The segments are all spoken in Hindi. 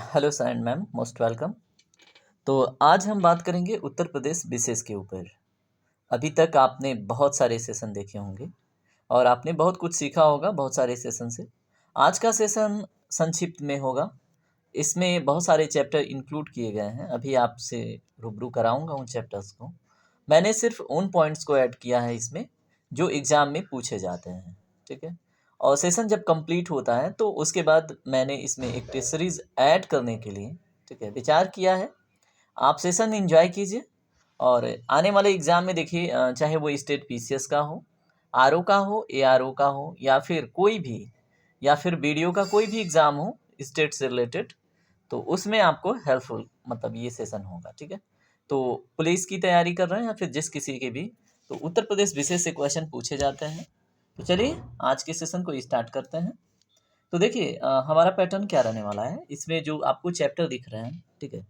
Hello sir and ma'am, most welcome. तो आज हम बात करेंगे उत्तर प्रदेश विशेष के ऊपर। अभी तक आपने बहुत सारे सेशन देखे होंगे और आपने बहुत कुछ सीखा होगा बहुत सारे सेशन से। आज का सेशन संक्षिप्त में होगा। इसमें बहुत सारे चैप्टर इंक्लूड किए गए हैं। अभी आपसे रूबरू कराऊंगा उन चैप्टर्स को। मैंने सिर्फ उन पॉइंट्स को ऐड किया है इसमें जो एग्ज़ाम में पूछे जाते हैं। ठीक है। और सेशन जब कंप्लीट होता है तो उसके बाद मैंने इसमें एक टेस्ट सीरीज़ ऐड करने के लिए, ठीक है, विचार किया है। आप सेशन एंजॉय कीजिए और आने वाले एग्ज़ाम में देखिए, चाहे वो स्टेट पीसीएस का हो, आरओ का हो, एआरओ का हो, या फिर कोई भी, या फिर बीडीओ का कोई भी एग्ज़ाम हो स्टेट से रिलेटेड, तो उसमें आपको हेल्पफुल मतलब ये सेशन होगा। ठीक है। तो पुलिस की तैयारी कर रहे हैं या फिर जिस किसी के भी, तो उत्तर प्रदेश विशेष से क्वेश्चन पूछे जाते हैं। तो चलिए आज के सेशन को स्टार्ट करते हैं। तो देखिए, हमारा पैटर्न क्या रहने वाला है। इसमें जो आपको चैप्टर दिख रहे हैं, ठीक है,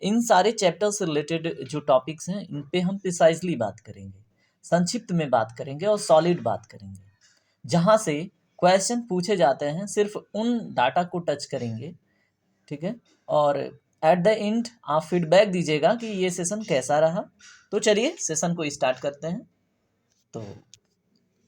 इन सारे चैप्टर से रिलेटेड जो टॉपिक्स हैं इन पे हम प्रिसाइजली बात करेंगे, संक्षिप्त में बात करेंगे और सॉलिड बात करेंगे। जहाँ से क्वेश्चन पूछे जाते हैं सिर्फ उन डाटा को टच करेंगे। ठीक है। और एट द एंड आप फीडबैक दीजिएगा कि ये सेशन कैसा रहा। तो चलिए सेशन को स्टार्ट करते हैं। तो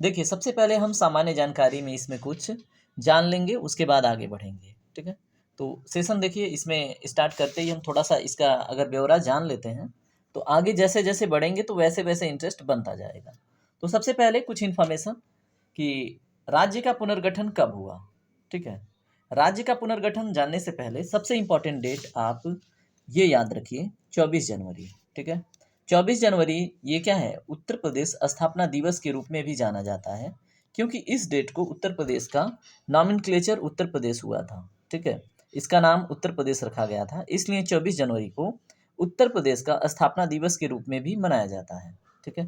देखिए, सबसे पहले हम सामान्य जानकारी में इसमें कुछ जान लेंगे, उसके बाद आगे बढ़ेंगे। ठीक है। तो सेशन देखिए, इसमें स्टार्ट करते ही हम थोड़ा सा इसका अगर ब्यौरा जान लेते हैं तो आगे जैसे जैसे बढ़ेंगे तो वैसे वैसे इंटरेस्ट बनता जाएगा। तो सबसे पहले कुछ इन्फॉर्मेशन कि राज्य का पुनर्गठन कब हुआ। ठीक है। राज्य का पुनर्गठन जानने से पहले सबसे इम्पोर्टेंट डेट आप ये याद रखिए, 24 जनवरी। ठीक है। 24 जनवरी ये क्या है, उत्तर प्रदेश स्थापना दिवस के रूप में भी जाना जाता है, क्योंकि इस डेट को उत्तर प्रदेश का नॉमेनक्लेचर उत्तर प्रदेश हुआ था। ठीक है। इसका नाम उत्तर प्रदेश रखा गया था, इसलिए 24 जनवरी को उत्तर प्रदेश का स्थापना दिवस के रूप में भी मनाया जाता है। ठीक है।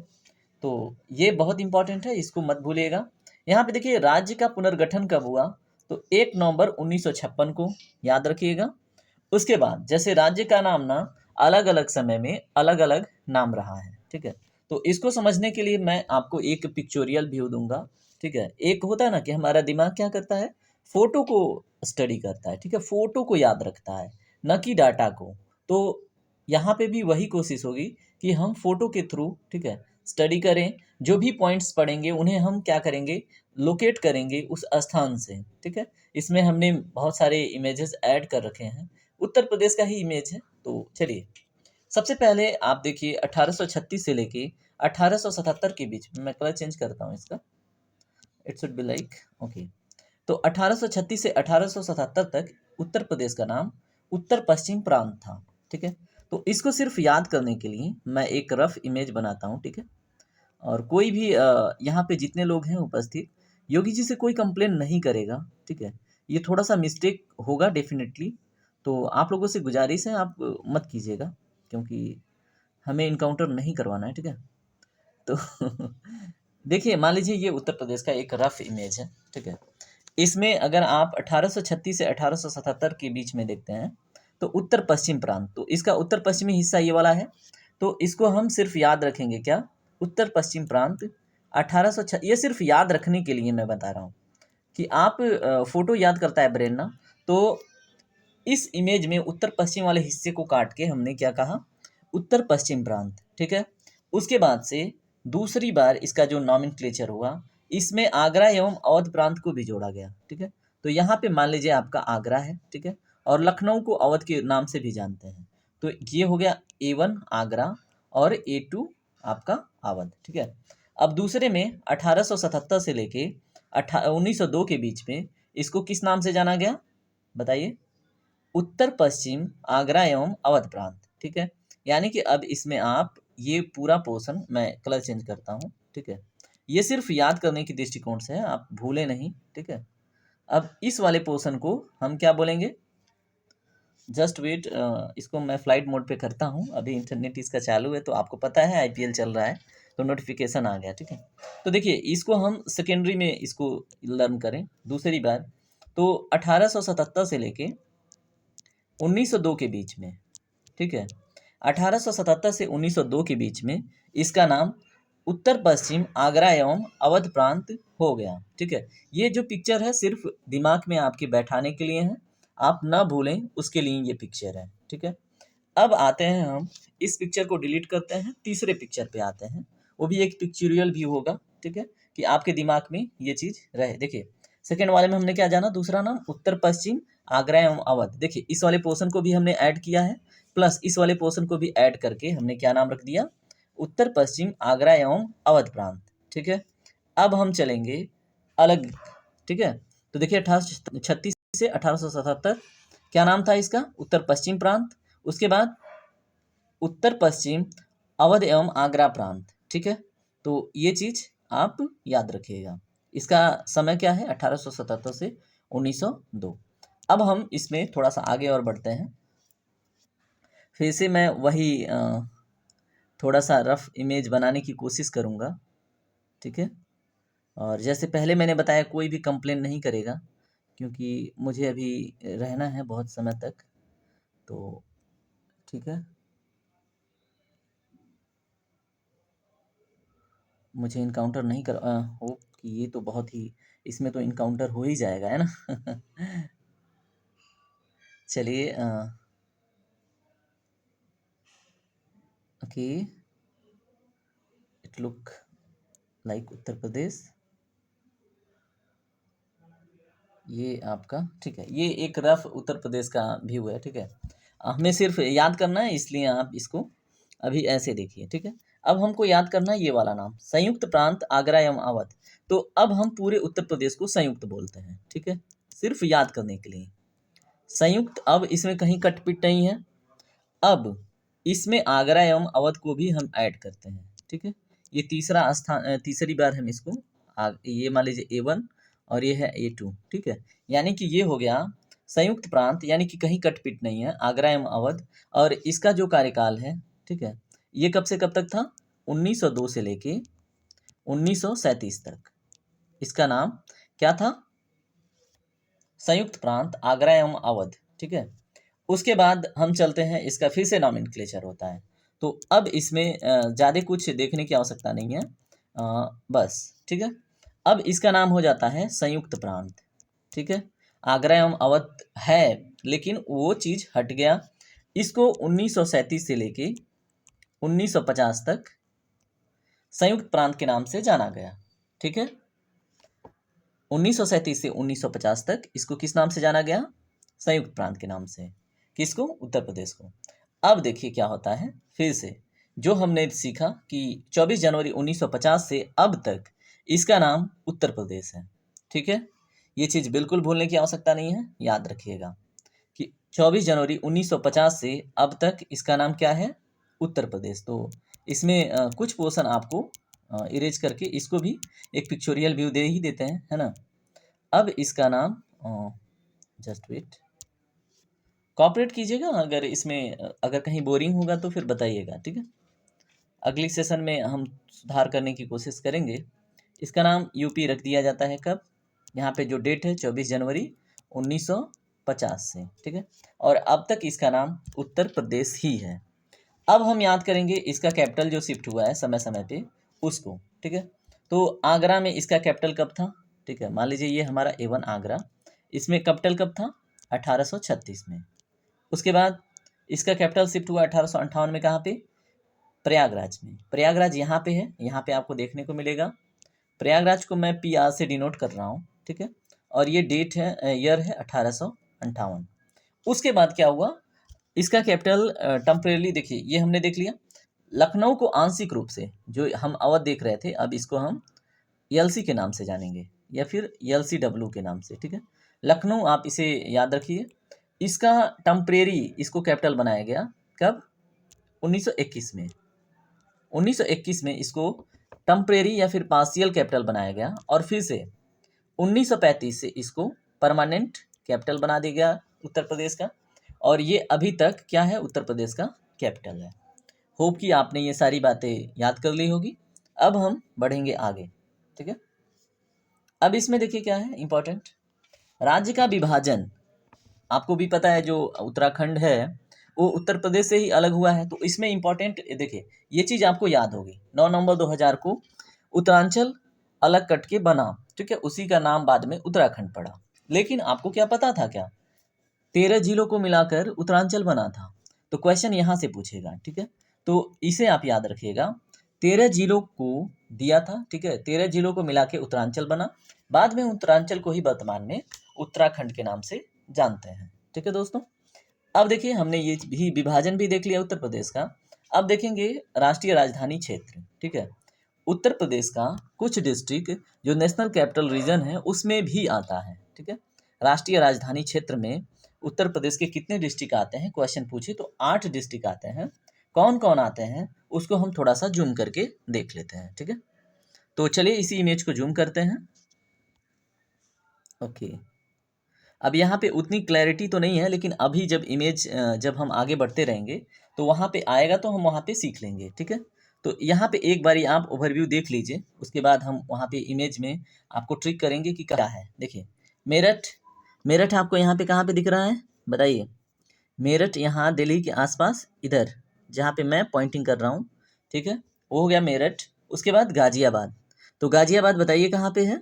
तो ये बहुत इंपॉर्टेंट है, इसको मत भूलिएगा। यहाँ पे देखिए, राज्य का पुनर्गठन कब हुआ, तो 1 नवंबर 1956 को, याद रखिएगा। उसके बाद जैसे राज्य का नाम ना अलग अलग समय में अलग अलग नाम रहा है। ठीक है। तो इसको समझने के लिए मैं आपको एक पिक्चोरियल व्यू दूंगा। ठीक है। एक होता है ना कि हमारा दिमाग क्या करता है, फोटो को स्टडी करता है। ठीक है। फोटो को याद रखता है, न कि डाटा को। तो यहाँ पे भी वही कोशिश होगी कि हम फोटो के थ्रू, ठीक है, स्टडी करें। जो भी पॉइंट्स पढ़ेंगे उन्हें हम क्या करेंगे, लोकेट करेंगे उस स्थान से। ठीक है। इसमें हमने बहुत सारे इमेजेस ऐड कर रखे हैं, उत्तर प्रदेश का ही इमेज है। तो चलिए, सबसे पहले आप देखिए 1836 से लेके 1877 के बीच में, मैं कलर चेंज करता हूँ इसका, it should be like okay. तो 1836 से 1877 तक उत्तर प्रदेश का नाम उत्तर पश्चिम प्रांत था। ठीक है। तो इसको सिर्फ याद करने के लिए मैं एक रफ इमेज बनाता हूँ। ठीक है। और कोई भी यहाँ पे जितने लोग हैं उपस्थित, योगी जी से कोई कंप्लेन नहीं करेगा। ठीक है। ये थोड़ा सा मिस्टेक होगा डेफिनेटली, तो आप लोगों से गुजारिश है, आप मत कीजिएगा, क्योंकि हमें इनकाउंटर नहीं करवाना है। ठीक है। तो देखिए, मान लीजिए ये उत्तर प्रदेश का एक रफ इमेज है। ठीक है। इसमें अगर आप 1836 से 1877 के बीच में देखते हैं तो उत्तर पश्चिम प्रांत, तो इसका उत्तर पश्चिमी हिस्सा ये वाला है। तो इसको हम सिर्फ याद रखेंगे क्या, उत्तर पश्चिम प्रांत 1806। ये सिर्फ याद रखने के लिए मैं बता रहा हूँ कि आप फोटो याद करता है ब्रेन ना। तो इस इमेज में उत्तर पश्चिम वाले हिस्से को काट के हमने क्या कहा, उत्तर पश्चिम प्रांत। ठीक है। उसके बाद से दूसरी बार इसका जो नॉमेनक्लेचर हुआ, इसमें आगरा एवं अवध प्रांत को भी जोड़ा गया। ठीक है। तो यहाँ पे मान लीजिए आपका आगरा है। ठीक है। और लखनऊ को अवध के नाम से भी जानते हैं। तो ये हो गया A1 आगरा और A2 आपका अवध। ठीक है। अब दूसरे में 1877 से लेके 1902 के बीच में इसको किस नाम से जाना गया, बताइए, उत्तर पश्चिम आगरा एवं अवध प्रांत। ठीक है। यानी कि अब इसमें आप ये पूरा पोर्शन, मैं कलर चेंज करता हूँ। ठीक है। ये सिर्फ याद करने की दृष्टिकोण से है, आप भूले नहीं। ठीक है। अब इस वाले पोर्शन को हम क्या बोलेंगे, जस्ट वेट, इसको मैं फ्लाइट मोड पे करता हूँ। अभी इंटरनेट इसका चालू है, तो आपको पता है आईपीएल चल रहा है, तो नोटिफिकेशन आ गया। ठीक है। तो देखिए, इसको हम सेकेंडरी में इसको लर्न करें दूसरी बार। तो 1877 से लेके 1902 के बीच में, ठीक है, 1877 से 1902 के बीच में इसका नाम उत्तर पश्चिम आगरा एवं अवध प्रांत हो गया। ठीक है। ये जो पिक्चर है सिर्फ दिमाग में आपके बैठाने के लिए है, आप ना भूलें उसके लिए ये पिक्चर है, ठीक है। अब आते हैं हम इस पिक्चर को डिलीट करते हैं, तीसरे पिक्चर पे आते हैं। वो भी एक पिक्चोरियल व्यू होगा, ठीक है, कि आपके दिमाग में ये चीज़ रहे। देखिए सेकंड वाले में हमने क्या जाना, दूसरा नाम उत्तर पश्चिम आगरा एवं अवध। देखिए इस वाले पोर्शन को भी हमने ऐड किया है, प्लस इस वाले पोर्शन को भी ऐड करके हमने क्या नाम रख दिया, उत्तर पश्चिम आगरा एवं अवध प्रांत, ठीक है। अब हम चलेंगे अलग, ठीक है। तो देखिए 1836 से 1877 क्या नाम था इसका, उत्तर पश्चिम प्रांत। उसके बाद उत्तर पश्चिम अवध एवं आगरा प्रांत, ठीक है। तो ये चीज आप याद रखिएगा। इसका समय क्या है, 1877 से 1902। अब हम इसमें थोड़ा सा आगे और बढ़ते हैं। फिर से मैं वही थोड़ा सा रफ इमेज बनाने की कोशिश करूँगा, ठीक है। और जैसे पहले मैंने बताया, कोई भी कंप्लेन नहीं करेगा, क्योंकि मुझे अभी रहना है बहुत समय तक, तो ठीक है। मुझे इनकाउंटर नहीं कर होप कि ये तो बहुत ही, इसमें तो इनकाउंटर हो ही जाएगा, है ना। चलिए okay, it look like Uttar Pradesh, ये आपका, ठीक है। ये एक रफ उत्तर प्रदेश का व्यू है, ठीक है। हमें सिर्फ याद करना है, इसलिए आप इसको अभी ऐसे देखिए, ठीक है। अब हमको याद करना है ये वाला नाम, संयुक्त प्रांत आगरा एवं अवध। तो अब हम पूरे उत्तर प्रदेश को संयुक्त बोलते हैं, ठीक है, सिर्फ याद करने के लिए संयुक्त। अब इसमें कहीं कटपिट नहीं है। अब इसमें आगरा एवं अवध को भी हम ऐड करते हैं, ठीक है। ये तीसरा स्थान, तीसरी बार हम इसको ये मान लीजिए A1 और ये है A2, ठीक है। यानी कि ये हो गया संयुक्त प्रांत, यानी कि कहीं कटपिट नहीं है, आगरा एवं अवध। और इसका जो कार्यकाल है, ठीक है, ये कब से कब तक था, 1902 से लेके 1937 तक। इसका नाम क्या था, संयुक्त प्रांत आगरा एवं अवध, ठीक है। उसके बाद हम चलते हैं, इसका फिर से नॉमेनक्लेचर होता है। तो अब इसमें ज़्यादा कुछ देखने की आवश्यकता नहीं है, बस, ठीक है। अब इसका नाम हो जाता है संयुक्त प्रांत, ठीक है। आगरा एवं अवध है, लेकिन वो चीज़ हट गया। इसको 1937 से लेके 1950 तक संयुक्त प्रांत के नाम से जाना गया, ठीक है। 1937 से 1950 तक इसको किस नाम से जाना गया, संयुक्त प्रांत के नाम से। किसको, उत्तर प्रदेश को। अब देखिए क्या होता है, फिर से जो हमने सीखा कि 24 जनवरी 1950 से अब तक इसका नाम उत्तर प्रदेश है, ठीक है। ये चीज़ बिल्कुल भूलने की आवश्यकता नहीं है, याद रखिएगा कि 24 जनवरी 1950 से अब तक इसका नाम क्या है, उत्तर प्रदेश। तो इसमें कुछ पोर्शन आपको इरेज करके इसको भी एक पिक्चोरियल व्यू दे ही देते हैं, है ना। अब इसका नाम जस्ट वेट, कॉपरेट कीजिएगा, अगर इसमें अगर कहीं बोरिंग होगा तो फिर बताइएगा, ठीक है। अगली सेशन में हम सुधार करने की कोशिश करेंगे। इसका नाम यूपी रख दिया जाता है कब, यहाँ पे जो डेट है 24 जनवरी 1950 से, ठीक है। और अब तक इसका नाम उत्तर प्रदेश ही है। अब हम याद करेंगे इसका कैपिटल जो शिफ्ट हुआ है समय समय पे उसको, ठीक है। तो आगरा में इसका कैपिटल कब था, ठीक है, मान लीजिए ये हमारा A1 आगरा, इसमें कैपिटल कब था, 1836 में। उसके बाद इसका कैपिटल शिफ्ट हुआ 1858 में, कहाँ पे, प्रयागराज में। प्रयागराज यहाँ पे है, यहाँ पे आपको देखने को मिलेगा। प्रयागराज को मैं PR से डिनोट कर रहा हूँ, ठीक है। और ये डेट है, ईयर है 1858। उसके बाद क्या हुआ, इसका कैपिटल टेम्परेली, देखिए ये हमने देख लिया। लखनऊ को आंशिक रूप से, जो हम अवध देख रहे थे, अब इसको हम ELC के नाम से जानेंगे या फिर ELCW के नाम से, ठीक है। लखनऊ आप इसे याद रखिए। इसका टेम्परेरी इसको कैपिटल बनाया गया कब, 1921 में। 1921 में इसको टेम्परेरी या फिर पार्शियल कैपिटल बनाया गया, और फिर से 1935 से इसको परमानेंट कैपिटल बना दिया गया उत्तर प्रदेश का। और ये अभी तक क्या है, उत्तर प्रदेश का कैपिटल है। होप कि आपने ये सारी बातें याद कर ली होगी। अब हम बढ़ेंगे आगे, ठीक है। अब इसमें देखिए क्या है इंपॉर्टेंट, राज्य का विभाजन। आपको भी पता है जो उत्तराखंड है वो उत्तर प्रदेश से ही अलग हुआ है, तो इसमें इंपॉर्टेंट देखिए ये चीज़ आपको याद होगी। 9 नवंबर 2000 को उत्तरांचल अलग कट के बना, ठीक है, उसी का नाम बाद में उत्तराखंड पड़ा। लेकिन आपको क्या पता था क्या, 13 जिलों को मिलाकर उत्तरांचल बना था। तो क्वेश्चन यहाँ से पूछेगा, ठीक है। तो इसे आप याद रखिएगा, 13 जिलों को दिया था, ठीक है, 13 जिलों को मिला के उत्तरांचल बना। बाद में उत्तरांचल को ही वर्तमान में उत्तराखंड के नाम से जानते हैं, ठीक है दोस्तों। अब देखिए, हमने ये भी विभाजन भी देख लिया उत्तर प्रदेश का। अब देखेंगे राष्ट्रीय राजधानी क्षेत्र, ठीक है। उत्तर प्रदेश का कुछ डिस्ट्रिक्ट जो नेशनल कैपिटल रीजन है उसमें भी आता है, ठीक है। राष्ट्रीय राजधानी क्षेत्र में उत्तर प्रदेश के कितने डिस्ट्रिक्ट आते हैं, क्वेश्चन पूछे तो 8 डिस्ट्रिक्ट आते हैं। कौन कौन आते हैं उसको हम थोड़ा सा जूम करके देख लेते हैं, ठीक है। तो चलिए इसी इमेज को जूम करते हैं। ओके, अब यहाँ पे उतनी क्लैरिटी तो नहीं है, लेकिन अभी जब इमेज जब हम आगे बढ़ते रहेंगे तो वहाँ पे आएगा तो हम वहाँ पे सीख लेंगे, ठीक है। तो यहाँ पे एक बारी आप ओवरव्यू देख लीजिए, उसके बाद हम वहाँ पे इमेज में आपको ट्रिक करेंगे कि क्या है। देखिए, मेरठ, मेरठ आपको यहाँ पे कहाँ पे दिख रहा है बताइए। मेरठ यहाँ दिल्ली के आसपास, इधर जहाँ पे मैं पॉइंटिंग कर रहा हूँ, ठीक है, वो हो गया मेरठ। उसके बाद गाजियाबाद, तो गाजियाबाद बताइए कहाँ पे है।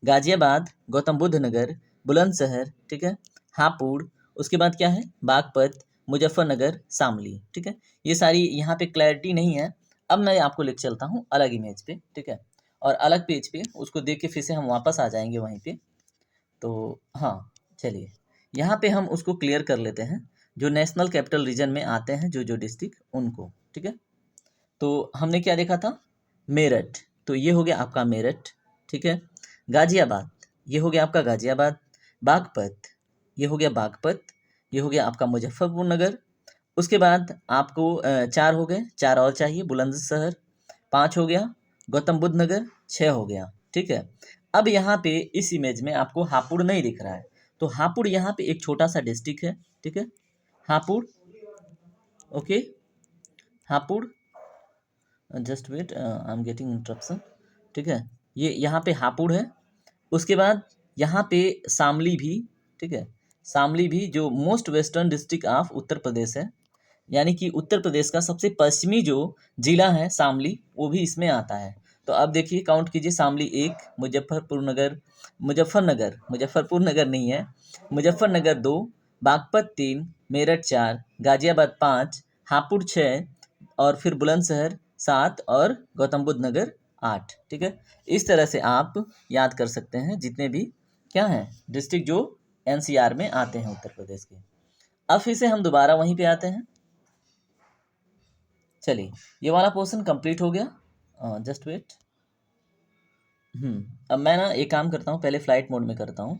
गाजियाबाद, गौतम बुद्ध नगर, बुलंदशहर, ठीक है, हापुड़, उसके बाद क्या है, बागपत, मुजफ्फरनगर, शामली, ठीक है। ये सारी यहाँ पे क्लैरिटी नहीं है। अब मैं आपको लेकर चलता हूँ अलग इमेज पे, ठीक है, और अलग पेज पे, उसको देख के फिर से हम वापस आ जाएंगे वहीं पे। तो हाँ, चलिए यहाँ पे हम उसको क्लियर कर लेते हैं, जो नेशनल कैपिटल रीजन में आते हैं जो जो डिस्ट्रिक्ट उनको, ठीक है। तो हमने क्या देखा था, मेरठ, तो ये हो गया आपका मेरठ, ठीक है। गाजियाबाद, ये हो गया आपका गाजियाबाद। बागपत, ये हो गया बागपत। ये हो गया आपका मुजफ्फरपुर नगर। उसके बाद आपको 4 हो गए, 4 और चाहिए, बुलंदशहर। 5 हो गया गौतम बुद्ध नगर। 6 हो गया, ठीक है। अब यहाँ पे इस इमेज में आपको हापुड़ नहीं दिख रहा है, तो हापुड़ यहाँ पे एक छोटा सा डिस्ट्रिक्ट है, ठीक है, Hapur. Okay, Hapur, just wait, I am getting interruption, ठीक है। ये यहाँ पे हापुड़ है। उसके बाद यहाँ पे शामली भी, ठीक है, शामली भी जो most western district of Uttar Pradesh है, यानी कि उत्तर प्रदेश का सबसे पश्चिमी जो जिला है शामली, वो भी इसमें आता है। तो अब देखिए, काउंट कीजिए, शामली 1, मुजफ्फरपुर नगर, मुजफ्फरपुर नगर नहीं है, मुजफ्फरनगर 2, बागपत 3, मेरठ 4, गाजियाबाद 5, हापुड़ 6, और फिर बुलंदशहर 7 और गौतम बुद्ध नगर 8, ठीक है। इस तरह से आप याद कर सकते हैं जितने भी क्या हैं डिस्ट्रिक्ट जो एनसीआर में आते हैं उत्तर प्रदेश के। अब फिर से हम दोबारा वहीं पे आते हैं। चलिए, ये वाला पोर्शन कंप्लीट हो गया, जस्ट वेट। अब मैं ना एक काम करता हूँ, पहले फ्लाइट मोड में करता हूँ।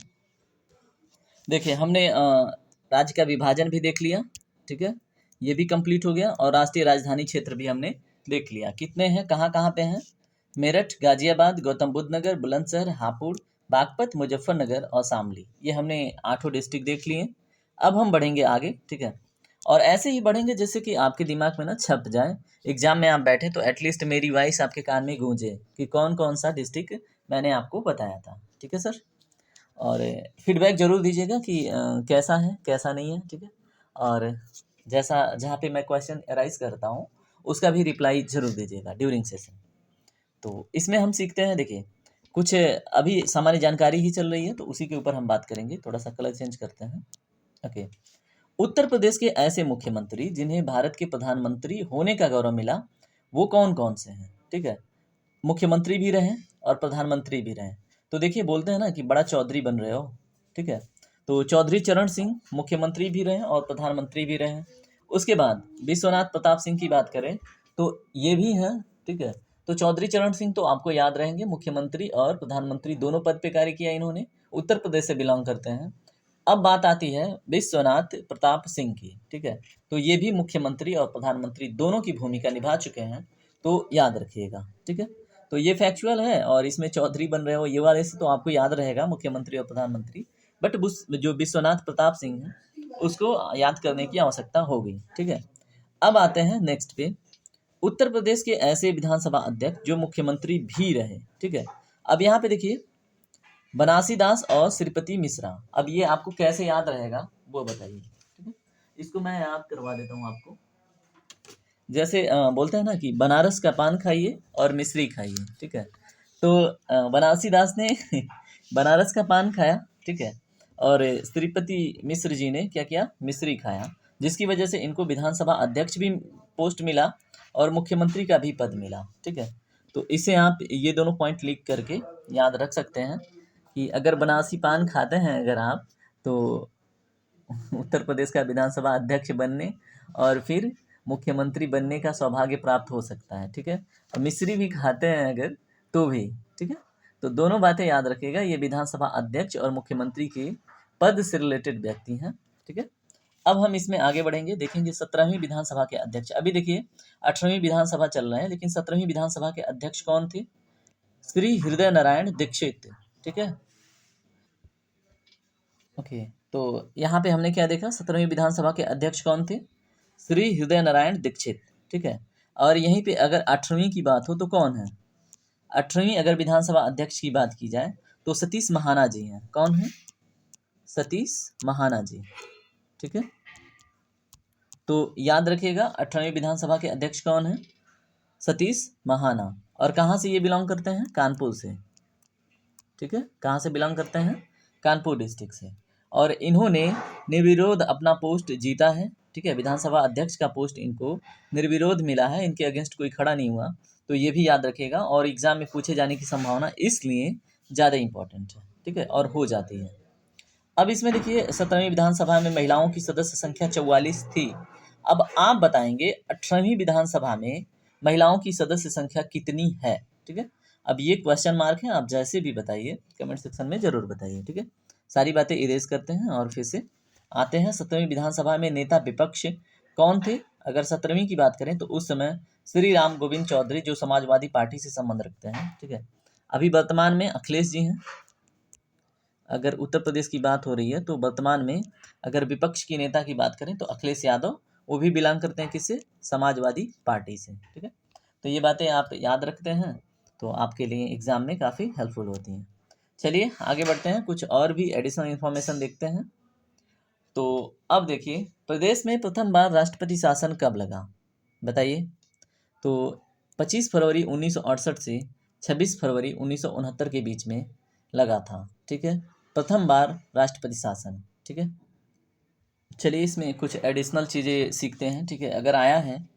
देखिए, हमने राज्य का विभाजन भी देख लिया, ठीक है, ये भी कंप्लीट हो गया, और राष्ट्रीय राजधानी क्षेत्र भी हमने देख लिया। कितने हैं, कहाँ कहाँ पे हैं, मेरठ, गाजियाबाद, गौतम बुद्ध नगर, बुलंदशहर, हापुड़, बागपत, मुजफ्फरनगर और शामली, ये हमने 8 डिस्ट्रिक्ट देख लिए। अब हम बढ़ेंगे आगे, ठीक है, और ऐसे ही बढ़ेंगे जैसे कि आपके दिमाग में ना छप जाए। एग्जाम में आप बैठे तो एटलीस्ट मेरी वॉइस आपके कान में गूंजे कि कौन कौन सा डिस्ट्रिक्ट मैंने आपको बताया था, ठीक है सर। और फीडबैक ज़रूर दीजिएगा कि कैसा है कैसा नहीं है, ठीक है। और जैसा जहाँ पे मैं क्वेश्चन अराइज करता हूँ उसका भी रिप्लाई ज़रूर दीजिएगा ड्यूरिंग सेशन। तो इसमें हम सीखते हैं, देखिए कुछ अभी सामान्य जानकारी ही चल रही है तो उसी के ऊपर हम बात करेंगे। थोड़ा सा कलर चेंज करते हैं। ओके, उत्तर प्रदेश के ऐसे मुख्यमंत्री जिन्हें भारत के प्रधानमंत्री होने का गौरव मिला वो कौन कौन से हैं, ठीक है। मुख्यमंत्री भी रहे और प्रधानमंत्री भी रहे। तो देखिए, बोलते हैं ना कि बड़ा चौधरी बन रहे हो, ठीक है। तो चौधरी चरण सिंह मुख्यमंत्री भी रहे और प्रधानमंत्री भी रहे। उसके बाद विश्वनाथ प्रताप सिंह की बात करें तो ये भी हैं, ठीक है। तो चौधरी चरण सिंह तो आपको याद रहेंगे, मुख्यमंत्री और प्रधानमंत्री दोनों पद पे कार्य किया इन्होंने, उत्तर प्रदेश से बिलोंग करते हैं। अब बात आती है विश्वनाथ प्रताप सिंह की, ठीक है। तो ये भी मुख्यमंत्री और प्रधानमंत्री दोनों की भूमिका निभा चुके हैं, तो याद रखिएगा, ठीक है। तो ये फैक्चुअल है, और इसमें चौधरी बन रहे हो ये वाले से तो आपको याद रहेगा मुख्यमंत्री और प्रधानमंत्री, बट जो विश्वनाथ प्रताप सिंह है उसको याद करने की आवश्यकता होगी, ठीक है। अब आते हैं नेक्स्ट पे, उत्तर प्रदेश के ऐसे विधानसभा अध्यक्ष जो मुख्यमंत्री भी रहे, ठीक है। अब यहाँ पे देखिए, बनासी दास और श्रीपति मिश्रा। अब ये आपको कैसे याद रहेगा वो बताइए, ठीक है। इसको मैं याद करवा देता हूँ आपको। जैसे बोलते हैं ना कि बनारस का पान खाइए और मिश्री खाइए, ठीक है। तो बनारसी दास ने बनारस का पान खाया, ठीक है, और श्रीपति मिश्र जी ने क्या किया, मिश्री खाया, जिसकी वजह से इनको विधानसभा अध्यक्ष भी पोस्ट मिला और मुख्यमंत्री का भी पद मिला। ठीक है, तो इसे आप ये दोनों पॉइंट लिख करके याद रख सकते हैं कि अगर बनारसी पान खाते हैं अगर आप, तो उत्तर प्रदेश का विधानसभा अध्यक्ष बनने और फिर मुख्यमंत्री बनने का सौभाग्य प्राप्त हो सकता है। ठीक है, और मिश्री भी खाते हैं अगर तो भी। ठीक है, तो दोनों बातें याद रखिएगा, ये विधानसभा अध्यक्ष और मुख्यमंत्री के पद से रिलेटेड व्यक्ति हैं। ठीक है, अब हम इसमें आगे बढ़ेंगे, देखेंगे 17वीं विधानसभा के अध्यक्ष। अभी देखिए 18वीं विधानसभा चल रहा है, लेकिन 17वीं विधानसभा के अध्यक्ष कौन थे? श्री हृदय नारायण दीक्षित। ठीक है, ओके, तो यहाँ पे हमने क्या देखा, 17वीं विधानसभा के अध्यक्ष कौन थे? श्री हृदय नारायण दीक्षित। ठीक है, और यहीं पे अगर 18वीं की बात हो तो कौन है? 18वीं अगर विधानसभा अध्यक्ष की बात की जाए तो सतीश महाना जी हैं। कौन है? सतीश महाना जी। ठीक है, तो याद रखिएगा 18वीं विधानसभा के अध्यक्ष कौन है? सतीश महाना। और कहाँ से ये बिलोंग करते हैं? कानपुर से। ठीक है, कहाँ से बिलोंग करते हैं? कानपुर डिस्ट्रिक्ट से। और इन्होंने निर्विरोध अपना पोस्ट जीता है। ठीक है, विधानसभा अध्यक्ष का पोस्ट इनको निर्विरोध मिला है, इनके अगेंस्ट कोई खड़ा नहीं हुआ। तो ये भी याद रखिएगा, और एग्जाम में पूछे जाने की संभावना इसलिए ज़्यादा इंपॉर्टेंट है। ठीक है, और हो जाती है। अब इसमें देखिए 17वीं विधानसभा में महिलाओं की सदस्य संख्या 44 थी। अब आप बताएंगे 18वीं विधानसभा में महिलाओं की सदस्य संख्या कितनी है? ठीक है, अब ये क्वेश्चन मार्क है, आप जैसे भी बताइए कमेंट सेक्शन में जरूर बताइए। ठीक है, सारी बातें इरेज करते हैं और फिर से आते हैं। 17वीं विधानसभा में नेता विपक्ष कौन थे? अगर 17वीं की बात करें तो उस समय श्री राम गोविंद चौधरी, जो समाजवादी पार्टी से संबंध रखते हैं। ठीक है, अभी वर्तमान में अखिलेश जी हैं। अगर उत्तर प्रदेश की बात हो रही है तो वर्तमान में अगर विपक्ष की नेता की बात करें तो अखिलेश यादव, वो भी बिलोंग करते हैं किससे? समाजवादी पार्टी से। ठीक है, तो ये बातें आप याद रखते हैं तो आपके लिए एग्जाम में काफ़ी हेल्पफुल होती हैं। चलिए आगे बढ़ते हैं, कुछ और भी एडिशनल इन्फॉर्मेशन देखते हैं। तो अब देखिए, प्रदेश में प्रथम बार राष्ट्रपति शासन कब लगा? बताइए। तो 25 फरवरी 1968 से 26 फरवरी 1969 के बीच में लगा था। ठीक है, प्रथम बार राष्ट्रपति शासन। ठीक है, चलिए इसमें कुछ एडिशनल चीज़ें सीखते हैं। ठीक है, अगर आया है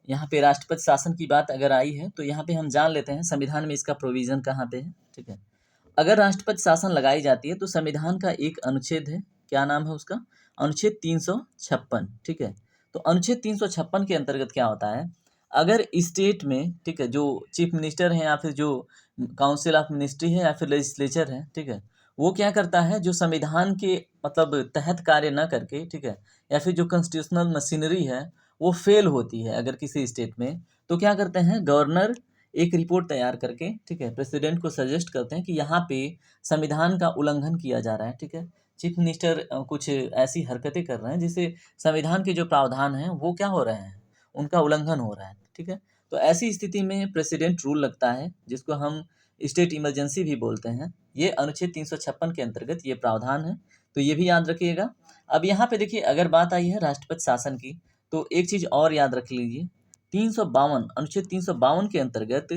यहाँ पे राष्ट्रपति शासन की बात अगर आई है तो यहाँ पे हम जान लेते हैं संविधान में इसका प्रोविज़न कहाँ पे है। ठीक है, अगर राष्ट्रपति शासन लगाई जाती है तो संविधान का एक अनुच्छेद है, क्या नाम है उसका? अनुच्छेद 356। ठीक है, तो अनुच्छेद 356 के अंतर्गत क्या होता है, अगर स्टेट में, ठीक है, जो चीफ मिनिस्टर हैं या फिर जो काउंसिल ऑफ मिनिस्ट्री है या फिर लेजिस्लेचर है, ठीक है, वो क्या करता है, जो संविधान के मतलब तहत कार्य न करके, ठीक है, या फिर जो कॉन्स्टिट्यूशनल मशीनरी है वो फेल होती है अगर किसी स्टेट में, तो क्या करते हैं, गवर्नर एक रिपोर्ट तैयार करके, ठीक है, प्रेसिडेंट को सजेस्ट करते हैं कि यहाँ पे संविधान का उल्लंघन किया जा रहा है। ठीक है, चीफ मिनिस्टर कुछ ऐसी हरकतें कर रहे हैं जिससे संविधान के जो प्रावधान हैं वो क्या हो रहे हैं, उनका उल्लंघन हो रहा है। ठीक है, तो ऐसी स्थिति में प्रेसिडेंट रूल लगता है, जिसको हम स्टेट इमरजेंसी भी बोलते हैं। ये अनुच्छेद 356 के अंतर्गत ये प्रावधान है, तो ये भी याद रखिएगा। अब यहाँ पे देखिए, अगर बात आई है राष्ट्रपति शासन की, तो एक चीज़ और याद रख लीजिए, 352 अनुच्छेद 352 के अंतर्गत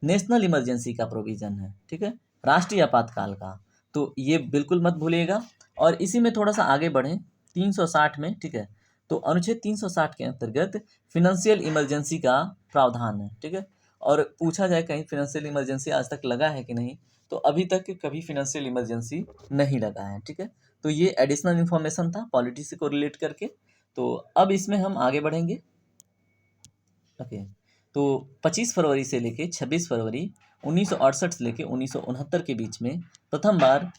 नेशनल इमरजेंसी का प्रोविज़न है। ठीक है, राष्ट्रीय आपातकाल का, तो ये बिल्कुल मत भूलिएगा। और इसी में थोड़ा सा आगे बढ़ें 360 में, ठीक है, तो अनुच्छेद 360 के अंतर्गत फिनेंशियल इमरजेंसी का प्रावधान है। ठीक है, और पूछा जाए कहीं फिनेंशियल इमरजेंसी आज तक लगा है कि नहीं, तो अभी तक कभी फिनेंशियल इमरजेंसी नहीं लगा है। ठीक है, तो ये एडिशनल इन्फॉर्मेशन था पॉलिटी से को रिलेट करके। तो अब इसमें हम आगे बढ़ेंगे। ओके, तो 25 फरवरी से लेके 26 फरवरी 1968 से लेके 1969 के बीच में प्रथम बार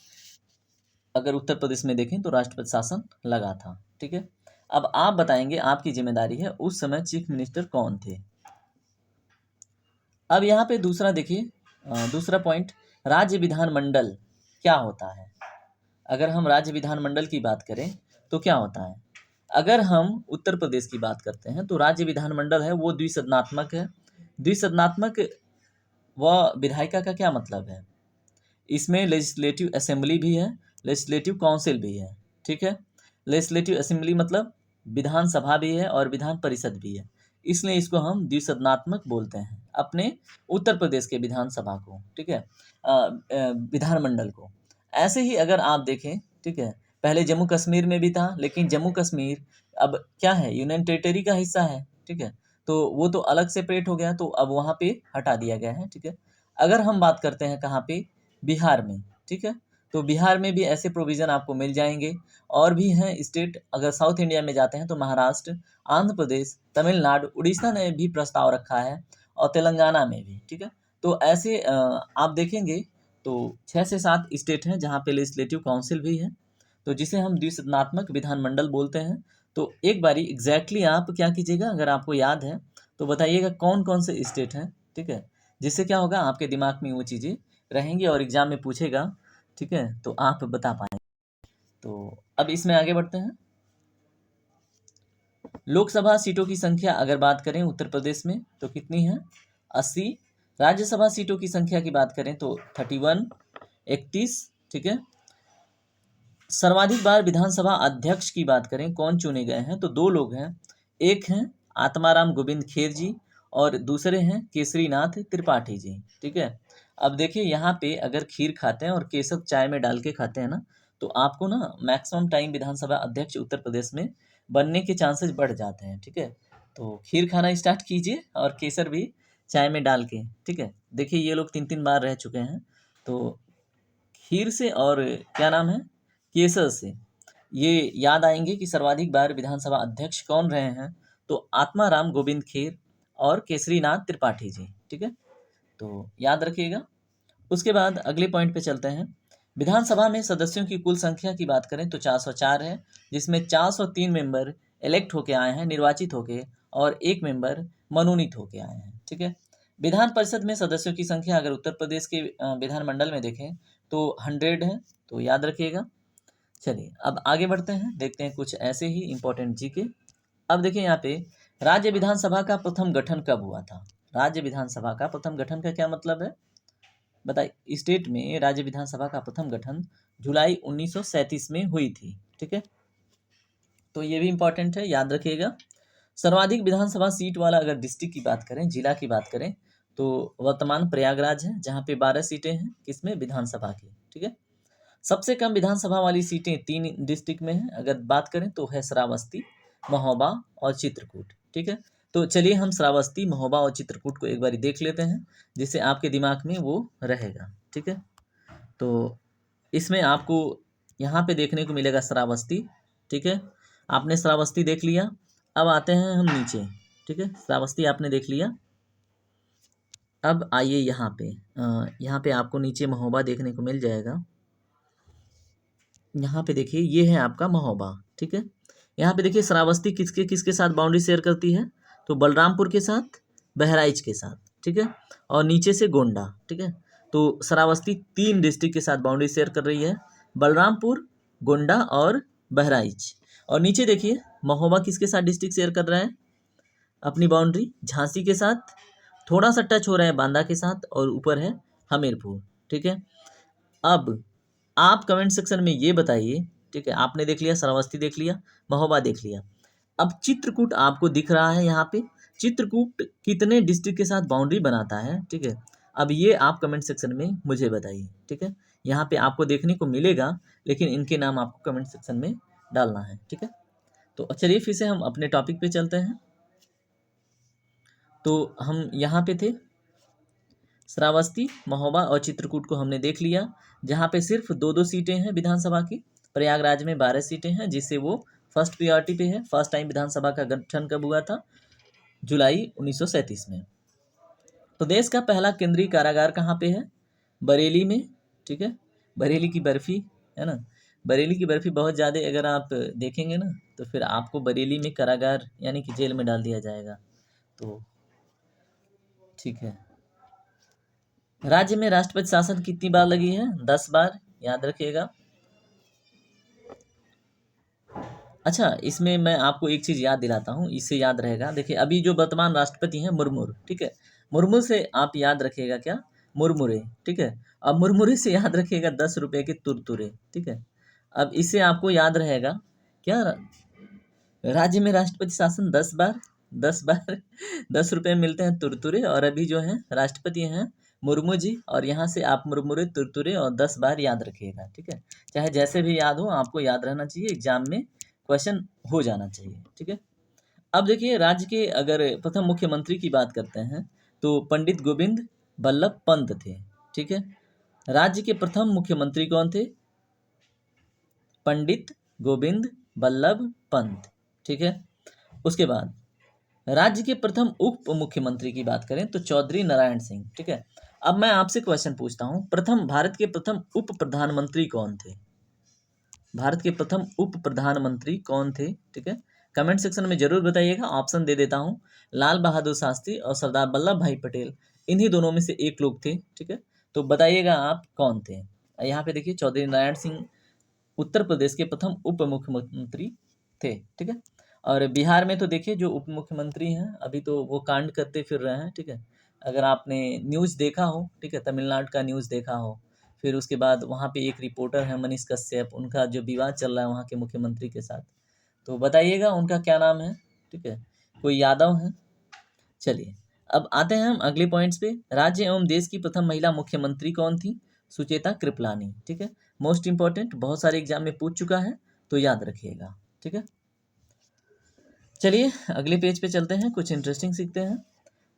अगर उत्तर प्रदेश में देखें तो राष्ट्रपति शासन लगा था। ठीक है, अब आप बताएंगे, आपकी जिम्मेदारी है, उस समय चीफ मिनिस्टर कौन थे? अब यहाँ पे दूसरा देखिए, दूसरा पॉइंट, राज्य विधानमंडल क्या होता है? अगर हम राज्य विधानमंडल की बात करें तो क्या होता है? अगर हम उत्तर प्रदेश की बात करते हैं तो राज्य विधानमंडल है वो द्विसदनात्मक है। द्विसदनात्मक व विधायिका का क्या मतलब है? इसमें लेजिस्लेटिव असेंबली भी है, लेजिस्लेटिव काउंसिल भी है। ठीक है, लेजिस्लेटिव असेंबली मतलब विधानसभा भी है और विधान परिषद भी है, इसलिए इसको हम द्विसदनात्मक बोलते हैं अपने उत्तर प्रदेश के विधानसभा को। ठीक है, विधानमंडल को। ऐसे ही अगर आप देखें, ठीक है, पहले जम्मू कश्मीर में भी था, लेकिन जम्मू कश्मीर अब क्या है, यूनियन टेरिटरी का हिस्सा है, ठीक है। तो वो तो अलग सेपरेट हो गया, तो अब वहाँ पे हटा दिया गया है, ठीक है। अगर हम बात करते हैं कहाँ पे, बिहार में, ठीक है। तो बिहार में भी ऐसे प्रोविज़न आपको मिल जाएंगे। और भी हैं स्टेट, अगर साउथ इंडिया में जाते हैं तो महाराष्ट्र, आंध्र प्रदेश, तमिलनाडु, उड़ीसा ने भी प्रस्ताव रखा है, और तेलंगाना में भी, ठीक है। तो ऐसे आप देखेंगे तो 6 से 7 स्टेट हैं जहाँ पे लेजिस्लेटिव काउंसिल भी है, तो जिसे हम द्विसदनात्मक विधानमंडल बोलते हैं। तो एक बारी एग्जैक्टली आप क्या कीजिएगा, अगर आपको याद है तो बताइएगा कौन कौन से स्टेट हैं, ठीक है। जिससे क्या होगा, आपके दिमाग में वो चीज़ें रहेंगी और एग्जाम में पूछेगा, ठीक है, तो आप बता पाएंगे। तो अब इसमें आगे बढ़ते हैं। लोकसभा सीटों की संख्या अगर बात करें उत्तर प्रदेश में तो कितनी है, 80। राज्यसभा सीटों की संख्या की बात करें तो 31, 31, ठीक है। सर्वाधिक बार विधानसभा अध्यक्ष की बात करें, कौन चुने गए हैं, तो 2 लोग हैं। एक हैं आत्माराम गोविंद खेर जी, और दूसरे हैं केसरीनाथ त्रिपाठी जी, ठीक है। अब देखिए यहाँ पे अगर खीर खाते हैं और केसर चाय में डाल के खाते हैं ना, तो आपको ना मैक्सिमम टाइम विधानसभा अध्यक्ष उत्तर प्रदेश में बनने के चांसेस बढ़ जाते हैं, ठीक है। तो खीर खाना स्टार्ट कीजिए और केसर भी चाय में डाल के, ठीक है। देखिए ये लोग 3-3 बार रह चुके हैं, तो खीर से और क्या नाम है, केसर से ये याद आएंगे कि सर्वाधिक बार विधानसभा अध्यक्ष कौन रहे हैं, तो आत्माराम गोविंद खेर और केसरीनाथ त्रिपाठी जी, ठीक है। तो याद रखिएगा। उसके बाद अगले पॉइंट पे चलते हैं। विधानसभा में सदस्यों की कुल संख्या की बात करें तो 404 है, जिसमें 403 मेंबर इलेक्ट होके आए हैं, निर्वाचित होके, और एक मेंबर मनोनीत होके आए हैं, ठीक है। विधान परिषद में सदस्यों की संख्या अगर उत्तर प्रदेश के विधानमंडल में देखें तो 100 है, तो याद रखिएगा। चलिए अब आगे बढ़ते हैं, देखते हैं कुछ ऐसे ही इंपॉर्टेंट जीके। अब देखिए यहाँ पे राज्य विधानसभा का प्रथम गठन कब हुआ था। राज्य विधानसभा का प्रथम गठन का क्या मतलब है, बताइए। स्टेट में राज्य विधानसभा का प्रथम गठन जुलाई 1937 में हुई थी, ठीक है। तो ये भी इंपॉर्टेंट है, याद रखिएगा। सर्वाधिक विधानसभा सीट वाला अगर डिस्ट्रिक्ट की बात करें, जिला की बात करें, तो वर्तमान प्रयागराज है, जहाँ पे 12 सीटें हैं, किसमें, विधानसभा की, ठीक है। सबसे कम विधानसभा वाली सीटें 3 डिस्ट्रिक्ट में हैं, अगर बात करें तो है श्रावस्ती, महोबा और चित्रकूट, ठीक है। तो चलिए हम श्रावस्ती, महोबा और चित्रकूट को एक बार देख लेते हैं, जिससे आपके दिमाग में वो रहेगा, ठीक है। तो इसमें आपको यहाँ पे देखने को मिलेगा श्रावस्ती, ठीक है। आपने श्रावस्ती देख लिया। अब आते हैं हम नीचे, ठीक है। श्रावस्ती आपने देख लिया। अब आइए यहाँ पे आपको नीचे महोबा देखने को मिल जाएगा। यहाँ पे देखिए ये है आपका महोबा, ठीक है। यहाँ पे देखिए श्रावस्ती किसके किसके साथ बाउंड्री शेयर करती है, तो बलरामपुर के साथ, बहराइच के साथ, ठीक है, और नीचे से गोंडा, ठीक है। तो श्रावस्ती 3 डिस्ट्रिक्ट के साथ बाउंड्री शेयर कर रही है, बलरामपुर, गोंडा और बहराइच। और नीचे देखिए महोबा किसके साथ डिस्ट्रिक्ट शेयर कर रहा है अपनी बाउंड्री, झांसी के साथ, थोड़ा सा टच हो रहा है बांदा के साथ, और ऊपर है हमीरपुर, ठीक है। अब आप कमेंट सेक्शन में ये बताइए, ठीक है, आपने देख लिया श्रावस्ती देख लिया, महोबा देख लिया। अब चित्रकूट आपको दिख रहा है यहाँ पे, चित्रकूट कितने डिस्ट्रिक्ट के साथ बाउंड्री बनाता है, ठीक है। अब ये आप कमेंट सेक्शन में मुझे बताइए, ठीक है। यहाँ पे आपको देखने को मिलेगा, लेकिन इनके नाम आपको कमेंट सेक्शन में डालना है, ठीक है। तो चलिए फिर से हम अपने टॉपिक पे चलते हैं। तो हम यहाँ पे थे, श्रावस्ती, महोबा और चित्रकूट को हमने देख लिया, जहाँ पे सिर्फ 2-2 सीटें हैं विधानसभा की। प्रयागराज में 12 सीटें हैं, जिससे वो फर्स्ट प्रायोरिटी पे है। फर्स्ट टाइम विधानसभा का गठन कब हुआ था, जुलाई 1937 में। तो देश का पहला केंद्रीय कारागार कहाँ पे है, बरेली में, ठीक है। बरेली की बर्फी है ना, बरेली की बर्फी बहुत ज़्यादा, अगर आप देखेंगे ना तो फिर आपको बरेली में कारागार यानी कि जेल में डाल दिया जाएगा, तो ठीक है। राज्य में राष्ट्रपति शासन कितनी बार लगी है, 10 बार, याद रखिएगा। अच्छा, इसमें मैं आपको एक चीज़ याद दिलाता हूँ, इससे याद रहेगा। देखिए अभी जो वर्तमान राष्ट्रपति हैं मुर्मू, ठीक है। मुर्मू से आप याद रखिएगा क्या, मुरमुरे, ठीक है। अब मुरमुरे से याद रखिएगा 10 रुपये के तुरतुरे, ठीक है। अब इससे आपको याद रहेगा क्या, राज्य में राष्ट्रपति शासन 10 बार, 10 बार 10 रुपये मिलते हैं तुरतुरे, और अभी जो है राष्ट्रपति हैं मुर्मू जी, और यहाँ से आप मुरमुरे तुरतुरे और 10 बार याद रखिएगा, ठीक है। चाहे जैसे भी याद हो, आपको याद रहना चाहिए, एग्जाम में क्वेश्चन हो जाना चाहिए, ठीक है। अब देखिए, राज्य के अगर प्रथम मुख्यमंत्री की बात करते हैं तो पंडित गोविंद बल्लभ पंत थे, ठीक है। राज्य के प्रथम मुख्यमंत्री कौन थे? पंडित गोविंद बल्लभ पंत, ठीक है। उसके बाद राज्य के प्रथम उप मुख्यमंत्री की बात करें तो चौधरी नारायण सिंह, ठीक है। अब मैं आपसे क्वेश्चन पूछता हूँ, प्रथम भारत के प्रथम उप प्रधानमंत्री कौन थे? भारत के प्रथम उप प्रधानमंत्री कौन थे, ठीक है। कमेंट सेक्शन में जरूर बताइएगा, ऑप्शन दे देता हूँ। लाल बहादुर शास्त्री और सरदार वल्लभ भाई पटेल, इन्हीं दोनों में से एक लोग थे, ठीक है। तो बताइएगा आप कौन थे। यहाँ पे देखिए, चौधरी नारायण सिंह उत्तर प्रदेश के प्रथम उप मुख्यमंत्री थे, ठीक है। और बिहार में तो देखिए, जो उप मुख्यमंत्री हैं अभी तो वो कांड करते फिर रहे हैं, ठीक है। अगर आपने न्यूज़ देखा हो, ठीक है, तमिलनाडु का न्यूज़ देखा हो, फिर उसके बाद वहाँ पे एक रिपोर्टर है मनीष कश्यप, उनका जो विवाद चल रहा है वहाँ के मुख्यमंत्री के साथ, तो बताइएगा उनका क्या नाम है, ठीक है। कोई यादव है। चलिए, अब आते हैं हम अगले पॉइंट्स पे। राज्य एवं देश की प्रथम महिला मुख्यमंत्री कौन थी? सुचेता कृपलानी, ठीक है। मोस्ट इंपॉर्टेंट, बहुत सारे एग्जाम में पूछ चुका है, तो याद रखिएगा, ठीक है। चलिए अगले पेज पे चलते हैं, कुछ इंटरेस्टिंग सीखते हैं।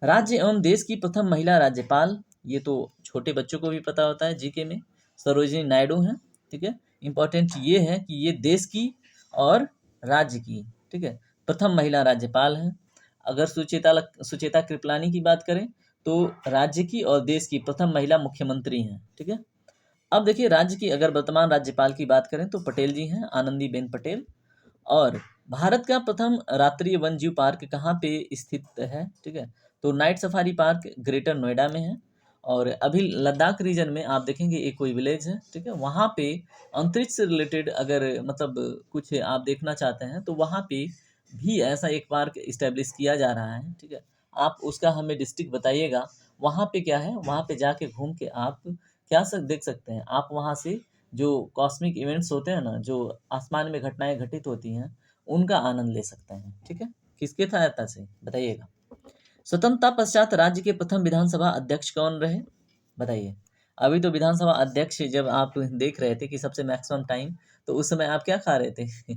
राज्य एवं देश की प्रथम महिला राज्यपाल, ये तो छोटे बच्चों को भी पता होता है, जीके में सरोजिनी नायडू हैं, ठीक है। इंपॉर्टेंट ये है कि ये देश की और राज्य की, ठीक है, प्रथम महिला राज्यपाल हैं। अगर सुचेता कृपलानी की बात करें तो राज्य की और देश की प्रथम महिला मुख्यमंत्री हैं, ठीक है। अब देखिए, राज्य की अगर वर्तमान राज्यपाल की बात करें तो पटेल जी हैं, आनंदीबेन पटेल। और भारत का प्रथम राष्ट्रीय वन्यजीव पार्क कहाँ पे स्थित है, ठीक है। तो night safari park greater Noida में है। और अभी लद्दाख रीजन में आप देखेंगे एक कोई विलेज है, ठीक है, वहाँ पे अंतरिक्ष से रिलेटेड अगर मतलब कुछ आप देखना चाहते हैं तो वहाँ पे भी ऐसा एक पार्क इस्टेब्लिश किया जा रहा है, ठीक है। आप उसका हमें डिस्ट्रिक्ट बताइएगा, वहाँ पे क्या है, वहाँ पे जाके घूम के आप क्या देख सकते हैं। आप वहाँ से जो कॉस्मिक इवेंट्स होते हैं ना, जो आसमान में घटनाएं घटित होती हैं, उनका आनंद ले सकते हैं, ठीक है। किसके सहायता से, बताइएगा। स्वतंत्रता पश्चात राज्य के प्रथम विधानसभा अध्यक्ष कौन रहे, बताइए। अभी तो विधानसभा अध्यक्ष जब आप देख रहे थे कि सबसे मैक्सिमम टाइम, तो उस समय आप क्या खा रहे थे?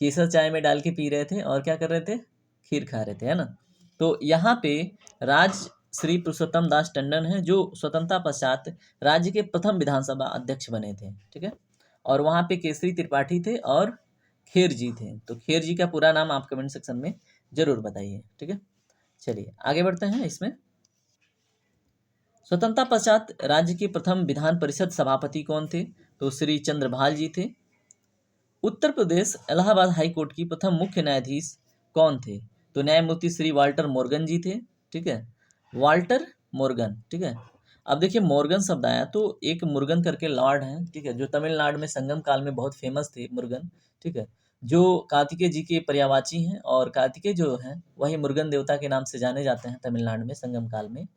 केसर चाय में डाल के पी रहे थे और क्या कर रहे थे? खीर खा रहे थे, है ना। तो यहाँ पे राज श्री पुरुषोत्तम दास टंडन है, जो स्वतंत्रता पश्चात राज्य के प्रथम विधानसभा अध्यक्ष बने थे, ठीक है। और वहाँ पे केसरी त्रिपाठी थे और खेर जी थे। तो खेर जी का पूरा नाम आप कमेंट सेक्शन में जरूर बताइए, ठीक है। चलिए आगे बढ़ते हैं इसमें। स्वतंत्रता पश्चात राज्य के प्रथम विधान परिषद सभापति कौन थे? तो श्री चंद्रभाल जी थे। उत्तर प्रदेश इलाहाबाद हाई कोर्ट की प्रथम मुख्य न्यायाधीश कौन थे? तो न्यायमूर्ति श्री वाल्टर मोर्गन जी थे, ठीक है। वाल्टर मोर्गन, ठीक है। अब देखिए, मोर्गन शब्द आया तो एक मुर्गन करके लॉर्ड हैं, ठीक है, जो तमिलनाडु में संगम काल में बहुत फेमस थे, मुर्गन, ठीक है, जो कार्तिकेय जी के पर्यावाची हैं। और कार्तिकेय जो हैं वही मुर्गन देवता के नाम से जाने जाते हैं तमिलनाडु में संगम काल में,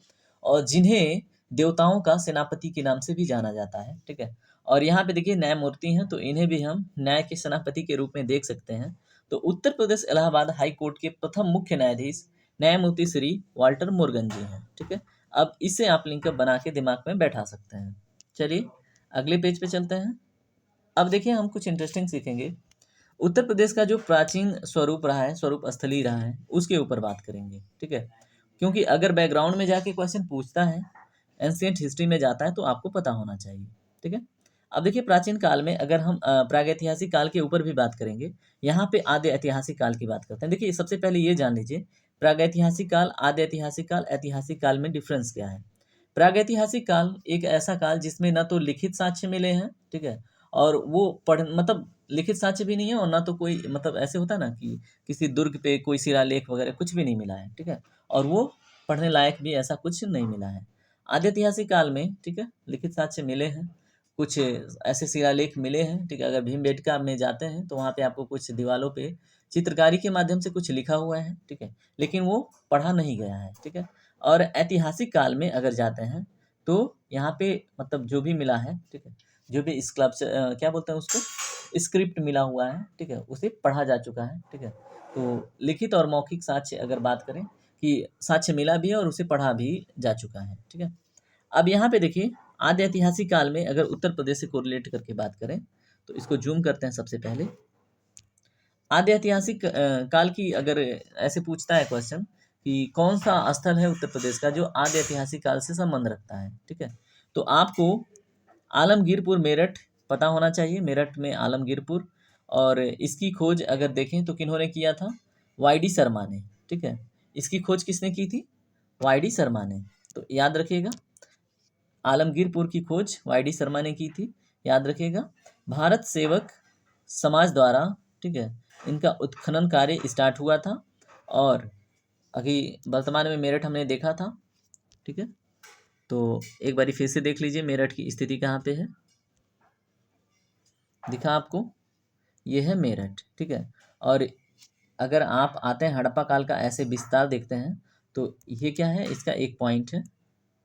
और जिन्हें देवताओं का सेनापति के नाम से भी जाना जाता है, ठीक है। और यहाँ पे देखिए न्यायमूर्ति हैं, तो इन्हें भी हम न्याय के सेनापति के रूप में देख सकते हैं। तो उत्तर प्रदेश इलाहाबाद हाई कोर्ट के प्रथम मुख्य न्यायाधीश न्यायमूर्ति श्री वाल्टर मोर्गन जी हैं, ठीक है। अब इसे आप लिंकअप बना के दिमाग में बैठा सकते हैं। चलिए अगले पेज पे चलते हैं। अब देखिए, हम कुछ इंटरेस्टिंग सीखेंगे। उत्तर प्रदेश का जो प्राचीन स्वरूप रहा है, स्वरूप स्थली रहा है, उसके ऊपर बात करेंगे, ठीक है। क्योंकि अगर बैकग्राउंड में जाके क्वेश्चन पूछता है, एंशियंट हिस्ट्री में जाता है, तो आपको पता होना चाहिए, ठीक है। अब देखिए, प्राचीन काल में अगर हम प्रागैतिहासिक काल के ऊपर भी बात करेंगे, यहाँ पे आद्य ऐतिहासिक काल की बात करते हैं। देखिए, सबसे पहले ये जान लीजिए, प्रागैतिहासिक काल, आद्य ऐतिहासिक काल, ऐतिहासिक काल में डिफरेंस क्या है। प्रागैतिहासिक काल एक ऐसा काल जिसमें न तो लिखित साक्ष्य मिले हैं, ठीक है, और वो पढ़ मतलब लिखित साक्ष्य भी नहीं है, और ना तो कोई मतलब ऐसे होता है ना कि किसी दुर्ग पे कोई शिलालेख वगैरह कुछ भी नहीं मिला है, ठीक है, और वो पढ़ने लायक भी ऐसा कुछ नहीं मिला है। आद्य ऐतिहासिक काल में, ठीक है, लिखित साक्ष्य मिले हैं, कुछ ऐसे शिलालेख मिले हैं, ठीक है। अगर भीमबेटका में जाते हैं तो वहाँ पे आपको कुछ दीवालों पे चित्रकारी के माध्यम से कुछ लिखा हुआ है, ठीक है, लेकिन वो पढ़ा नहीं गया है, ठीक है। और ऐतिहासिक काल में अगर जाते हैं तो यहाँ पे मतलब जो भी मिला है, ठीक है, जो भी स्कल्पचर क्या बोलते हैं उसको, स्क्रिप्ट मिला हुआ है, ठीक है, उसे पढ़ा जा चुका है, ठीक है। तो लिखित और मौखिक साक्ष्य अगर बात करें कि साक्ष्य मिला भी है और उसे पढ़ा भी जा चुका है, ठीक है। अब यहाँ पे देखिए, आद्य ऐतिहासिक काल में अगर उत्तर प्रदेश से कोरिलेट करके बात करें तो इसको जूम करते हैं सबसे पहले। आद्य ऐतिहासिक काल की अगर ऐसे पूछता है क्वेश्चन कि कौन सा स्थल है उत्तर प्रदेश का जो आद्य ऐतिहासिक काल से संबंध रखता है, ठीक है, तो आपको आलमगीरपुर मेरठ पता होना चाहिए। मेरठ में आलमगीरपुर, और इसकी खोज अगर देखें तो किन्होंने किया था, वाई डी शर्मा ने, ठीक है। इसकी खोज किसने की थी, वाई डी शर्मा ने। तो याद रखिएगा, आलमगीरपुर की खोज वाई डी शर्मा ने की थी, याद रखिएगा। भारत सेवक समाज द्वारा, ठीक है, इनका उत्खनन कार्य स्टार्ट हुआ था, और अभी वर्तमान में मेरठ हमने देखा था, ठीक है। तो एक बारी फिर से देख लीजिए मेरठ की स्थिति कहाँ पे है, दिखा आपको, ये है मेरठ, ठीक है। और अगर आप आते हैं हड़प्पा काल का ऐसे विस्तार देखते हैं तो ये क्या है, इसका एक पॉइंट है,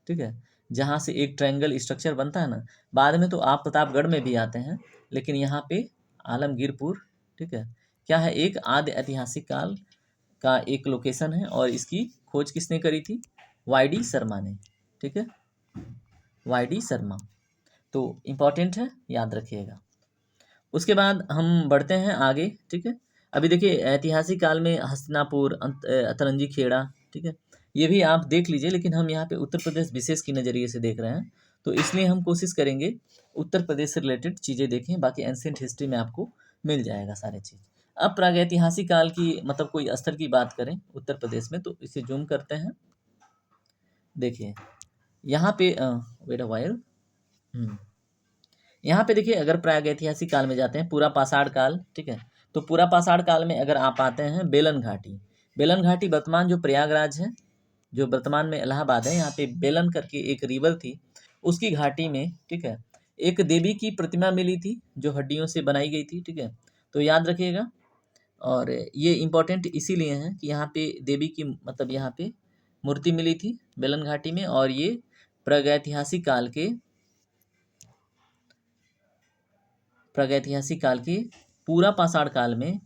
ठीक है, जहाँ से एक ट्रायंगल स्ट्रक्चर बनता है ना। बाद में तो आप प्रतापगढ़ में भी आते हैं, लेकिन यहाँ पे आलमगीरपुर, ठीक है, क्या है, एक आद्य ऐतिहासिक काल का एक लोकेशन है, और इसकी खोज किसने करी थी, वाई डी शर्मा ने, ठीक है, वाई डी शर्मा। तो इम्पॉर्टेंट है, याद रखिएगा। उसके बाद हम बढ़ते हैं आगे, ठीक है। अभी देखिए ऐतिहासिक काल में हस्तिनापुर, अतरंजी खेड़ा, ठीक है, ये भी आप देख लीजिए, लेकिन हम यहाँ पे उत्तर प्रदेश विशेष की नज़रिए से देख रहे हैं, तो इसलिए हम कोशिश करेंगे उत्तर प्रदेश से रिलेटेड चीज़ें देखें, बाकी एंशिएंट हिस्ट्री में आपको मिल जाएगा सारे चीज़। अब प्रागैतिहासिक काल की मतलब कोई स्थल की बात करें उत्तर प्रदेश में, तो इसे जूम करते हैं। देखिए यहाँ पे वेट अ वाइल, यहाँ पे देखिए, अगर प्रागैतिहासिक काल में जाते हैं, पूरा पाषाण काल, ठीक है, तो पूरा पाषाण काल में अगर आप आते हैं बेलन घाटी, बेलन घाटी वर्तमान जो प्रयागराज है, जो वर्तमान में इलाहाबाद है, यहाँ पे बेलन करके एक रिवर थी, उसकी घाटी में, ठीक है, एक देवी की प्रतिमा मिली थी जो हड्डियों से बनाई गई थी, ठीक है, तो याद रखिएगा। और ये इम्पोर्टेंट इसीलिए है कि यहाँ पे देवी की मतलब यहाँ पे मूर्ति मिली थी बेलन घाटी में, और ये प्रागैतिहासिक काल के पूरा पाषाण काल में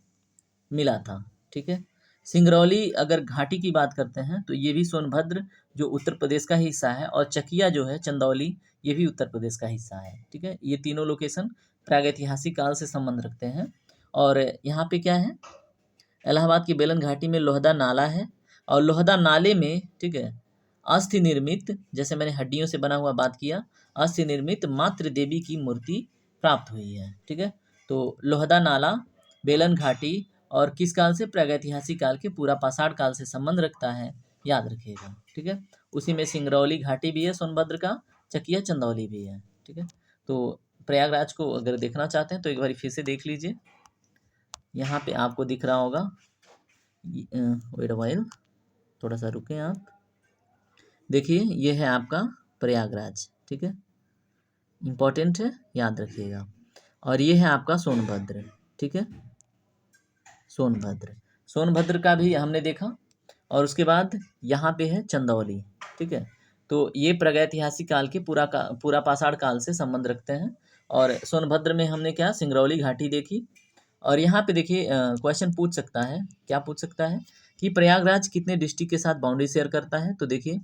मिला था, ठीक है। सिंगरौली अगर घाटी की बात करते हैं तो ये भी सोनभद्र जो उत्तर प्रदेश का ही हिस्सा है, और चकिया जो है चंदौली, ये भी उत्तर प्रदेश का हिस्सा है, ठीक है। ये तीनों लोकेशन प्रागैतिहासिक काल से संबंध रखते हैं। और यहाँ पे क्या है, इलाहाबाद की बेलन घाटी में लोहदा नाला है, और लोहदा नाले में, ठीक है, अस्थि निर्मित, जैसे मैंने हड्डियों से बना हुआ बात किया, अस्थि निर्मित मातृ देवी की मूर्ति प्राप्त हुई है, ठीक है। तो लोहदा नाला, बेलन घाटी, और किस काल से, प्रागैतिहासिक काल के पूरा पाषाण काल से संबंध रखता है, याद रखिएगा, ठीक है। उसी में सिंगरौली घाटी भी है सोनभद्र का, चकिया चंदौली भी है, ठीक है। तो प्रयागराज को अगर देखना चाहते हैं तो एक बार फिर से देख लीजिए, यहाँ पे आपको दिख रहा होगा, वेट अ व्हाइल, थोड़ा सा रुकें आप, देखिए ये है आपका प्रयागराज, ठीक है, इम्पोर्टेंट है, याद रखिएगा। और ये है आपका सोनभद्र, ठीक है, सोनभद्र का भी हमने देखा। और उसके बाद यहाँ पे है चंदौली, ठीक है। तो ये प्रागैतिहासिक काल के पूरा पाषाण काल से संबंध रखते हैं। और सोनभद्र में हमने क्या, सिंगरौली घाटी देखी। और यहाँ पे देखिए क्वेश्चन पूछ सकता है, क्या पूछ सकता है कि प्रयागराज कितने डिस्ट्रिक्ट के साथ बाउंड्री शेयर करता है, तो देखिए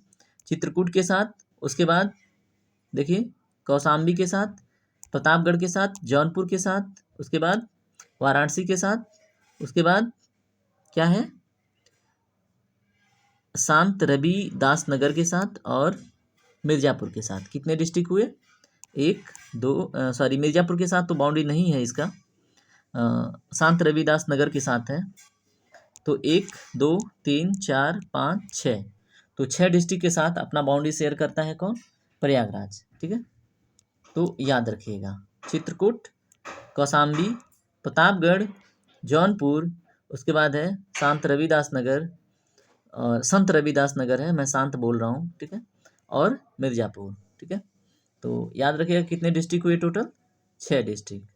चित्रकूट के साथ, उसके बाद देखिए कौशाम्बी के साथ, प्रतापगढ़ के साथ, जौनपुर के साथ, उसके बाद वाराणसी के साथ, उसके बाद क्या है, संत रविदास नगर के साथ, और मिर्ज़ापुर के साथ। कितने डिस्ट्रिक्ट हुए, एक दो, सॉरी मिर्ज़ापुर के साथ तो बाउंड्री नहीं है इसका, संत रविदास नगर के साथ है। तो 1 2 3 4 5 6, तो 6 डिस्ट्रिक्ट के साथ अपना बाउंड्री शेयर करता है कौन, प्रयागराज, ठीक है। तो याद रखिएगा, चित्रकूट, कौशाम्बी, प्रतापगढ़, जौनपुर, उसके बाद है संत रविदास नगर, और संत रविदास नगर है, मैं शांत बोल रहा हूँ, ठीक है, और मिर्ज़ापुर, ठीक है। तो याद रखिएगा कितने डिस्ट्रिक्ट हुए टोटल, 6 डिस्ट्रिक्ट।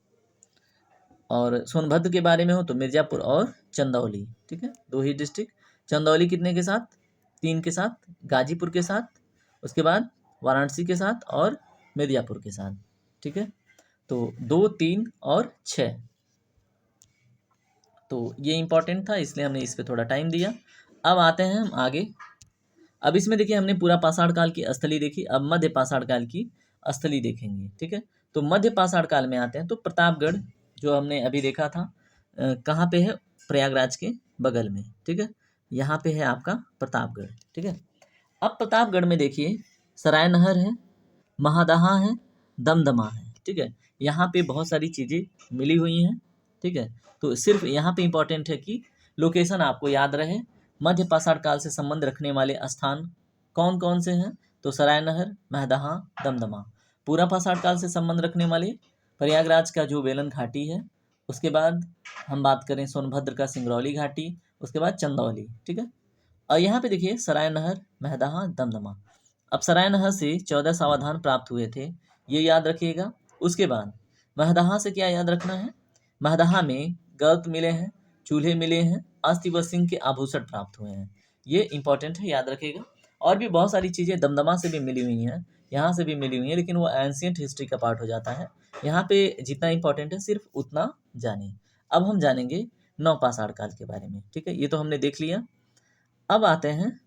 और सोनभद्र के बारे में हो तो मिर्ज़ापुर और चंदौली, ठीक है, 2 ही डिस्ट्रिक्ट। चंदौली कितने के साथ, 3 के साथ, गाजीपुर के साथ, उसके बाद वाराणसी के साथ, और मिर्ज़ापुर के साथ, ठीक है। तो 2 3 और 6, तो ये इम्पोर्टेंट था, इसलिए हमने इस पर थोड़ा टाइम दिया। अब आते हैं हम आगे, अब इसमें देखिए हमने पूरा पाषाण काल की स्थली देखी, अब मध्य पाषाण काल की स्थली देखेंगे। ठीक है, तो मध्य पाषाण काल में आते हैं तो प्रतापगढ़ जो हमने अभी देखा था कहाँ पे है, प्रयागराज के बगल में। ठीक है, यहाँ पे है आपका प्रतापगढ़। ठीक है, अब प्रतापगढ़ में देखिए सराय नहर है, महादहा है, दमदमा है। ठीक है, यहाँ पे बहुत सारी चीज़ें मिली हुई हैं। ठीक है, तो सिर्फ यहाँ पे इम्पोर्टेंट है कि लोकेशन आपको याद रहे। मध्य पाषाण काल से संबंध रखने वाले स्थान कौन कौन से हैं, तो सराय नहर, महदहा, दमदमा। पूरा पाषाण काल से संबंध रखने वाले प्रयागराज का जो वेलन घाटी है, उसके बाद हम बात करें सोनभद्र का सिंगरौली घाटी, उसके बाद चंदौली। ठीक है, और यहाँ पे देखिए सराय नहर, महदहा, दमदमा। अब सराय नहर से 14 सावधान प्राप्त हुए थे, ये याद रखिएगा। उसके बाद महदहा से क्या याद रखना है, महदहा में गर्त मिले हैं, चूल्हे मिले हैं, अस्थि व सिंह के आभूषण प्राप्त हुए हैं। ये इंपॉर्टेंट है, याद रखिएगा। और भी बहुत सारी चीज़ें दमदमा से भी मिली हुई हैं, यहाँ से भी मिली हुई हैं, लेकिन वो एंशियंट हिस्ट्री का पार्ट हो जाता है। यहाँ पे जितना इंपॉर्टेंट है सिर्फ उतना जानिए। अब हम जानेंगे नवपाषाण काल के बारे में। ठीक है, ये तो हमने देख लिया। अब आते हैं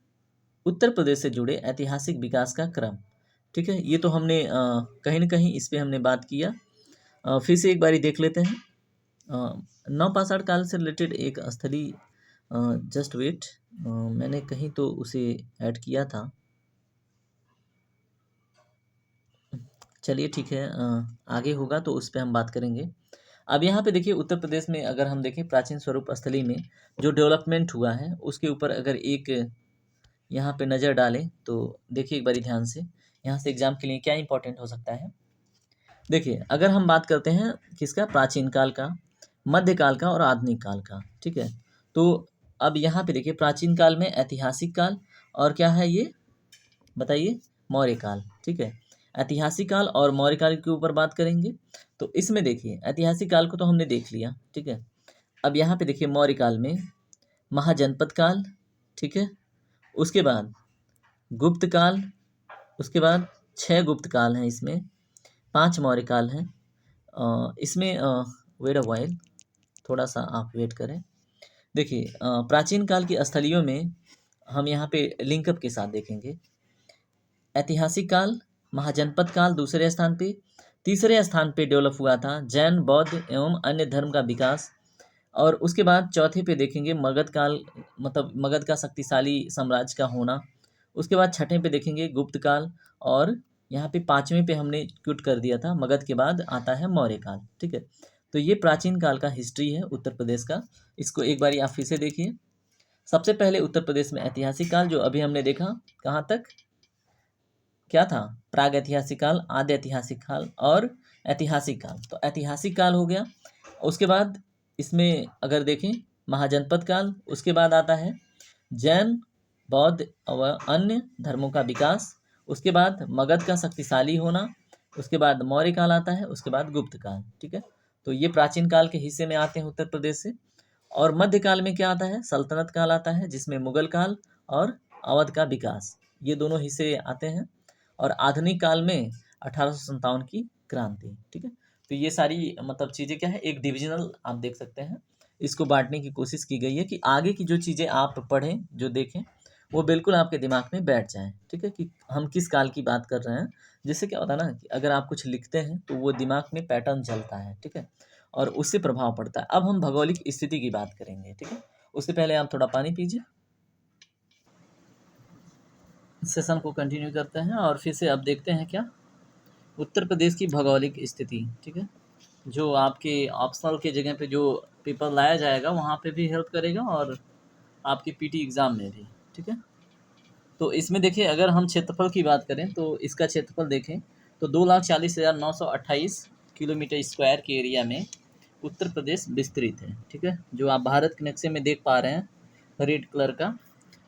उत्तर प्रदेश से जुड़े ऐतिहासिक विकास का क्रम। ठीक है, ये तो हमने कहीं ना कहीं इस पे हमने बात किया। फिर से एक बारी देख लेते हैं। नवपाषाण काल से रिलेटेड एक स्थली, जस्ट वेट, मैंने कहीं तो उसे ऐड किया था। चलिए ठीक है, आगे होगा तो उस पर हम बात करेंगे। अब यहाँ पे देखिए उत्तर प्रदेश में अगर हम देखें प्राचीन स्वरूप स्थली में जो डेवलपमेंट हुआ है उसके ऊपर अगर एक यहाँ पे नज़र डालें तो देखिए एक बारी ध्यान से, यहाँ से एग्जाम के लिए क्या इंपॉर्टेंट हो सकता है। देखिए अगर हम बात करते हैं किसका, प्राचीन काल का, मध्यकाल का और आधुनिक काल का। ठीक है, तो अब यहाँ पे देखिए प्राचीन काल में ऐतिहासिक काल, और क्या है ये बताइए, मौर्य काल। ठीक है, ऐतिहासिक काल और मौर्य काल के ऊपर बात करेंगे। तो इसमें देखिए ऐतिहासिक काल को तो हमने देख लिया। ठीक है, अब यहाँ पे देखिए मौर्य काल में महाजनपद काल। ठीक है, उसके बाद गुप्त काल, उसके बाद 6 गुप्त काल हैं इसमें, 5 मौर्य काल हैं। इसमें वेट अ व्हाइल, थोड़ा सा आप वेट करें। देखिए प्राचीन काल की स्थलियों में हम यहाँ पे लिंकअप के साथ देखेंगे। ऐतिहासिक काल, महाजनपद काल दूसरे स्थान पे, तीसरे स्थान पे डेवलप हुआ था जैन, बौद्ध एवं अन्य धर्म का विकास। और उसके बाद चौथे पे देखेंगे मगध काल, मतलब मगध का शक्तिशाली साम्राज्य का होना। उसके बाद छठे पे देखेंगे गुप्त काल, और यहाँ पे पाँचवें पे हमने क्यूट कर दिया था, मगध के बाद आता है मौर्य काल। ठीक है, तो ये प्राचीन काल का हिस्ट्री है उत्तर प्रदेश का। इसको एक बारी आप फिर से देखिए। सबसे पहले उत्तर प्रदेश में ऐतिहासिक काल जो अभी हमने देखा, कहाँ तक क्या था, प्राग ऐतिहासिक काल, आद्य ऐतिहासिक काल और ऐतिहासिक काल। तो ऐतिहासिक काल हो गया। उसके बाद इसमें अगर देखें महाजनपद काल, उसके बाद आता है जैन, बौद्ध व अन्य धर्मों का विकास, उसके बाद मगध का शक्तिशाली होना, उसके बाद मौर्य काल आता है, उसके बाद गुप्त काल। ठीक है, तो ये प्राचीन काल के हिस्से में आते हैं उत्तर प्रदेश से। और मध्यकाल में क्या आता है, सल्तनत काल आता है, जिसमें मुगल काल और अवध का विकास, ये दोनों हिस्से आते हैं। और आधुनिक काल में 1857 की क्रांति। ठीक है, तो ये सारी मतलब चीज़ें क्या है, एक डिविजनल आप देख सकते हैं, इसको बांटने की कोशिश की गई है कि आगे की जो चीज़ें आप पढ़ें, जो देखें, वो बिल्कुल आपके दिमाग में बैठ जाए। ठीक है, कि हम किस काल की बात कर रहे हैं, जिससे क्या होता है ना कि अगर आप कुछ लिखते हैं तो वो दिमाग में पैटर्न चलता है। ठीक है, और उससे प्रभाव पड़ता है। अब हम भौगोलिक स्थिति की बात करेंगे। ठीक है, उससे पहले आप थोड़ा पानी पीजिए। सेशन को कंटिन्यू करते हैं और फिर से अब देखते हैं क्या, उत्तर प्रदेश की भौगोलिक स्थिति। ठीक है, जो आपके ऑप्शनल के जगह पे जो पेपर लाया जाएगा वहाँ पे भी हेल्प करेगा और आपके पीटी एग्ज़ाम में भी। ठीक है, तो इसमें देखिए अगर हम क्षेत्रफल की बात करें तो इसका क्षेत्रफल देखें तो 2,40,928 किलोमीटर स्क्वायर के एरिया में उत्तर प्रदेश विस्तृत है। ठीक है, जो आप भारत के नक्शे में देख पा रहे हैं रेड कलर का,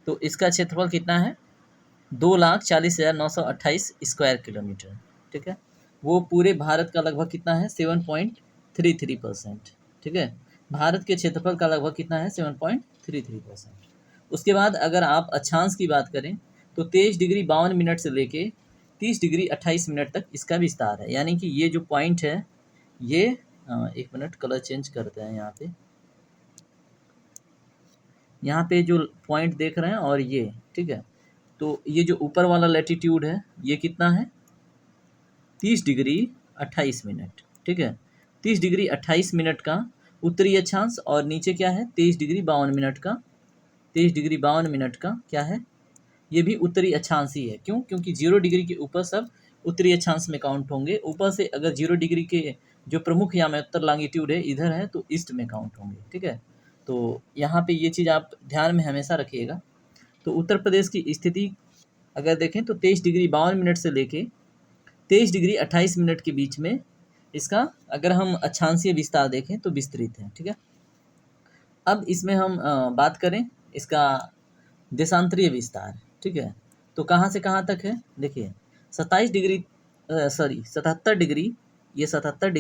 तो इसका क्षेत्रफल कितना है, 2,40,928 स्क्वायर किलोमीटर। ठीक है, वो पूरे भारत का लगभग कितना है, 7.33%। ठीक है, भारत के क्षेत्रफल का लगभग कितना है, 7.33%। उसके बाद अगर आप अक्षांश की बात करें तो 23 डिग्री 52 मिनट से लेके 30 डिग्री 28 मिनट तक इसका विस्तार है। यानी कि ये जो पॉइंट है ये, एक मिनट कलर चेंज करते हैं यहाँ पे जो पॉइंट देख रहे हैं और ये, ठीक है, तो ये जो ऊपर वाला लैटिट्यूड है ये कितना है 30 डिग्री 28 मिनट, ठीक है। 30 डिग्री 28 मिनट का उत्तरी अक्षांश और नीचे क्या है 23 डिग्री 52 मिनट का, 23 डिग्री 52 मिनट का क्या है, ये भी उत्तरी अक्षांश ही है। क्यों? क्योंकि 0 डिग्री के ऊपर सब उत्तरी अक्षांश में काउंट होंगे। ऊपर से अगर 0 डिग्री के जो प्रमुख या में उत्तर लॉन्गिट्यूड है इधर है तो ईस्ट में काउंट होंगे, ठीक है। तो यहाँ पे ये चीज़ आप ध्यान में हमेशा रखिएगा। तो उत्तर प्रदेश की स्थिति अगर देखें तो 23 डिग्री 52 मिनट से लेके 23 डिग्री 28 मिनट के बीच में इसका अगर हम अक्षांशीय विस्तार देखें तो विस्तृत है, ठीक है। अब इसमें हम बात करें इसका देशांतरीय विस्तार, ठीक है। तो कहाँ से कहाँ तक है देखिए 77 डिग्री, ये 77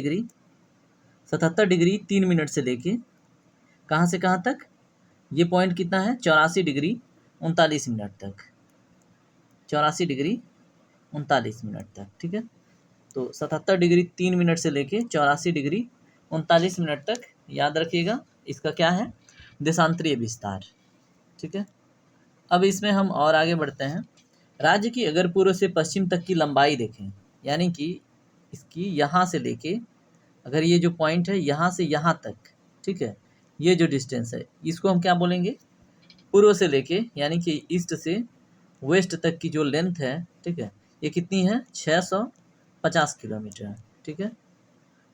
डिग्री 3 मिनट से लेके कहाँ से कहाँ तक, ये पॉइंट कितना है 84 डिग्री 39 मिनट तक, 84 डिग्री 39 मिनट तक, ठीक है। तो 77 डिग्री 3 मिनट से लेके 84 डिग्री 39 मिनट तक याद रखिएगा इसका क्या है देशांतरीय विस्तार, ठीक है। अब इसमें हम और आगे बढ़ते हैं। राज्य की अगर पूर्व से पश्चिम तक की लंबाई देखें, यानी कि इसकी यहाँ से लेके अगर ये जो पॉइंट है यहाँ से यहाँ तक, ठीक है, ये जो डिस्टेंस है इसको हम क्या बोलेंगे पूर्व से लेके, यानी कि ईस्ट से वेस्ट तक की जो लेंथ है, ठीक है, ये कितनी है 650 किलोमीटर, ठीक है।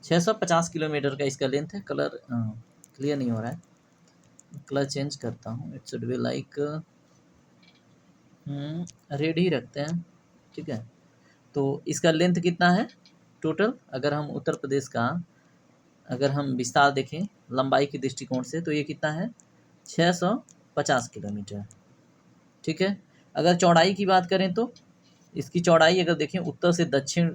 650 किलोमीटर का इसका लेंथ है। कलर क्लियर नहीं हो रहा है, कलर चेंज करता हूँ। It should be like red ही रखते हैं, ठीक है। तो इसका लेंथ कितना है टोटल, अगर हम उत्तर प्रदेश का अगर हम विस्तार देखें लंबाई के दृष्टिकोण से तो ये कितना है 650 किलोमीटर, ठीक है। अगर चौड़ाई की बात करें तो इसकी चौड़ाई अगर देखें उत्तर से दक्षिण,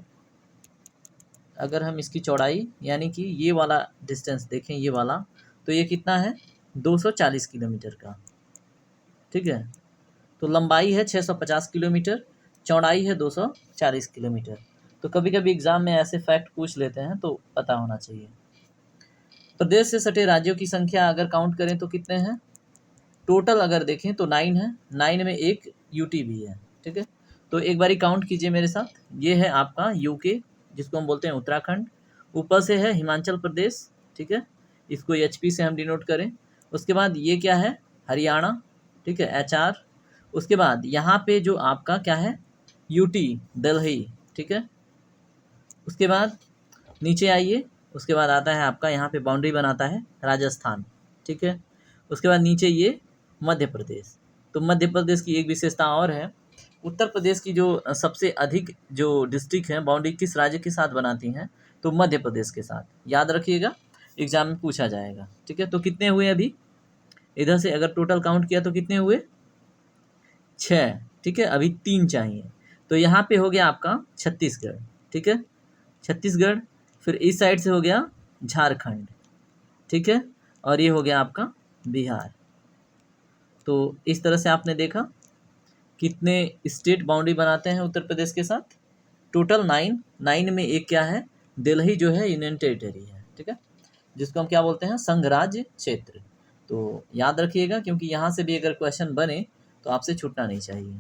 अगर हम इसकी चौड़ाई यानी कि ये वाला डिस्टेंस देखें ये वाला, तो ये कितना है 240 किलोमीटर का, ठीक है। तो लंबाई है 650 किलोमीटर, चौड़ाई है 240 किलोमीटर। तो कभी कभी एग्जाम में ऐसे फैक्ट पूछ लेते हैं तो पता होना चाहिए। प्रदेश से सटे राज्यों की संख्या अगर काउंट करें तो कितने हैं टोटल, अगर देखें तो 9 है, 9 में एक यूटी भी है, ठीक है। तो एक बारी काउंट कीजिए मेरे साथ। ये है आपका यूके जिसको हम बोलते हैं उत्तराखंड, ऊपर से है हिमाचल प्रदेश, ठीक है, इसको एचपी से हम डिनोट करें। उसके बाद ये क्या है हरियाणा, ठीक है, एचआर। उसके बाद यहाँ पे जो आपका क्या है यूटी दिल्ली, ठीक है। उसके बाद नीचे आइए, उसके बाद आता है आपका यहाँ पे बाउंड्री बनाता है राजस्थान, ठीक है। उसके बाद नीचे ये मध्य प्रदेश। तो मध्य प्रदेश की एक विशेषता और है, उत्तर प्रदेश की जो सबसे अधिक जो डिस्ट्रिक्ट हैं बाउंड्री किस राज्य के साथ बनाती हैं तो मध्य प्रदेश के साथ, याद रखिएगा एग्जाम में पूछा जाएगा, ठीक है। तो कितने हुए अभी इधर से अगर टोटल काउंट किया तो कितने हुए 6, ठीक है, अभी 3 चाहिए। तो यहाँ पे हो गया आपका छत्तीसगढ़, ठीक है, छत्तीसगढ़। फिर इस साइड से हो गया झारखंड, ठीक है, और ये हो गया आपका बिहार। तो इस तरह से आपने देखा कितने स्टेट बाउंड्री बनाते हैं उत्तर प्रदेश के साथ, टोटल 9 में एक क्या है दिल्ली जो है यूनियन टेरिटरी है, ठीक है, जिसको हम क्या बोलते हैं संघ राज्य क्षेत्र। तो याद रखिएगा क्योंकि यहाँ से भी अगर क्वेश्चन बने तो आपसे छूटना नहीं चाहिए।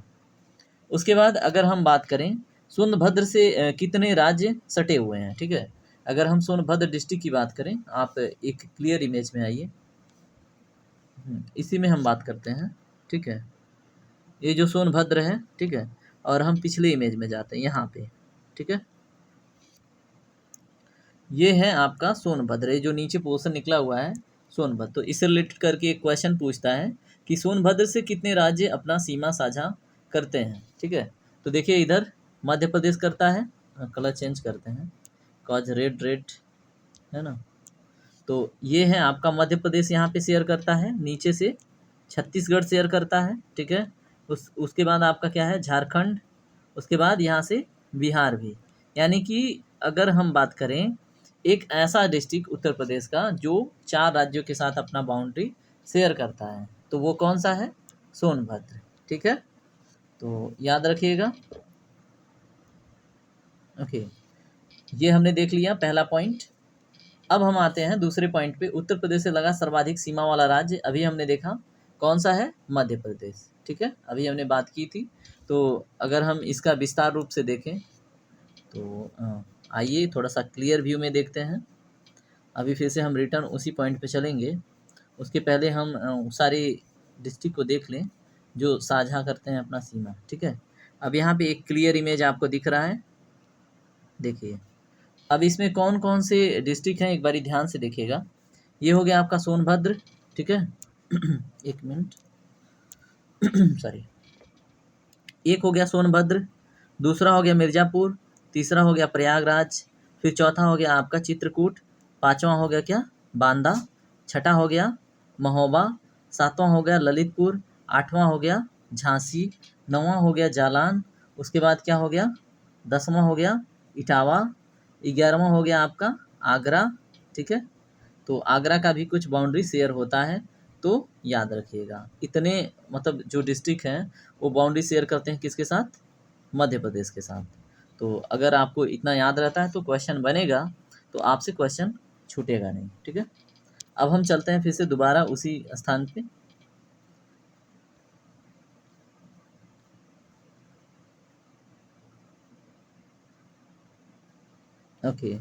उसके बाद अगर हम बात करें सोनभद्र से कितने राज्य सटे हुए हैं, ठीक है। अगर हम सोनभद्र डिस्ट्रिक्ट की बात करें, आप एक क्लियर इमेज में आइए, इसी में हम बात करते हैं, ठीक है। ये जो सोनभद्र है, ठीक है, और हम पिछले इमेज में जाते हैं यहाँ पे, ठीक है। ये है आपका सोनभद्र, ये जो नीचे पोर्शन निकला हुआ है सोनभद्र। तो इससे रिलेटेड करके एक क्वेश्चन पूछता है कि सोनभद्र से कितने राज्य अपना सीमा साझा करते हैं, ठीक है। तो देखिए इधर मध्य प्रदेश करता है, कलर चेंज करते हैं कॉज रेड है ना। तो ये है आपका मध्य प्रदेश यहाँ पे शेयर करता है, नीचे से छत्तीसगढ़ शेयर करता है, ठीक है। उसके बाद आपका क्या है झारखंड, उसके बाद यहाँ से बिहार भी। यानी कि अगर हम बात करें एक ऐसा डिस्ट्रिक्ट उत्तर प्रदेश का जो 4 राज्यों के साथ अपना बाउंड्री शेयर करता है तो वो कौन सा है सोनभद्र, ठीक है। तो याद रखिएगा। ओके, ये हमने देख लिया पहला पॉइंट। अब हम आते हैं दूसरे पॉइंट पे, उत्तर प्रदेश से लगा सर्वाधिक सीमा वाला राज्य अभी हमने देखा कौन सा है मध्य प्रदेश। ठीक है, अभी हमने बात की थी। तो अगर हम इसका विस्तार रूप से देखें तो आइए थोड़ा सा क्लियर व्यू में देखते हैं। अभी फिर से हम रिटर्न उसी पॉइंट पे चलेंगे। उसके पहले हम सारे डिस्ट्रिक्ट को देख लें जो साझा करते हैं अपना सीमा, ठीक है। अब यहाँ पे एक क्लियर इमेज आपको दिख रहा है, देखिए। अब इसमें कौन कौन से डिस्ट्रिक्ट हैं एक बारी ध्यान से देखिएगा। ये हो गया आपका सोनभद्र, ठीक है। एक मिनट सॉरी। एक हो गया सोनभद्र, दूसरा हो गया मिर्ज़ापुर, तीसरा हो गया प्रयागराज, फिर चौथा हो गया आपका चित्रकूट, पाँचवां हो गया क्या बांदा, छठा हो गया महोबा, सातवां हो गया ललितपुर, आठवां हो गया झांसी, नौवां हो गया जालान, उसके बाद क्या हो गया 10वां हो गया इटावा, 11वां हो गया आपका आगरा, ठीक है। तो आगरा का भी कुछ बाउंड्री शेयर होता है, तो याद रखिएगा। इतने मतलब जो डिस्ट्रिक्ट हैं वो बाउंड्री शेयर करते हैं किसके साथ, मध्य प्रदेश के साथ। तो अगर आपको इतना याद रहता है तो क्वेश्चन बनेगा, तो आपसे क्वेश्चन छूटेगा नहीं, ठीक है। अब हम चलते हैं फिर से दोबारा उसी स्थान पे। ओके,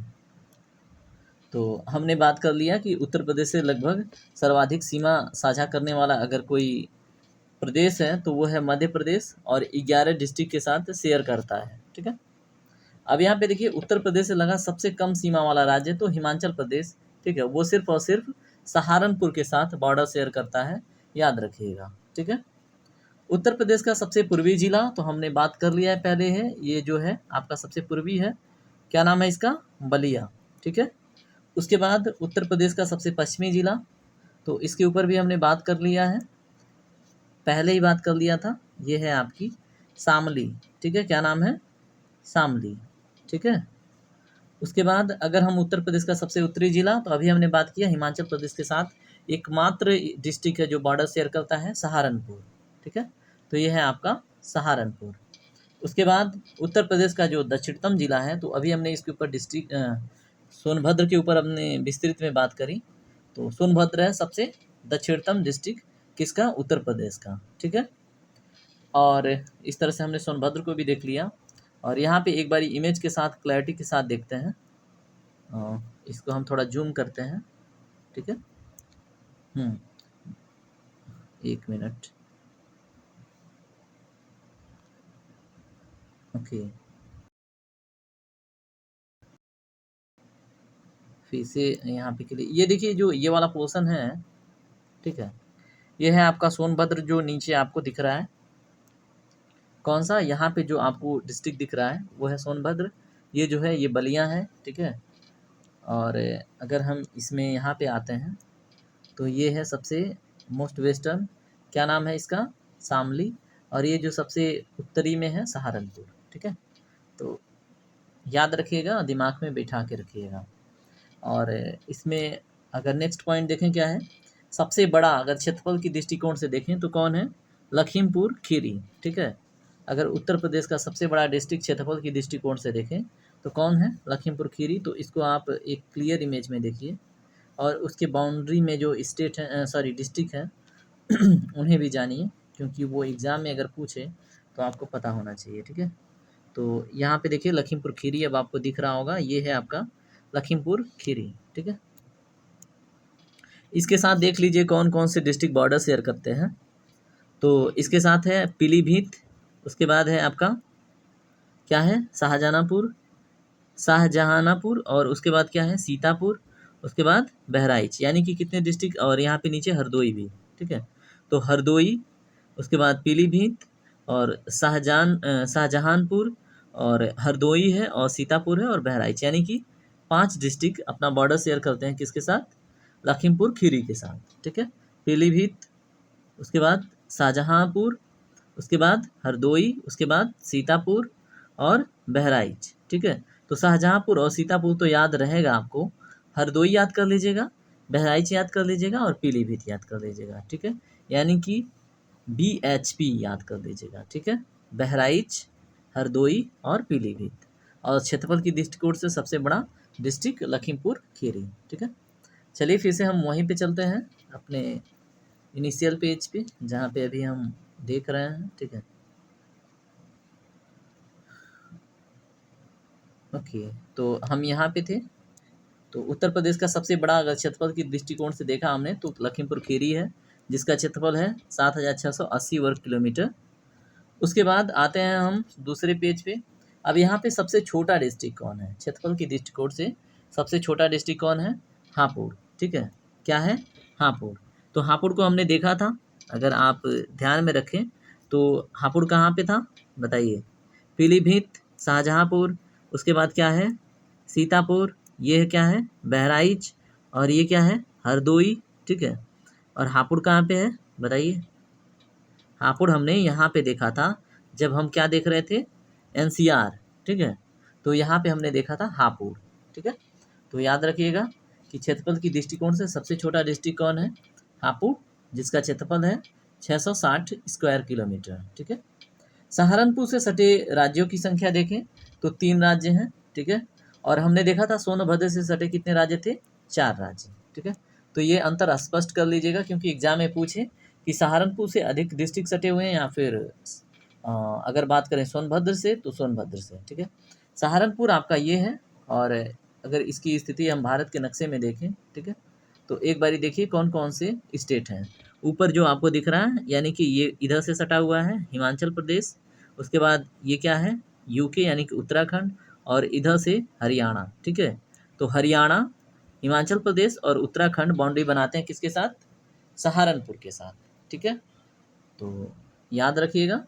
तो हमने बात कर लिया कि उत्तर प्रदेश से लगभग सर्वाधिक सीमा साझा करने वाला अगर कोई प्रदेश है तो वो है मध्य प्रदेश, और 11 डिस्ट्रिक्ट के साथ शेयर करता है, ठीक है। अब यहाँ पे देखिए उत्तर प्रदेश से लगा सबसे कम सीमा वाला राज्य तो हिमाचल प्रदेश, ठीक है। वो सिर्फ और सिर्फ सहारनपुर के साथ बॉर्डर शेयर करता है, याद रखिएगा, ठीक है। उत्तर प्रदेश का सबसे पूर्वी जिला तो हमने बात कर लिया है पहले, है ये जो है आपका सबसे पूर्वी है, क्या नाम है इसका, बलिया, ठीक है। उसके बाद उत्तर प्रदेश का सबसे पश्चिमी जिला, तो इसके ऊपर भी हमने बात कर लिया है, पहले ही बात कर लिया था, ये है आपकी शामली, ठीक है। क्या नाम है, शामली, ठीक है। उसके बाद अगर हम उत्तर प्रदेश का सबसे उत्तरी जिला, तो अभी हमने बात किया हिमाचल प्रदेश के साथ एकमात्र डिस्ट्रिक्ट है जो बॉर्डर शेयर करता है, सहारनपुर, ठीक है। तो ये है आपका सहारनपुर। उसके बाद उत्तर प्रदेश का जो दक्षिणतम जिला है, तो अभी हमने इसके ऊपर डिस्ट्रिक्ट सोनभद्र के ऊपर हमने विस्तृत में बात करी, तो सोनभद्र है सबसे दक्षिणतम डिस्ट्रिक्ट किसका, उत्तर प्रदेश का, ठीक है। और इस तरह से हमने सोनभद्र को भी देख लिया। और यहाँ पे एक बारी इमेज के साथ क्लैरिटी के साथ देखते हैं, इसको हम थोड़ा जूम करते हैं, ठीक है। एक मिनट, ओके, फिर से यहाँ पे के लिए ये देखिए जो ये वाला पोर्शन है, ठीक है, ये है आपका सोनभद्र जो नीचे आपको दिख रहा है, कौन सा, यहाँ पे जो आपको डिस्ट्रिक्ट दिख रहा है वो है सोनभद्र, ये जो है ये बलिया है, ठीक है। और अगर हम इसमें यहाँ पे आते हैं तो ये है सबसे मोस्ट वेस्टर्न, क्या नाम है इसका, शामली, और ये जो सबसे उत्तरी में है सहारनपुर, ठीक है। तो याद रखिएगा, दिमाग में बैठा के रखिएगा। और इसमें अगर नेक्स्ट पॉइंट देखें क्या है, सबसे बड़ा अगर क्षेत्रफल की दृष्टिकोण से देखें तो कौन है, लखीमपुर खीरी, ठीक है। अगर उत्तर प्रदेश का सबसे बड़ा डिस्ट्रिक्ट क्षेत्रफल की दृष्टिकोण से देखें तो कौन है, लखीमपुर खीरी। तो इसको आप एक क्लियर इमेज में देखिए, और उसके बाउंड्री में जो स्टेट है, सॉरी डिस्ट्रिक्ट है उन्हें भी जानिए, क्योंकि वो एग्ज़ाम में अगर पूछे तो आपको पता होना चाहिए, ठीक है। तो यहाँ पे देखिए लखीमपुर खीरी अब आपको दिख रहा होगा, ये है आपका लखीमपुर खीरी, ठीक है। इसके साथ देख लीजिए कौन कौन से डिस्ट्रिक्ट बॉर्डर शेयर करते हैं, तो इसके साथ है पीलीभीत, उसके बाद है आपका क्या है, शाहजहानापुर, और उसके बाद क्या है सीतापुर, उसके बाद बहराइच, यानी कि कितने डिस्ट्रिक्ट, और यहाँ पे नीचे हरदोई भी, ठीक है। तो हरदोई, उसके बाद पीलीभीत, और शाहजहानपुर, और हरदोई है, और सीतापुर है, और बहराइच, यानी कि 5 डिस्ट्रिक्ट अपना बॉर्डर शेयर करते हैं किसके साथ, लखीमपुर खीरी के साथ, ठीक है। पीलीभीत, उसके बाद शाहजहांपुर, उसके बाद हरदोई, उसके बाद सीतापुर और बहराइच, ठीक है। तो शाहजहांपुर और सीतापुर तो याद रहेगा आपको, हरदोई याद कर लीजिएगा, बहराइच याद कर लीजिएगा, और पीलीभीत याद कर लीजिएगा, ठीक है। यानी कि BHP याद कर लीजिएगा, ठीक है। बहराइच, हरदोई और पीलीभीत, और क्षेत्रफल की दृष्टिकोण से सबसे बड़ा डिस्ट्रिक्ट लखीमपुर खीरी, ठीक है। चलिए फिर से हम वहीं पे चलते हैं अपने इनिशियल पेज पे, जहाँ पे अभी हम देख रहे हैं, ठीक है। ओके, तो हम यहाँ पे थे। तो उत्तर प्रदेश का सबसे बड़ा अगर क्षेत्रफल की दृष्टिकोण से देखा हमने तो लखीमपुर खीरी है, जिसका क्षेत्रफल है 7,680 वर्ग किलोमीटर। उसके बाद आते हैं हम दूसरे पेज पे। अब यहाँ पे सबसे छोटा डिस्ट्रिक्ट कौन है क्षेत्रफल की दृष्टिकोण से? सबसे छोटा डिस्ट्रिक्ट कौन है? हापुड़, ठीक है। क्या है? हापुड़। तो हापुड़ को हमने देखा था, अगर आप ध्यान में रखें तो हापुड़ कहाँ पे था बताइए? पीलीभीत, शाहजहाँपुर, उसके बाद क्या है? सीतापुर, ये क्या है? बहराइच, और ये क्या है? हरदोई, ठीक है। और हापुड़ कहाँ पे है बताइए? हापुड़ हमने यहाँ पे देखा था जब हम क्या देख रहे थे? एनसीआर, ठीक है। तो यहाँ पे हमने देखा था हापुड़, ठीक है। तो याद रखिएगा कि क्षेत्रफल की दृष्टिकोण से सबसे छोटा डिस्ट्रिक्ट कौन है? हापुड़, जिसका क्षेत्रफल है 660 स्क्वायर किलोमीटर, ठीक है। सहारनपुर से सटे राज्यों की संख्या देखें तो 3 राज्य हैं, ठीक है। और हमने देखा था सोनभद्र से सटे कितने राज्य थे? 4 राज्य, ठीक है। तो ये अंतर स्पष्ट कर लीजिएगा, क्योंकि एग्जाम में पूछे कि सहारनपुर से अधिक डिस्ट्रिक्ट सटे हुए हैं या फिर अगर बात करें सोनभद्र से तो सोनभद्र से, ठीक है। सहारनपुर आपका ये है, और अगर इसकी स्थिति हम भारत के नक्शे में देखें, ठीक है, तो एक बारी देखिए कौन कौन से स्टेट हैं। ऊपर जो आपको दिख रहा है यानी कि ये इधर से सटा हुआ है हिमाचल प्रदेश, उसके बाद ये क्या है? यूके यानी कि उत्तराखंड, और इधर से हरियाणा, ठीक है। तो हरियाणा, हिमाचल प्रदेश और उत्तराखंड बाउंड्री बनाते हैं किसके साथ? सहारनपुर के साथ, ठीक है। तो याद रखिएगा।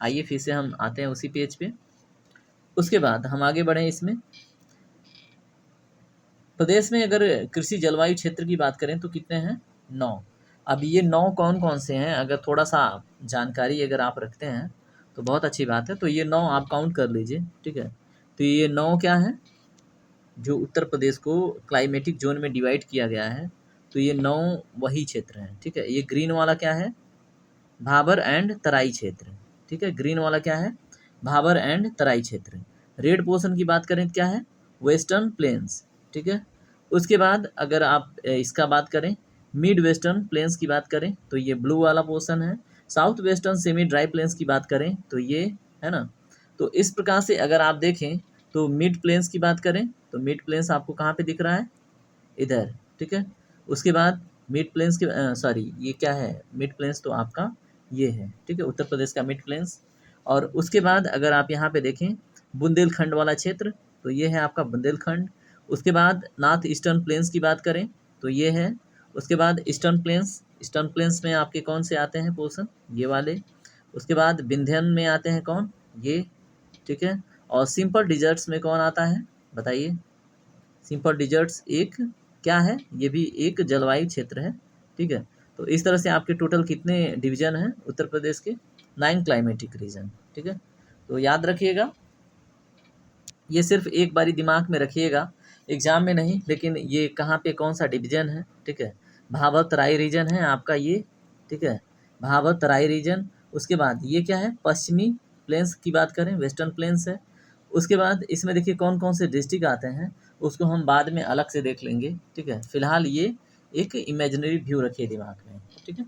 आइए फिर से हम आते हैं उसी पेज पे। उसके बाद हम आगे बढ़ें इसमें। प्रदेश में अगर कृषि जलवायु क्षेत्र की बात करें तो कितने हैं? 9। अब ये 9 कौन कौन से हैं? अगर थोड़ा सा जानकारी अगर आप रखते हैं तो बहुत अच्छी बात है। तो ये 9 आप काउंट कर लीजिए, ठीक है। तो ये 9 क्या है? जो उत्तर प्रदेश को क्लाइमेटिक जोन में डिवाइड किया गया है, तो ये 9 वही क्षेत्र हैं, ठीक है। ये ग्रीन वाला क्या है? भाबर एंड तराई क्षेत्र, ठीक है। ग्रीन वाला क्या है? भाबर एंड तराई क्षेत्र। रेड पोर्शन की बात करें तो क्या है? वेस्टर्न प्लेन्स, ठीक है। उसके बाद अगर आप इसका बात करें मिड वेस्टर्न प्लेन्स की बात करें तो ये ब्लू वाला पोर्शन है। South western semi dry plains की बात करें तो ये है ना। तो इस प्रकार से अगर आप देखें तो मिड प्लेन्स की बात करें तो मिड प्लेन्स आपको कहाँ पे दिख रहा है? इधर, ठीक है। उसके बाद मिड प्लेन्स के सॉरी ये क्या है? मिड प्लेन्स तो आपका ये है, ठीक है, उत्तर प्रदेश का मिड प्लेन्स। और उसके बाद अगर आप यहाँ पे देखें बुंदेलखंड वाला क्षेत्र, तो ये है आपका बुंदेलखंड। उसके बाद नॉर्थ ईस्टर्न प्लेन्स की बात करें तो ये है। उसके बाद ईस्टर्न प्लेन्स, ईस्टर्न प्लेन्स में आपके कौन से आते हैं पोर्शन? ये वाले। उसके बाद विंध्यन में आते हैं कौन? ये, ठीक है। और सिंपल डिजर्ट्स में कौन आता है बताइए? सिंपल डिजर्ट्स एक क्या है? ये भी एक जलवायु क्षेत्र है, ठीक है। तो इस तरह से आपके टोटल कितने डिवीजन हैं उत्तर प्रदेश के? 9 क्लाइमेटिक रीजन, ठीक है। तो याद रखिएगा, ये सिर्फ एक बारी दिमाग में रखिएगा, एग्जाम में नहीं, लेकिन ये कहाँ पे कौन सा डिवीजन है, ठीक है। भाबर तराई रीजन है आपका ये, ठीक है, भाबर तराई रीजन। उसके बाद ये क्या है? पश्चिमी प्लेन्स की बात करें, वेस्टर्न प्लेन्स है। उसके बाद इसमें देखिए कौन कौन से डिस्ट्रिक्ट आते हैं, उसको हम बाद में अलग से देख लेंगे, ठीक है। फिलहाल ये एक इमेजिनरी व्यू रखिए दिमाग में, ठीक है।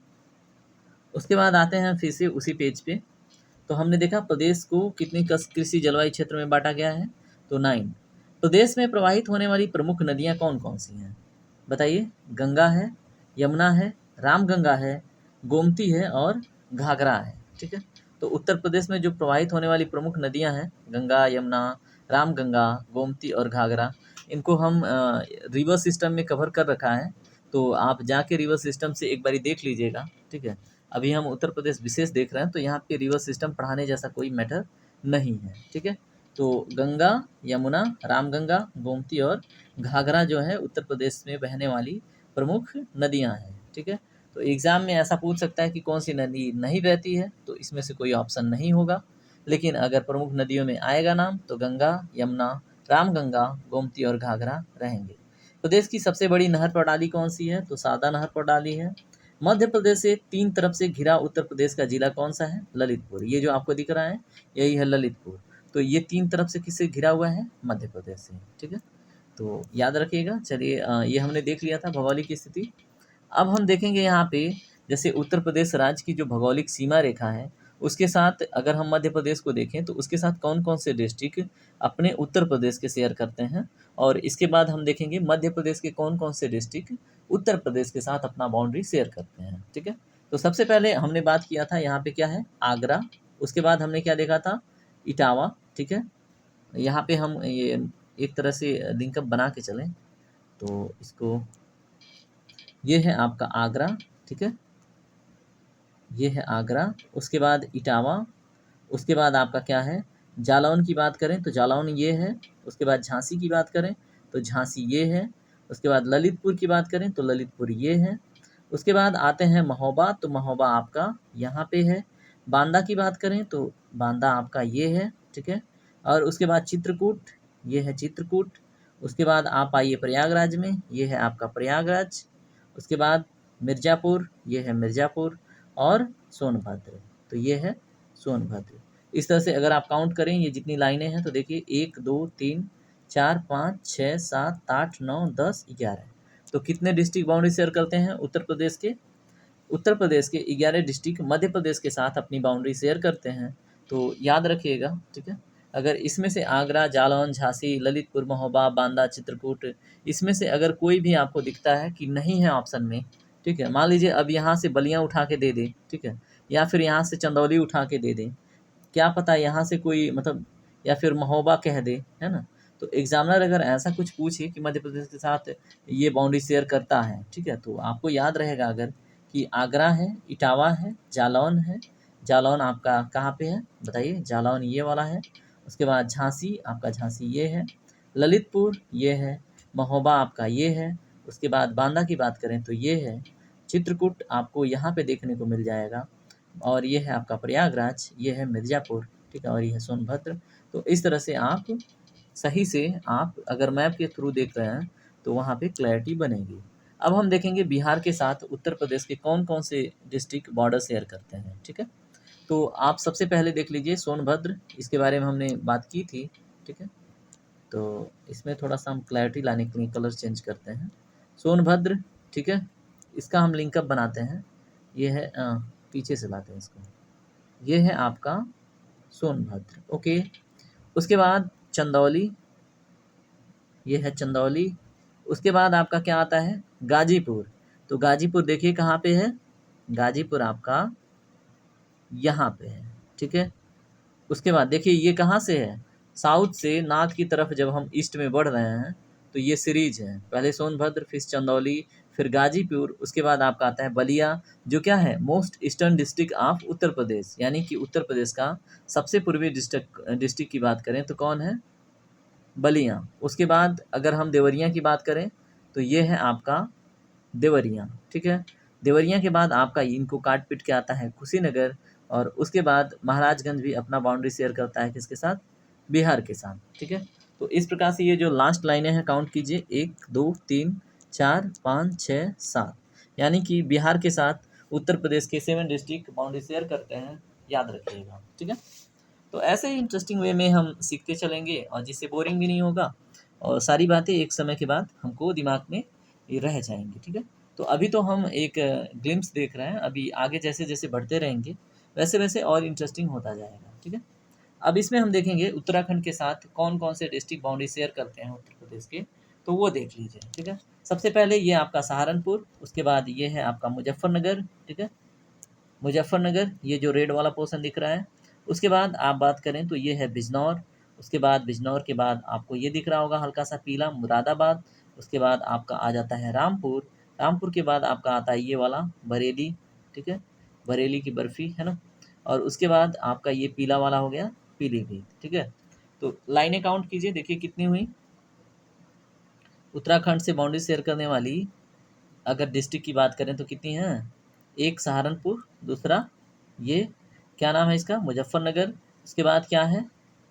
उसके बाद आते हैं फिर से उसी पेज पे। तो हमने देखा प्रदेश को कितनी कृषि जलवायु क्षेत्र में बांटा गया है, तो 9। प्रदेश में प्रवाहित होने वाली प्रमुख नदियाँ कौन कौन सी हैं बताइए? गंगा है, यमुना है, रामगंगा है, गोमती है और घाघरा है, ठीक है। तो उत्तर प्रदेश में जो प्रवाहित होने वाली प्रमुख नदियाँ हैं गंगा, यमुना, रामगंगा, गोमती और घाघरा, इनको हम रिवर सिस्टम में कवर कर रखा है। तो आप जाके रिवर सिस्टम से एक बारी देख लीजिएगा, ठीक है। अभी हम उत्तर प्रदेश विशेष देख रहे हैं तो यहाँ पे रिवर सिस्टम पढ़ाने जैसा कोई मैटर नहीं है, ठीक है। तो गंगा, यमुना, रामगंगा, गोमती और घाघरा जो है उत्तर प्रदेश में बहने वाली प्रमुख नदियाँ हैं, ठीक है। तो एग्ज़ाम में ऐसा पूछ सकता है कि कौन सी नदी नहीं बहती है, तो इसमें से कोई ऑप्शन नहीं होगा। लेकिन अगर प्रमुख नदियों में आएगा नाम तो गंगा, यमुना, रामगंगा, गोमती और घाघरा रहेंगे। प्रदेश की सबसे बड़ी नहर प्रणाली कौन सी है? तो शारदा नहर प्रणाली है। मध्य प्रदेश से 3 तरफ से घिरा उत्तर प्रदेश का जिला कौन सा है? ललितपुर। ये जो आपको दिख रहा है यही है ललितपुर। तो ये 3 तरफ से किससे घिरा हुआ है? मध्य प्रदेश से, ठीक है। तो याद रखिएगा। चलिए ये हमने देख लिया था भौगोलिक स्थिति। अब हम देखेंगे यहाँ पे जैसे उत्तर प्रदेश राज्य की जो भौगोलिक सीमा रेखा है, उसके साथ अगर हम मध्य प्रदेश को देखें तो उसके साथ कौन-कौन से डिस्ट्रिक्ट अपने उत्तर प्रदेश के शेयर करते हैं, और इसके बाद हम देखेंगे मध्य प्रदेश के कौन-कौन से डिस्ट्रिक्ट उत्तर प्रदेश के साथ अपना बाउंड्री शेयर करते हैं, ठीक है? तो सबसे पहले हमने बात किया था यहाँ पे क्या है, आगरा, उसके बाद हमने क्या देखा था, इटावा, ठीक है? यहाँ पे हम ये एक तरह से लिंकअप बना के चलें, तो इसको, ये है आपका आगरा, ठीक है? ये है आगरा, उसके बाद इटावा, उसके बाद आपका क्या है, जालौन की बात करें तो जालौन ये है, उसके बाद झांसी की बात करें तो झांसी ये है, उसके बाद ललितपुर की बात करें तो ललितपुर ये है, उसके बाद आते हैं महोबा, तो महोबा आपका यहाँ पे है, बांदा की बात करें तो बांदा आपका ये है, ठीक है? और उसके बाद चित्रकूट, ये है चित्रकूट, उसके बाद आप आइए प्रयागराज में, ये है आपका प्रयागराज, उसके बाद मिर्ज़ापुर, ये है मिर्ज़ापुर, और सोनभद्र, तो ये है सोनभद्र। इस तरह से अगर आप काउंट करें ये जितनी लाइनें हैं तो देखिए 1, 2, 3, 4, 5, 6, 7, 8, 9, 10, 11। तो कितने डिस्ट्रिक्ट बाउंड्री शेयर करते हैं उत्तर प्रदेश के? उत्तर प्रदेश के 11 डिस्ट्रिक्ट मध्य प्रदेश के साथ अपनी बाउंड्री शेयर करते हैं। तो याद रखिएगा, ठीक है? अगर इसमें से आगरा, जालौन, झांसी, ललितपुर, महोबा, बांदा, चित्रकूट, इसमें से अगर कोई भी आपको दिखता है कि नहीं है ऑप्शन में, ठीक है? मान लीजिए अब यहाँ से बलिया उठा के दे दें, ठीक है? या फिर यहाँ से चंदौली उठा के दे दें, क्या पता यहाँ से कोई मतलब, या फिर महोबा कह दे, है ना? तो एग्जामिनर अगर ऐसा कुछ पूछे कि मध्य प्रदेश के साथ ये बाउंड्री शेयर करता है, ठीक है? तो आपको याद रहेगा अगर कि आगरा है, इटावा है, जालौन है, जालौन आपका कहाँ पे है बताइए? जालौन ये वाला है, उसके बाद झांसी, आपका झांसी ये है, ललितपुर ये है, महोबा आपका ये है, उसके बाद बांदा की बात करें तो ये है, चित्रकूट आपको यहाँ पे देखने को मिल जाएगा, और ये है आपका प्रयागराज, ये है मिर्ज़ापुर, ठीक है? और ये है सोनभद्र। तो इस तरह से आप सही से, आप अगर मैप के थ्रू देख रहे हैं तो वहाँ पे क्लैरिटी बनेगी। अब हम देखेंगे बिहार के साथ उत्तर प्रदेश के कौन-कौन से डिस्ट्रिक्ट बॉर्डर शेयर करते हैं, ठीक है? तो आप सबसे पहले देख लीजिए सोनभद्र, इसके बारे में हमने बात की थी, ठीक है? तो इसमें थोड़ा-सा हम क्लैरिटी लाने के लिए कलर चेंज करते हैं। सोनभद्र, ठीक है? इसका हम लिंकअप बनाते हैं। ये है पीछे से लाते हैं इसको। ये है आपका सोनभद्र, ओके। उसके बाद चंदौली, ये है चंदौली। उसके बाद आपका क्या आता है? गाजीपुर। तो गाजीपुर देखिए कहाँ पे है? गाजीपुर आपका यहाँ पे है, ठीक है? उसके बाद देखिए ये कहाँ से है? साउथ से नॉर्थ की तरफ जब हम ईस्ट में बढ़ रहे हैं तो ये सीरीज है। पहले सोनभद्र, फिर चंदौली, फिर गाजीपुर, उसके बाद आपका आता है बलिया, जो क्या है? Most eastern district of Uttar Pradesh, यानी कि उत्तर प्रदेश का सबसे पूर्वी डिस्ट्रिक्ट की बात करें तो कौन है? बलिया। उसके बाद अगर हम देवरिया की बात करें तो ये है आपका देवरिया, ठीक है? देवरिया के बाद आपका इनको काट पीट के आता है कुशीनगर, और उसके बाद महाराजगंज भी अपना बाउंड्री शेयर करता है किसके साथ? बिहार के साथ, ठीक है? तो इस प्रकार से ये जो लास्ट लाइनें हैं काउंट कीजिए, 1, 2, 3, 4, 5, 6, 7, यानी कि बिहार के साथ उत्तर प्रदेश के 7 डिस्ट्रिक्ट बाउंड्री शेयर करते हैं, याद रखिएगा, ठीक है? तो ऐसे ही इंटरेस्टिंग वे में हम सीखते चलेंगे और जिससे बोरिंग भी नहीं होगा, और सारी बातें एक समय के बाद हमको दिमाग में ये रह जाएंगी, ठीक है? तो अभी तो हम एक ग्लिम्स देख रहे हैं, अभी आगे जैसे जैसे बढ़ते रहेंगे वैसे वैसे और इंटरेस्टिंग होता जाएगा, ठीक है? अब इसमें हम देखेंगे उत्तराखंड के साथ कौन कौन से डिस्ट्रिक्ट बाउंड्री शेयर करते हैं उत्तर प्रदेश के, तो वो देख लीजिए, ठीक है? सबसे पहले ये आपका सहारनपुर, उसके बाद ये है आपका मुजफ्फरनगर, ठीक है? मुजफ्फरनगर, ये जो रेड वाला पोर्शन दिख रहा है। उसके बाद आप बात करें तो ये है बिजनौर, उसके बाद बिजनौर के बाद आपको ये दिख रहा होगा हल्का सा पीला, मुरादाबाद। उसके बाद आपका आ जाता है रामपुर, रामपुर के बाद आपका आता है ये वाला बरेली, ठीक है? बरेली की बर्फ़ी, है ना? और उसके बाद आपका ये पीला वाला हो गया पीलीभीत, ठीक है? तो लाइनें काउंट कीजिए, देखिए कितनी हुई उत्तराखंड से बाउंड्री शेयर करने वाली, अगर डिस्ट्रिक्ट की बात करें तो कितनी हैं? एक सहारनपुर, दूसरा ये क्या नाम है इसका? मुजफ्फरनगर, उसके बाद क्या है?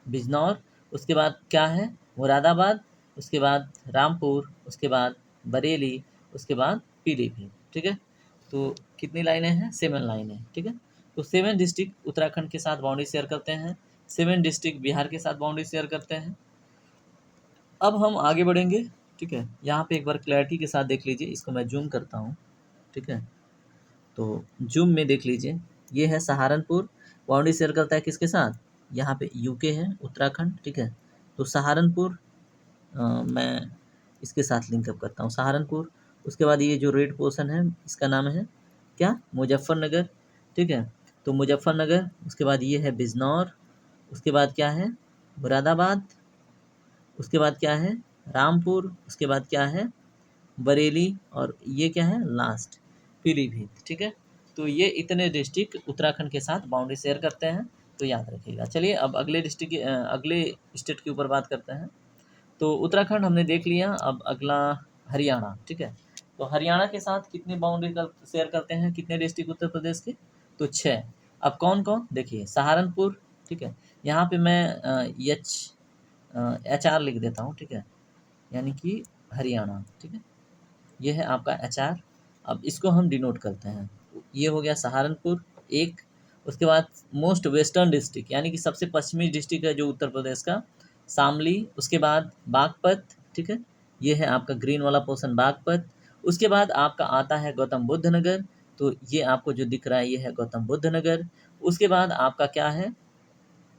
बिजनौर, उसके बाद क्या है? मुरादाबाद, उसके बाद रामपुर, उसके बाद बरेली, उसके बाद पीलीभीत, ठीक है? तो कितनी लाइनें हैं? 7 लाइनें, ठीक है? तो 7 डिस्ट्रिक्ट उत्तराखंड के साथ बाउंड्री शेयर करते हैं, 7 डिस्ट्रिक्ट बिहार के साथ बाउंड्री शेयर करते हैं। अब हम आगे बढ़ेंगे, ठीक है? यहाँ पे एक बार क्लैरिटी के साथ देख लीजिए, इसको मैं ज़ूम करता हूँ, ठीक है? तो जूम में देख लीजिए, ये है सहारनपुर, बाउंड्री शेयर करता है किसके साथ, यहाँ पे यूके है, उत्तराखंड, ठीक है। तो सहारनपुर मैं इसके साथ लिंकअप करता हूँ, सहारनपुर। उसके बाद ये जो रेड पोर्शन है इसका नाम है क्या, मुजफ्फरनगर, ठीक है। तो मुजफ्फरनगर, उसके बाद ये है बिजनौर, उसके बाद क्या है मुरादाबाद, उसके बाद क्या है रामपुर, उसके बाद क्या है बरेली, और ये क्या है लास्ट पीलीभीत, ठीक है। तो ये इतने डिस्ट्रिक्ट उत्तराखंड के साथ बाउंड्री शेयर करते हैं, तो याद रखिएगा। चलिए अब अगले डिस्ट्रिक्ट अगले स्टेट के ऊपर बात करते हैं। तो उत्तराखंड हमने देख लिया, अब अगला हरियाणा, ठीक है। तो हरियाणा के साथ कितने बाउंड्री शेयर करते हैं, कितने डिस्ट्रिक्ट उत्तर प्रदेश के, तो 6। अब कौन कौन, देखिए सहारनपुर, ठीक है। यहाँ पे मैं HR लिख देता हूँ, ठीक है, यानी कि हरियाणा, ठीक है। ये है आपका HR। अब इसको हम डिनोट करते हैं, ये हो गया सहारनपुर एक। उसके बाद मोस्ट वेस्टर्न डिस्ट्रिक्ट, यानी कि सबसे पश्चिमी डिस्ट्रिक्ट है जो उत्तर प्रदेश का, शामली। उसके बाद बागपत, ठीक है, ये है आपका ग्रीन वाला पोर्शन बागपत। उसके बाद आपका आता है गौतम बुद्ध नगर, तो ये आपको जो दिख रहा है ये है गौतम बुद्ध नगर। उसके बाद आपका क्या है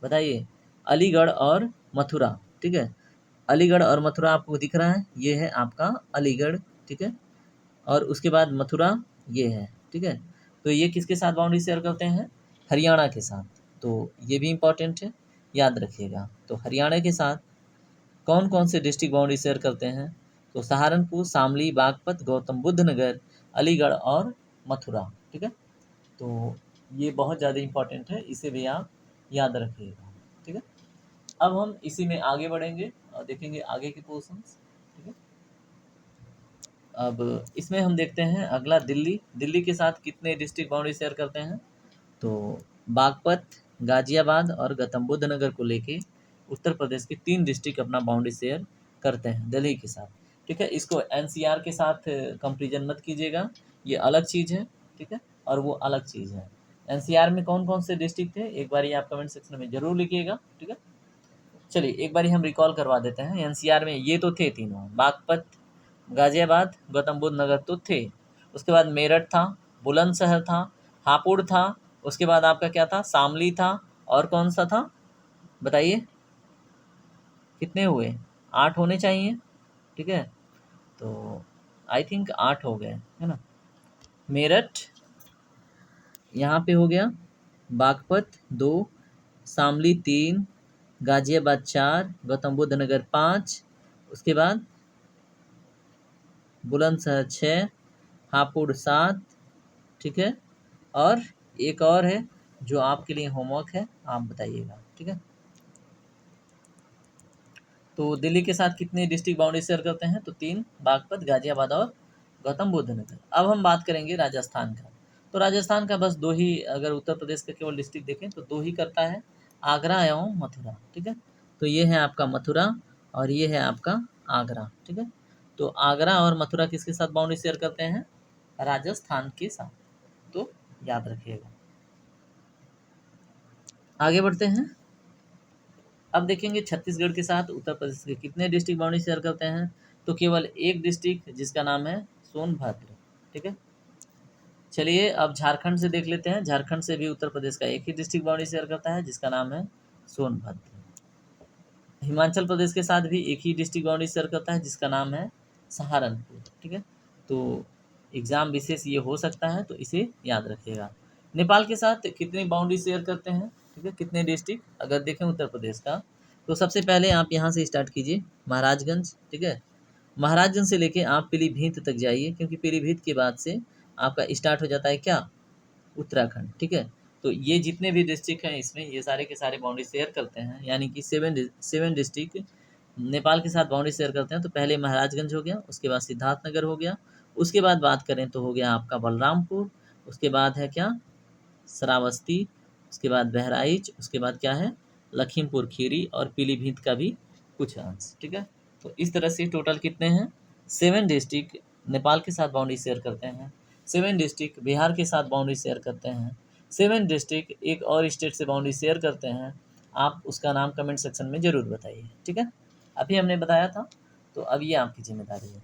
बताइए, अलीगढ़ और मथुरा, ठीक है। अलीगढ़ और मथुरा आपको दिख रहा है, ये है आपका अलीगढ़, ठीक है। और उसके बाद मथुरा ये है, ठीक है। तो ये किसके साथ बाउंड्री शेयर करते हैं, हरियाणा के साथ। तो ये भी इम्पॉर्टेंट है, याद रखिएगा। तो हरियाणा के साथ कौन कौन से डिस्ट्रिक्ट बाउंड्री शेयर करते हैं, तो सहारनपुर, शामली, बागपत, गौतम बुद्ध नगर, अलीगढ़ और मथुरा, ठीक है। तो ये बहुत ज़्यादा इम्पॉर्टेंट है, इसे भी आप याद रखिएगा, ठीक है। अब हम इसी में आगे बढ़ेंगे और देखेंगे आगे के पोर्शंस, ठीक है। अब इसमें हम देखते हैं अगला दिल्ली। दिल्ली के साथ कितने डिस्ट्रिक्ट बाउंड्री शेयर करते हैं, तो बागपत, गाजियाबाद और गौतम बुद्ध नगर को लेके उत्तर प्रदेश के 3 डिस्ट्रिक्ट अपना बाउंड्री शेयर करते हैं दिल्ली के साथ, ठीक है। इसको NCR के साथ कंपेरिजन मत कीजिएगा, ये अलग चीज़ है, ठीक है, और वो अलग चीज़ है। NCR में कौन कौन से डिस्ट्रिक्ट थे, एक बार ये आप कमेंट सेक्शन में जरूर लिखिएगा, ठीक है। चलिए एक बार हम रिकॉल करवा देते हैं। NCR में ये तो थे तीनों, बागपत, गाजियाबाद, गौतम बुद्ध नगर तो थे। उसके बाद मेरठ था, बुलंदशहर था, हापुड़ था, उसके बाद आपका क्या था, शामली था, और कौन सा था बताइए, कितने हुए, 8 होने चाहिए, ठीक है। तो आई थिंक 8 हो गए, है ना। मेरठ यहाँ पे हो गया, बागपत 2, शामली 3, गाजियाबाद 4, गौतम बुद्ध नगर 5, उसके बाद बुलंदशहर 6, हापुड़ 7, ठीक है। और एक और है जो आपके लिए होमवर्क है, आप बताइएगा, ठीक है। तो दिल्ली के साथ कितने डिस्ट्रिक्ट बाउंड्री शेयर करते हैं, तो 3, बागपत, गाजियाबाद और गौतम बुद्ध नगर। अब हम बात करेंगे राजस्थान का। तो राजस्थान का बस 2 ही, अगर उत्तर प्रदेश का केवल डिस्ट्रिक्ट देखें तो 2 ही करता है, आगरा एवं मथुरा, ठीक है। तो ये है आपका मथुरा और ये है आपका आगरा, ठीक है। तो आगरा और मथुरा किसके साथ बाउंड्री शेयर करते हैं, राजस्थान के साथ, तो याद रखिएगा। आगे बढ़ते हैं। अब देखेंगे छत्तीसगढ़ के साथ उत्तर प्रदेश के कितने डिस्ट्रिक्ट बाउंड्री शेयर करते हैं, तो केवल एक डिस्ट्रिक्ट जिसका नाम है सोनभद्र, ठीक है। चलिए अब झारखंड से देख लेते हैं। झारखंड से भी उत्तर प्रदेश का एक ही डिस्ट्रिक्ट बाउंड्री शेयर करता है जिसका नाम है सोनभद्र। हिमाचल प्रदेश के साथ भी एक ही डिस्ट्रिक्ट बाउंड्री शेयर करता है जिसका नाम है सहारनपुर, ठीक है। तो एग्जाम विशेष ये हो सकता है, तो इसे याद रखिएगा। नेपाल के साथ कितनी बाउंड्री शेयर करते हैं, ठीक है, कितने डिस्ट्रिक्ट अगर देखें उत्तर प्रदेश का, तो सबसे पहले आप यहाँ से स्टार्ट कीजिए, महाराजगंज, ठीक है। महाराजगंज से लेके आप पीलीभीत तक जाइए, क्योंकि पीलीभीत के बाद से आपका स्टार्ट हो जाता है क्या, उत्तराखंड, ठीक है। तो ये जितने भी डिस्ट्रिक्ट हैं इसमें ये सारे के सारे बाउंड्री शेयर करते हैं, यानी कि 7 डिस्ट्रिक्ट नेपाल के साथ बाउंड्री शेयर करते हैं। तो पहले महाराजगंज हो गया, उसके बाद सिद्धार्थनगर हो गया, उसके बाद बात करें तो हो गया आपका बलरामपुर, उसके बाद है क्या श्रावस्ती, उसके बाद बहराइच, उसके बाद क्या है लखीमपुर खीरी और पीलीभीत का भी कुछ अंश, ठीक है। तो इस तरह से टोटल कितने हैं, 7 डिस्ट्रिक्ट नेपाल के साथ बाउंड्री शेयर करते हैं, 7 डिस्ट्रिक्ट बिहार के साथ बाउंड्री शेयर करते हैं, 7 डिस्ट्रिक्ट एक और स्टेट से बाउंड्री शेयर करते हैं। आप उसका नाम कमेंट सेक्शन में ज़रूर बताइए, ठीक है। अभी हमने बताया था, तो अब ये आपकी जिम्मेदारी है।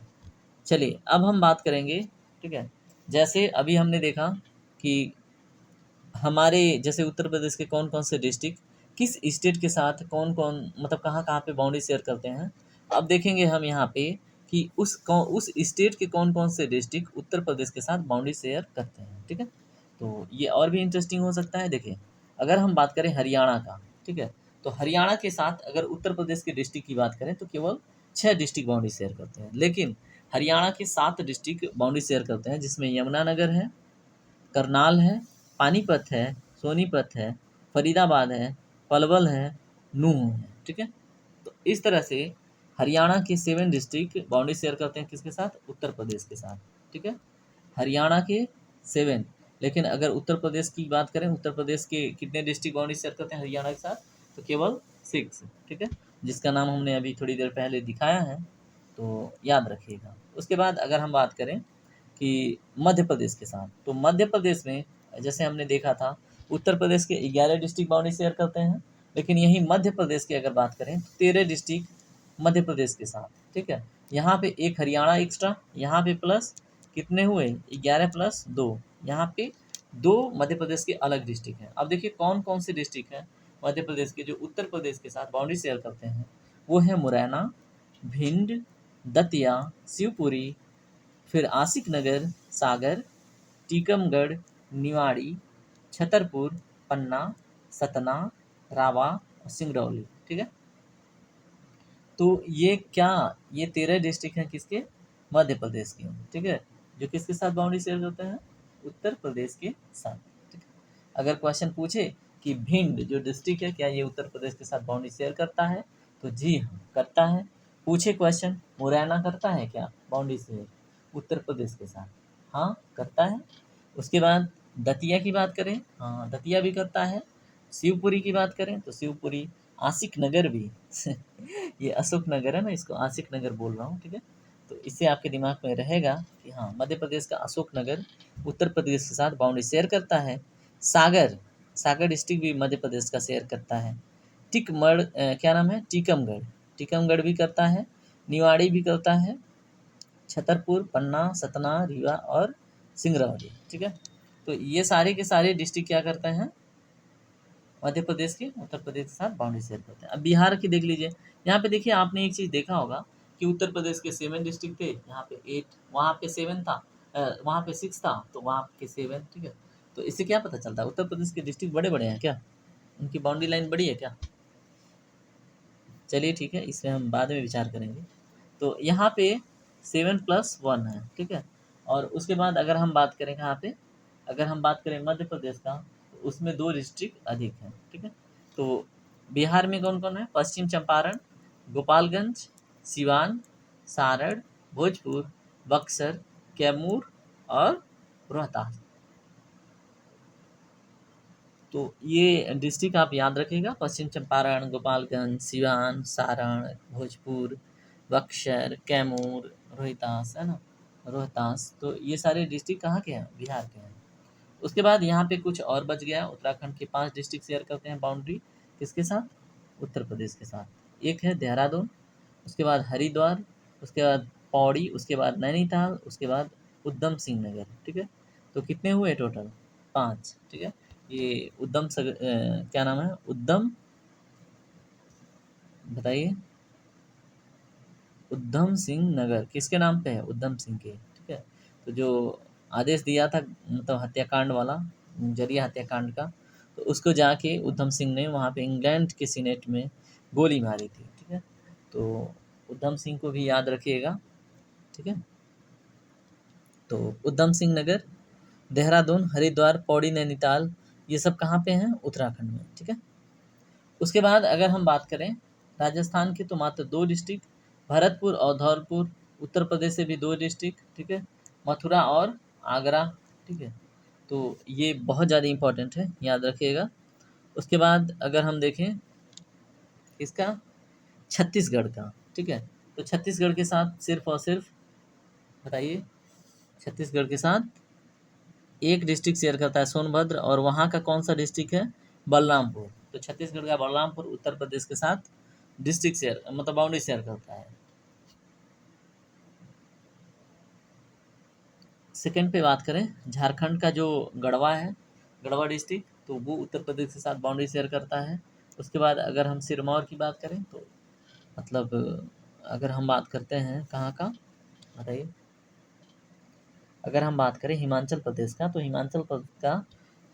चलिए अब हम बात करेंगे, ठीक है। जैसे अभी हमने देखा कि हमारे जैसे उत्तर प्रदेश के कौन कौन से डिस्ट्रिक्ट किस स्टेट के साथ कौन कौन मतलब कहाँ कहाँ पे बाउंड्री शेयर करते हैं। अब देखेंगे हम यहाँ पे कि उस स्टेट के कौन कौन से डिस्ट्रिक्ट उत्तर प्रदेश के साथ बाउंड्री शेयर करते हैं। ठीक है, तो ये और भी इंटरेस्टिंग हो सकता है। देखिए, अगर हम बात करें हरियाणा का, ठीक है, तो हरियाणा के साथ अगर उत्तर प्रदेश के डिस्ट्रिक्ट की बात करें तो केवल 6 डिस्ट्रिक्ट बाउंड्री शेयर करते हैं, लेकिन हरियाणा के 7 डिस्ट्रिक्ट बाउंड्री शेयर करते हैं, जिसमें यमुनानगर है, करनाल है, पानीपत है, सोनीपत है, फरीदाबाद है, पलवल है, नूंह है। ठीक है, तो इस तरह से हरियाणा के 7 डिस्ट्रिक्ट बाउंड्री शेयर करते हैं किसके साथ? उत्तर प्रदेश के साथ। ठीक है, हरियाणा के 7, लेकिन अगर उत्तर प्रदेश की बात करें, उत्तर प्रदेश के कितने डिस्ट्रिक्ट बाउंड्री शेयर करते हैं हरियाणा के साथ? तो केवल 6। ठीक है, जिसका नाम हमने अभी थोड़ी देर पहले दिखाया है, तो याद रखिएगा। उसके बाद अगर हम बात करें कि मध्य प्रदेश के साथ, तो मध्य प्रदेश में जैसे हमने देखा था उत्तर प्रदेश के 11 डिस्ट्रिक्ट बाउंड्री शेयर करते हैं, लेकिन यही मध्य प्रदेश की अगर बात करें तो 13 डिस्ट्रिक्ट मध्य प्रदेश के साथ। ठीक है, यहाँ पे एक हरियाणा एक्स्ट्रा, यहाँ पे प्लस कितने हुए? 11 प्लस 2, यहाँ पे 2 मध्य प्रदेश के अलग डिस्ट्रिक्ट हैं। अब देखिए कौन कौन से डिस्ट्रिक्ट हैं मध्य प्रदेश के जो उत्तर प्रदेश के साथ बाउंड्री शेयर करते हैं। वो है मुरैना, भिंड, दतिया, शिवपुरी, फिर आशिक नगर, सागर, टीकमगढ़, निवाड़ी, छतरपुर, पन्ना, सतना, रावा और सिंगरौली। ठीक है, तो ये 13 डिस्ट्रिक्ट हैं किसके? मध्य प्रदेश के। ठीक है, जो किसके साथ बाउंड्री शेयर करते हैं? उत्तर प्रदेश के साथ। ठीक है, अगर क्वेश्चन पूछे कि भिंड जो डिस्ट्रिक्ट है क्या ये उत्तर प्रदेश के साथ बाउंड्री शेयर करता है, तो जी हाँ करता है। पूछे क्वेश्चन मुरैना करता है क्या बाउंड्री शेयर उत्तर प्रदेश के साथ? हाँ करता है। उसके बाद दतिया की बात करें, हाँ दतिया भी करता है। शिवपुरी की बात करें तो शिवपुरी, आशिक नगर भी ये अशोक नगर है ना, इसको आशिक नगर बोल रहा हूँ। ठीक है, तो इससे आपके दिमाग में रहेगा कि हाँ मध्य प्रदेश का अशोक नगर उत्तर प्रदेश के साथ बाउंड्री शेयर करता है। सागर डिस्ट्रिक्ट भी मध्य प्रदेश का शेयर करता है। क्या नाम है? टीकमगढ़ भी करता है। निवाड़ी भी करता है। छतरपुर, पन्ना, सतना, रीवा और सिंगरौली। ठीक है, तो ये सारे के सारे डिस्ट्रिक्ट क्या करते हैं? मध्य प्रदेश के उत्तर प्रदेश के साथ बाउंड्री शेयर करते हैं। अब बिहार की देख लीजिए, यहाँ पे देखिए आपने एक चीज़ देखा होगा कि उत्तर प्रदेश के 7 डिस्ट्रिक्ट थे, यहाँ पे 8, वहाँ पे 7 था, वहाँ पे 6 था, तो वहाँ पे 7। ठीक है, तो इससे क्या पता चलता है उत्तर प्रदेश के डिस्ट्रिक्ट बड़े बड़े हैं क्या? उनकी बाउंड्री लाइन बड़ी है क्या? चलिए ठीक है, इस पर हम बाद में विचार करेंगे। तो यहाँ पे 7+1 है। ठीक है, और उसके बाद अगर हम बात करें कहाँ पे, अगर हम बात करें मध्य प्रदेश का, तो उसमें 2 डिस्ट्रिक्ट अधिक हैं। ठीक है, तो बिहार में कौन कौन है? पश्चिम चंपारण, गोपालगंज, सिवान, सारण, भोजपुर, बक्सर, कैमूर और रोहतास। तो ये डिस्ट्रिक्ट आप याद रखिएगा, पश्चिम चंपारण, गोपालगंज, सिवान, सारण, भोजपुर, बक्सर, कैमूर, रोहतास, है ना, रोहतास। तो ये सारे डिस्ट्रिक्ट कहाँ के हैं? बिहार के हैं। उसके बाद यहाँ पे कुछ और बच गया, उत्तराखंड के 5 डिस्ट्रिक्ट शेयर करते हैं बाउंड्री किसके साथ? उत्तर प्रदेश के साथ। एक है देहरादून, उसके बाद हरिद्वार, उसके बाद पौड़ी, उसके बाद नैनीताल, उसके बाद उधम सिंह नगर। ठीक है, तो कितने हुए टोटल? 5। ठीक है, ये क्या नाम है? उद्धम, बताइए। उद्धम सिंह नगर किसके नाम पे है? उद्धम सिंह के। ठीक है, तो जो आदेश दिया था मतलब हत्याकांड वाला, जरिया हत्याकांड का, तो उसको जाके उद्धम सिंह ने वहाँ पे इंग्लैंड के सीनेट में गोली मारी थी। ठीक है, तो उद्धम सिंह को भी याद रखिएगा। ठीक है, तो उद्धम सिंह नगर, देहरादून, हरिद्वार, पौड़ी, नैनीताल, ये सब कहाँ पे हैं? उत्तराखंड में। ठीक है, उसके बाद अगर हम बात करें राजस्थान की, तो मात्र 2 डिस्ट्रिक्ट, भरतपुर और धौलपुर। उत्तर प्रदेश से भी 2 डिस्ट्रिक्ट। ठीक है, मथुरा और आगरा। ठीक है, तो ये बहुत ज़्यादा इम्पोर्टेंट है, याद रखिएगा। उसके बाद अगर हम देखें इसका छत्तीसगढ़ का, ठीक है, तो छत्तीसगढ़ के साथ सिर्फ और सिर्फ बताइए, छत्तीसगढ़ के साथ एक डिस्ट्रिक्ट शेयर करता है सोनभद्र, और वहाँ का कौन सा डिस्ट्रिक्ट है? बलरामपुर। तो छत्तीसगढ़ का बलरामपुर उत्तर प्रदेश के साथ डिस्ट्रिक्ट शेयर मतलब बाउंड्री शेयर करता है। सेकंड पे बात करें, झारखंड का जो गढ़वा है, गढ़वा डिस्ट्रिक्ट, तो वो उत्तर प्रदेश के साथ बाउंड्री शेयर करता है। उसके बाद अगर हम सिरमौर की बात करें तो मतलब अगर हम बात करते हैं कहाँ का बताइए, अगर हम बात करें हिमाचल प्रदेश का, तो हिमाचल प्रदेश का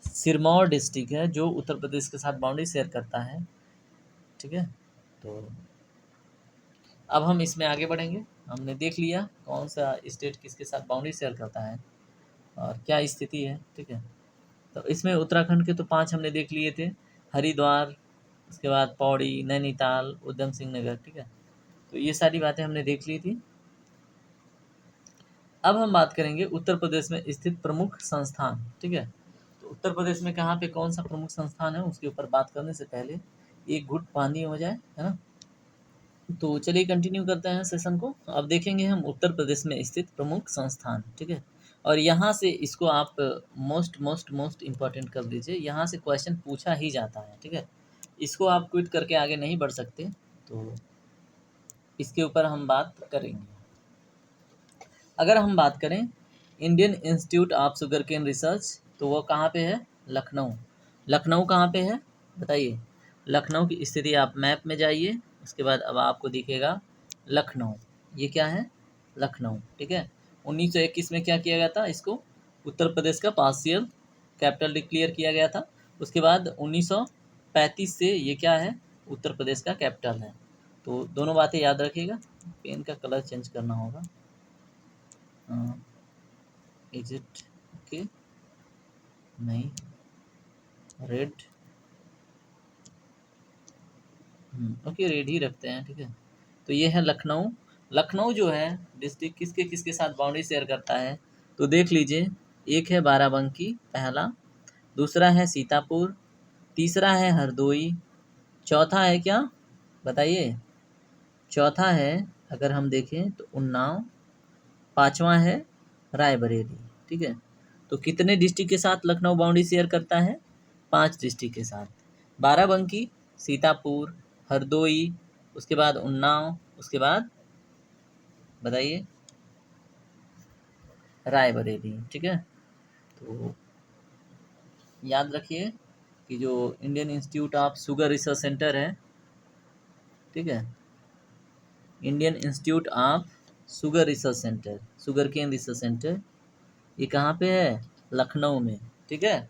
सिरमौर डिस्ट्रिक्ट है जो उत्तर प्रदेश के साथ बाउंड्री शेयर करता है। ठीक है, तो अब हम इसमें आगे बढ़ेंगे। हमने देख लिया कौन सा स्टेट किसके साथ बाउंड्री शेयर करता है और क्या स्थिति है। ठीक है, तो इसमें उत्तराखंड के तो 5 हमने देख लिए थे, हरिद्वार, उसके बाद पौड़ी, नैनीताल, उधम सिंह नगर। ठीक है, तो ये सारी बातें हमने देख ली थी। अब हम बात करेंगे उत्तर प्रदेश में स्थित प्रमुख संस्थान। ठीक है, तो उत्तर प्रदेश में कहाँ पे कौन सा प्रमुख संस्थान है उसके ऊपर बात करने से पहले एक घुट पानी हो जाए, है ना। तो चलिए कंटिन्यू करते हैं सेशन को। अब देखेंगे हम उत्तर प्रदेश में स्थित प्रमुख संस्थान। ठीक है, और यहाँ से इसको आप मोस्ट मोस्ट मोस्ट इम्पॉर्टेंट कर लीजिए, यहाँ से क्वेश्चन पूछा ही जाता है। ठीक है, इसको आप क्विट करके आगे नहीं बढ़ सकते, तो इसके ऊपर हम बात करेंगे। अगर हम बात करें Indian Institute of Sugarcane Research, तो वो कहाँ पे है, लखनऊ। लखनऊ कहाँ पे है बताइए, लखनऊ की स्थिति आप मैप में जाइए, उसके बाद अब आपको दिखेगा लखनऊ, ये क्या है, लखनऊ। ठीक है, 1921 में क्या किया गया था, इसको उत्तर प्रदेश का पार्शियल कैपिटल डिक्लेयर किया गया था। उसके बाद 1935 से ये क्या है, उत्तर प्रदेश का कैपिटल है। तो दोनों बातें याद रखिएगा। पेन का कलर चेंज करना होगा, इज इट ओके, नहीं रेड, ओके रेड ही रखते हैं। ठीक है, तो ये है लखनऊ। लखनऊ जो है डिस्ट्रिक्ट किसके किसके साथ बाउंड्री शेयर करता है, तो देख लीजिए, एक है बाराबंकी पहला, दूसरा है सीतापुर, तीसरा है हरदोई, चौथा है क्या बताइए, चौथा है अगर हम देखें तो उन्नाव, पांचवा है रायबरेली। ठीक है, तो कितने डिस्ट्रिक्ट के साथ लखनऊ बाउंड्री शेयर करता है, 5 डिस्ट्रिक्ट के साथ, बाराबंकी, सीतापुर, हरदोई, उसके बाद उन्नाव, उसके बाद बताइए रायबरेली। ठीक है, तो याद रखिए कि जो Indian Institute of Sugar Research Centre है, ठीक है, Indian Institute of Sugar Research Centre, Sugarcane Research Centre, ये कहाँ पे है, लखनऊ में। ठीक है,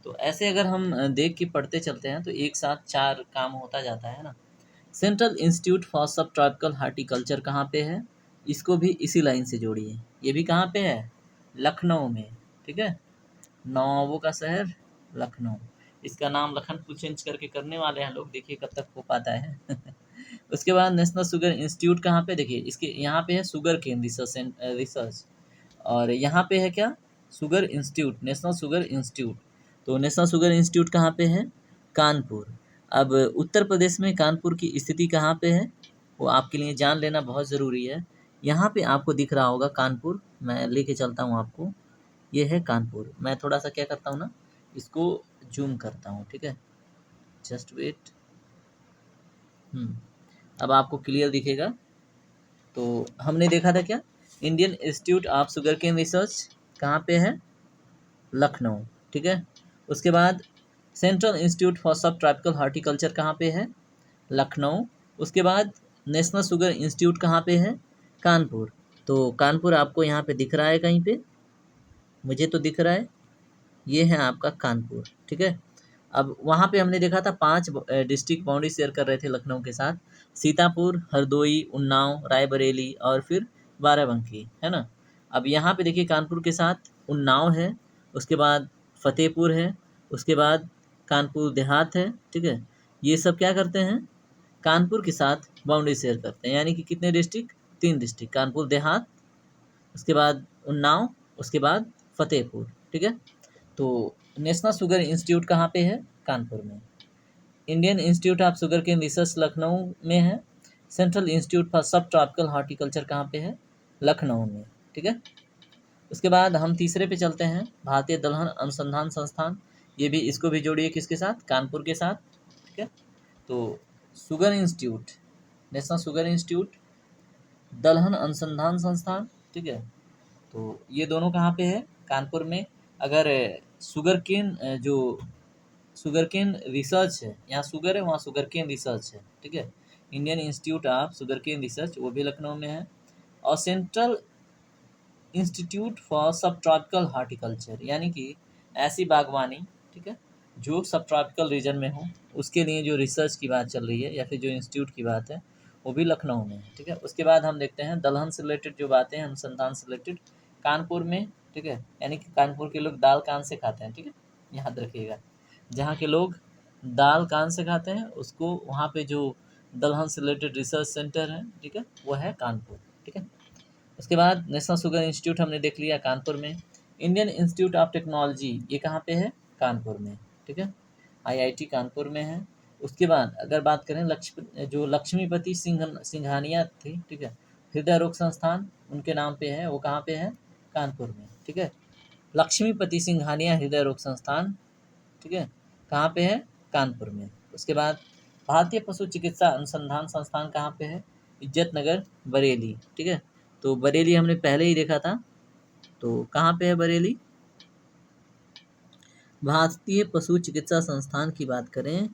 तो ऐसे अगर हम देख के पढ़ते चलते हैं तो एक साथ 4 काम होता जाता है ना। Central Institute for Subtropical Horticulture कहाँ पे है, इसको भी इसी लाइन से जोड़िए, ये भी कहाँ पे है, लखनऊ में। ठीक है, नवाबों का शहर लखनऊ, इसका नाम लखनपुर चेंज करके करने वाले हैं लोग, देखिए कब तक हो पाता है। उसके बाद नेशनल शुगर इंस्टीट्यूट कहाँ पे, देखिए इसके यहाँ पे है शुगर केन रिसर्च, और यहाँ पे है क्या, sugar institute, national sugar institute. तो नेशनल शुगर इंस्टीट्यूट कहाँ पे है, कानपुर। अब उत्तर प्रदेश में कानपुर की स्थिति कहाँ पे है, वो आपके लिए जान लेना बहुत ज़रूरी है। यहाँ पे आपको दिख रहा होगा कानपुर, मैं लेके चलता हूँ आपको, ये है कानपुर। मैं थोड़ा सा क्या करता हूँ ना, इसको जूम करता हूँ। ठीक है, जस्ट वेट, अब आपको क्लियर दिखेगा। तो हमने देखा था क्या, Indian Institute of Sugarcane Research कहाँ पे है, लखनऊ। ठीक है, उसके बाद Central Institute for Subtropical Horticulture कहाँ पे है, लखनऊ। उसके बाद नेशनल शुगर इंस्टीट्यूट कहाँ पे है, कानपुर। तो कानपुर आपको यहाँ पे दिख रहा है कहीं पे, मुझे तो दिख रहा है, ये है आपका कानपुर। ठीक है, अब वहाँ पे हमने देखा था 5 डिस्ट्रिक्ट बाउंड्री शेयर कर रहे थे लखनऊ के साथ, सीतापुर, हरदोई, उन्नाव, रायबरेली और फिर बाराबंकी, है ना। अब यहाँ पे देखिए कानपुर के साथ उन्नाव है, उसके बाद फतेहपुर है, उसके बाद कानपुर देहात है। ठीक है, ये सब क्या करते हैं, कानपुर के साथ बाउंड्री शेयर करते हैं, यानी कि कितने डिस्ट्रिक्ट, 3 डिस्ट्रिक्ट, कानपुर देहात, उसके बाद उन्नाव, उसके बाद फतेहपुर। ठीक है, तो नेशनल शुगर इंस्टीट्यूट कहाँ पे है, कानपुर में। Indian Institute of Sugarcane Research Lucknow में है। Central Institute for Subtropical Horticulture कहाँ पे है, लखनऊ में। ठीक है, उसके बाद हम तीसरे पे चलते हैं, भारतीय दलहन अनुसंधान संस्थान, ये भी, इसको भी जोड़िए किसके साथ, कानपुर के साथ। ठीक है, तो sugar institute, national sugar institute, दलहन अनुसंधान संस्थान। ठीक है, तो ये दोनों कहाँ पे है? कानपुर में। अगर शुगर केन जो शुगर केन रिसर्च है, यहाँ शुगर है वहाँ शुगर केन रिसर्च है, ठीक है। Indian Institute of Sugarcane Research वो भी लखनऊ में है। और Central Institute for Subtropical Horticulture, यानी कि ऐसी बागवानी, ठीक है, जो सब ट्रॉपिकल रीजन में हो, उसके लिए जो रिसर्च की बात चल रही है या फिर जो इंस्टीट्यूट की बात है वो भी लखनऊ में है, ठीक है। उसके बाद हम देखते हैं दलहन से रिलेटेड जो बातें हैं, अनुसंधान से रिलेटेड कानपुर में, ठीक है। यानी कि कानपुर के लोग दाल कान से खाते हैं, ठीक है, याद रखिएगा। जहाँ के लोग दाल कान से खाते हैं उसको वहाँ पे जो दलहन से रिलेटेड रिसर्च सेंटर है, ठीक है, वो है कानपुर, ठीक है। उसके बाद नेशनल शुगर इंस्टीट्यूट हमने देख लिया कानपुर में। इंडियन इंस्टीट्यूट ऑफ टेक्नोलॉजी ये कहाँ पे है? कानपुर में, ठीक है। आईआईटी कानपुर में है। उसके बाद अगर बात करें लक्ष्मीपति सिंघानिया थी, ठीक है, हृदय रोग संस्थान उनके नाम पे है, वो कहाँ पे है? कानपुर में, ठीक है। लक्ष्मीपति सिंघानिया हृदय रोग संस्थान, ठीक है, कहाँ पे है? कानपुर में। उसके बाद भारतीय पशु चिकित्सा अनुसंधान संस्थान कहाँ पे है? इज्जत नगर, बरेली, ठीक है। तो बरेली हमने पहले ही देखा था, तो कहाँ पे है बरेली? भारतीय पशु चिकित्सा संस्थान की बात करें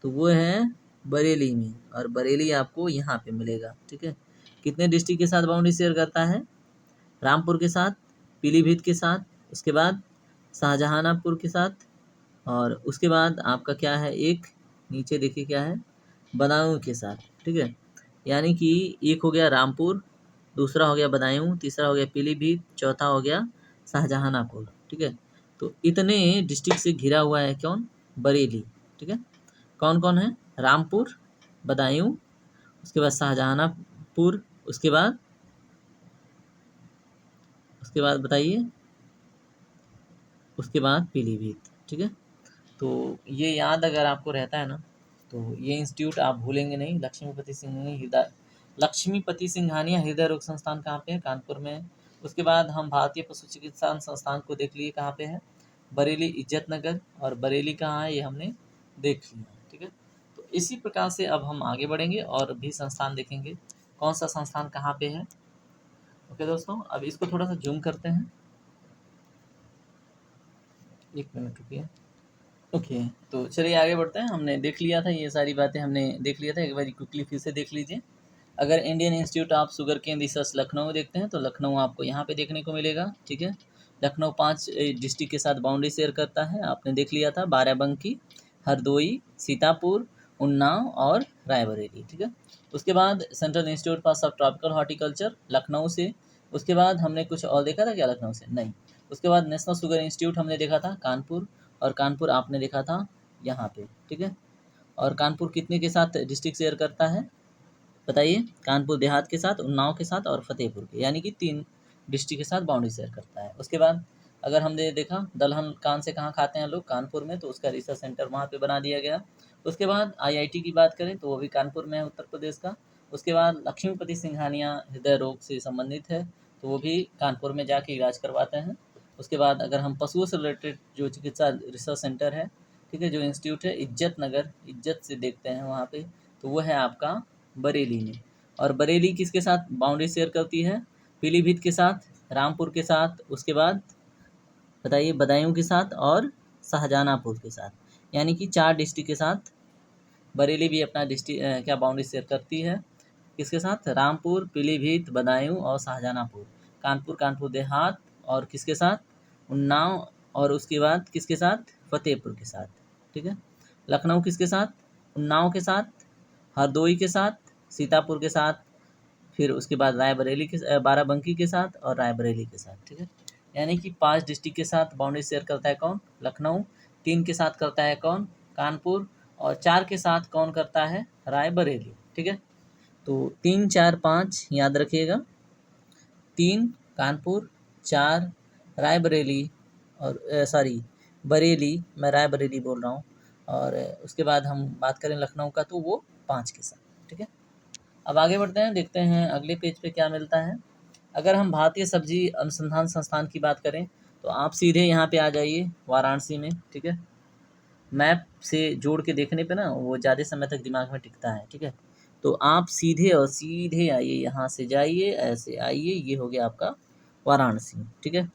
तो वो है बरेली में, और बरेली आपको यहाँ पे मिलेगा, ठीक है। कितने डिस्ट्रिक्ट के साथ बाउंड्री शेयर करता है? रामपुर के साथ, पीलीभीत के साथ, उसके बाद शाहजहानापुर के साथ, और उसके बाद आपका क्या है, एक नीचे देखिए क्या है, बदायूं के साथ, ठीक है। यानी कि एक हो गया रामपुर, दूसरा हो गया बदायूं, तीसरा हो गया पीलीभीत, चौथा हो गया शाहजहानापुर, ठीक है। तो इतने डिस्ट्रिक्ट से घिरा हुआ है कौन? बरेली, ठीक है। कौन कौन है? रामपुर, बदायूं, उसके बाद शाहजहानापुर, उसके बाद बताइए, उसके बाद पीलीभीत, ठीक है। तो ये याद अगर आपको रहता है ना, तो ये इंस्टीट्यूट आप भूलेंगे नहीं। लक्ष्मीपति सिंघानिया हृदय रोग संस्थान कहाँ पे है? कानपुर में है। उसके बाद हम भारतीय पशु चिकित्सा संस्थान को देख लिए, कहाँ पे है? बरेली, इज्जत नगर, और बरेली कहाँ है ये हमने देख लिया, ठीक है। तो इसी प्रकार से अब हम आगे बढ़ेंगे और भी संस्थान देखेंगे, कौन सा संस्थान कहाँ पे है। ओके दोस्तों, अब इसको थोड़ा सा जूम करते हैं, एक मिनट रुकिए। ओके, तो चलिए आगे बढ़ते हैं। हमने देख लिया था, ये सारी बातें हमने देख लिया था, एक बार क्विकली फिर से देख लीजिए। अगर Indian Institute of Sugarcane Research Lucknow देखते हैं तो लखनऊ आपको यहाँ पे देखने को मिलेगा, ठीक है। लखनऊ 5 डिस्ट्रिक्ट के साथ बाउंड्री शेयर करता है, आपने देख लिया था, बाराबंकी, हरदोई, सीतापुर, उन्नाव और रायबरेली, ठीक है। उसके बाद Central Institute for Subtropical horticulture Lucknow से। उसके बाद हमने कुछ और देखा था क्या लखनऊ से? नहीं। उसके बाद नेशनल शुगर इंस्टीट्यूट हमने देखा था कानपुर, और कानपुर आपने देखा था यहाँ पे, ठीक है। और कानपुर कितने के साथ डिस्ट्रिक्ट शेयर करता है बताइए? कानपुर देहात के साथ, उन्नाव के साथ और फतेहपुर के, यानी कि 3 डिस्ट्रिक्ट के साथ बाउंड्री शेयर करता है। उसके बाद अगर हमने देखा दलहन कान से कहाँ खाते हैं लोग? कानपुर में, तो उसका रिसर्च सेंटर वहाँ पे बना दिया गया। उसके बाद आईआईटी की बात करें तो वो भी कानपुर में है, उत्तर प्रदेश का। उसके बाद लक्ष्मीपति सिंघानिया हृदय रोग से संबंधित है, तो वो भी कानपुर में जाके इलाज करवाते हैं। उसके बाद अगर हम पशुओं से रिलेटेड जो चिकित्सा रिसर्च सेंटर है, ठीक है, जो इंस्टीट्यूट है इज्जत नगर, इज्जत से देखते हैं वहाँ पे, तो वो है आपका बरेली में। और बरेली किसके साथ बाउंड्री शेयर करती है? पीलीभीत के साथ, रामपुर के साथ, उसके बाद बताइए बदायूं के साथ और शाहजहानापुर के साथ, यानी कि 4 डिस्ट्रिक्ट के साथ बरेली भी अपना डिस्ट्रिक्ट क्या बाउंड्री शेयर करती है। किसके साथ? रामपुर, पीलीभीत, बदायूं और शाहजहानापुर। कानपुर, कानपुर देहात, और किसके साथ? उन्नाव, और उसके बाद किसके साथ? फतेहपुर के साथ, ठीक है। लखनऊ किसके साथ? उन्नाव के साथ, हरदोई के साथ, सीतापुर के साथ, फिर उसके बाद रायबरेली के बाराबंकी के साथ और रायबरेली के साथ, ठीक है। यानी कि 5 डिस्ट्रिक्ट के साथ बाउंड्री शेयर करता है कौन? लखनऊ। 3 के साथ करता है कौन? कानपुर। और 4 के साथ कौन करता है? रायबरेली, ठीक है। तो 3, 4, 5 याद रखिएगा। 3 कानपुर, 4 रायबरेली, और सॉरी बरेली, मैं रायबरेली बोल रहा हूँ। और उसके बाद हम बात करें लखनऊ का तो वो 5 के साथ, ठीक है। अब आगे बढ़ते हैं, देखते हैं अगले पेज पे क्या मिलता है। अगर हम भारतीय सब्जी अनुसंधान संस्थान की बात करें तो आप सीधे यहाँ पे आ जाइए वाराणसी में, ठीक है। मैप से जोड़ के देखने पे ना वो ज़्यादा समय तक दिमाग में टिकता है, ठीक है। तो आप सीधे और सीधे आइए, यहाँ से जाइए, ऐसे आइए, ये हो गया आपका वाराणसी, ठीक है।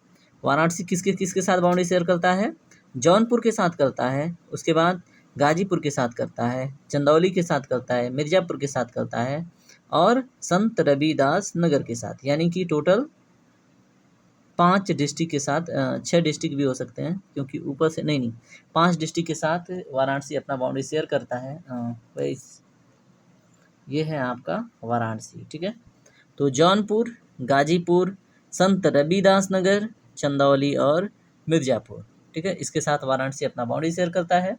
वाराणसी किसके किसके साथ बाउंड्री शेयर करता है? जौनपुर के साथ करता है, उसके बाद गाजीपुर के साथ करता है, चंदौली के साथ करता है, मिर्ज़ापुर के साथ करता है और संत रविदास नगर के साथ, यानी कि टोटल 5 डिस्ट्रिक्ट के साथ 6 डिस्ट्रिक्ट भी हो सकते हैं, क्योंकि ऊपर से नहीं 5 डिस्ट्रिक्ट के साथ वाराणसी अपना बाउंड्री शेयर करता है। ये है आपका वाराणसी, ठीक है। तो जौनपुर, गाजीपुर, संत रविदास नगर, चंदौली और मिर्ज़ापुर, ठीक है, इसके साथ वाराणसी अपना बाउंड्री शेयर करता है।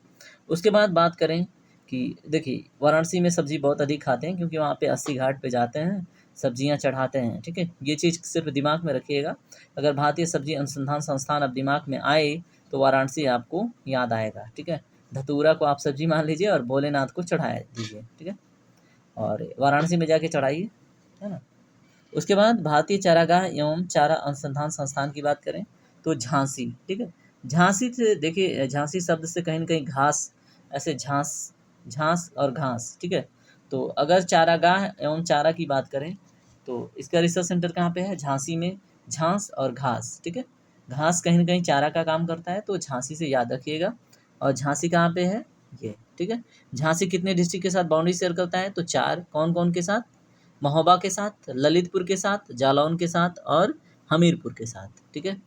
उसके बाद बात करें कि देखिए वाराणसी में सब्ज़ी बहुत अधिक खाते हैं, क्योंकि वहाँ पे 80 घाट पे जाते हैं, सब्जियाँ चढ़ाते हैं, ठीक है। ये चीज़ सिर्फ दिमाग में रखिएगा। अगर भारतीय सब्जी अनुसंधान संस्थान अब दिमाग में आए तो वाराणसी आपको याद आएगा, ठीक है। धतूरा को आप सब्जी मान लीजिए और भोलेनाथ को चढ़ा दीजिए, ठीक है, और वाराणसी में जाके चढ़ाइए, है ना। उसके बाद भारतीय चारागाह एवं चारा अनुसंधान संस्थान की बात करें तो झांसी, ठीक है। झांसी से देखिए, झांसी शब्द से कहीं न कहीं घास, ऐसे झांस और घास, ठीक है। तो अगर चारागाह एवं चारा की बात करें तो इसका रिसर्च सेंटर कहाँ पे है? झांसी में। झांस और घास, ठीक है। घास कहीं न कहीं चारा का काम करता है, तो झांसी से याद रखिएगा। और झांसी कहाँ पे है? ये, ठीक है। झांसी कितने डिस्ट्रिक्ट के साथ बाउंड्री शेयर करता है? तो 4। कौन-कौन के साथ? महोबा के साथ, ललितपुर के साथ, जालौन के साथ और हमीरपुर के साथ, ठीक है।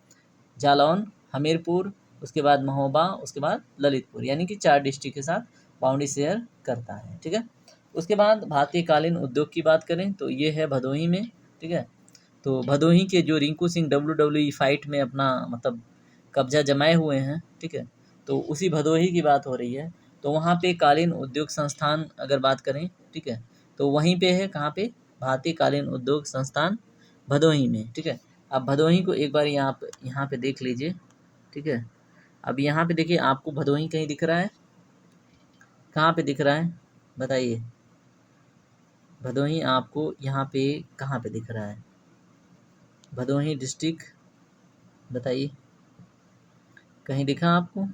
जालौन, हमीरपुर, उसके बाद महोबा, उसके बाद ललितपुर, यानी कि 4 डिस्ट्रिक्ट के साथ बाउंड्री शेयर करता है, ठीक है। उसके बाद भारतीय कालीन उद्योग की बात करें तो ये है भदोही में, ठीक है। तो भदोही के जो रिंकू सिंह WWE फाइट में अपना मतलब कब्जा जमाए हुए हैं, ठीक है। तो उसी भदोही की बात हो रही है। तो वहाँ पे कालीन उद्योग संस्थान अगर बात करें, ठीक है, तो वहीं पे है, कहाँ पे? भारतीय कालीन उद्योग संस्थान भदोही में, ठीक है। आप भदोही को एक बार यहाँ पे देख लीजिए, ठीक है। अब यहाँ पे देखिए, आपको भदोही कहीं दिख रहा है? कहाँ पे दिख रहा है बताइए? भदोही आपको यहाँ पे कहाँ पे दिख रहा है? भदोही डिस्ट्रिक्ट बताइए, कहीं दिखा आपको?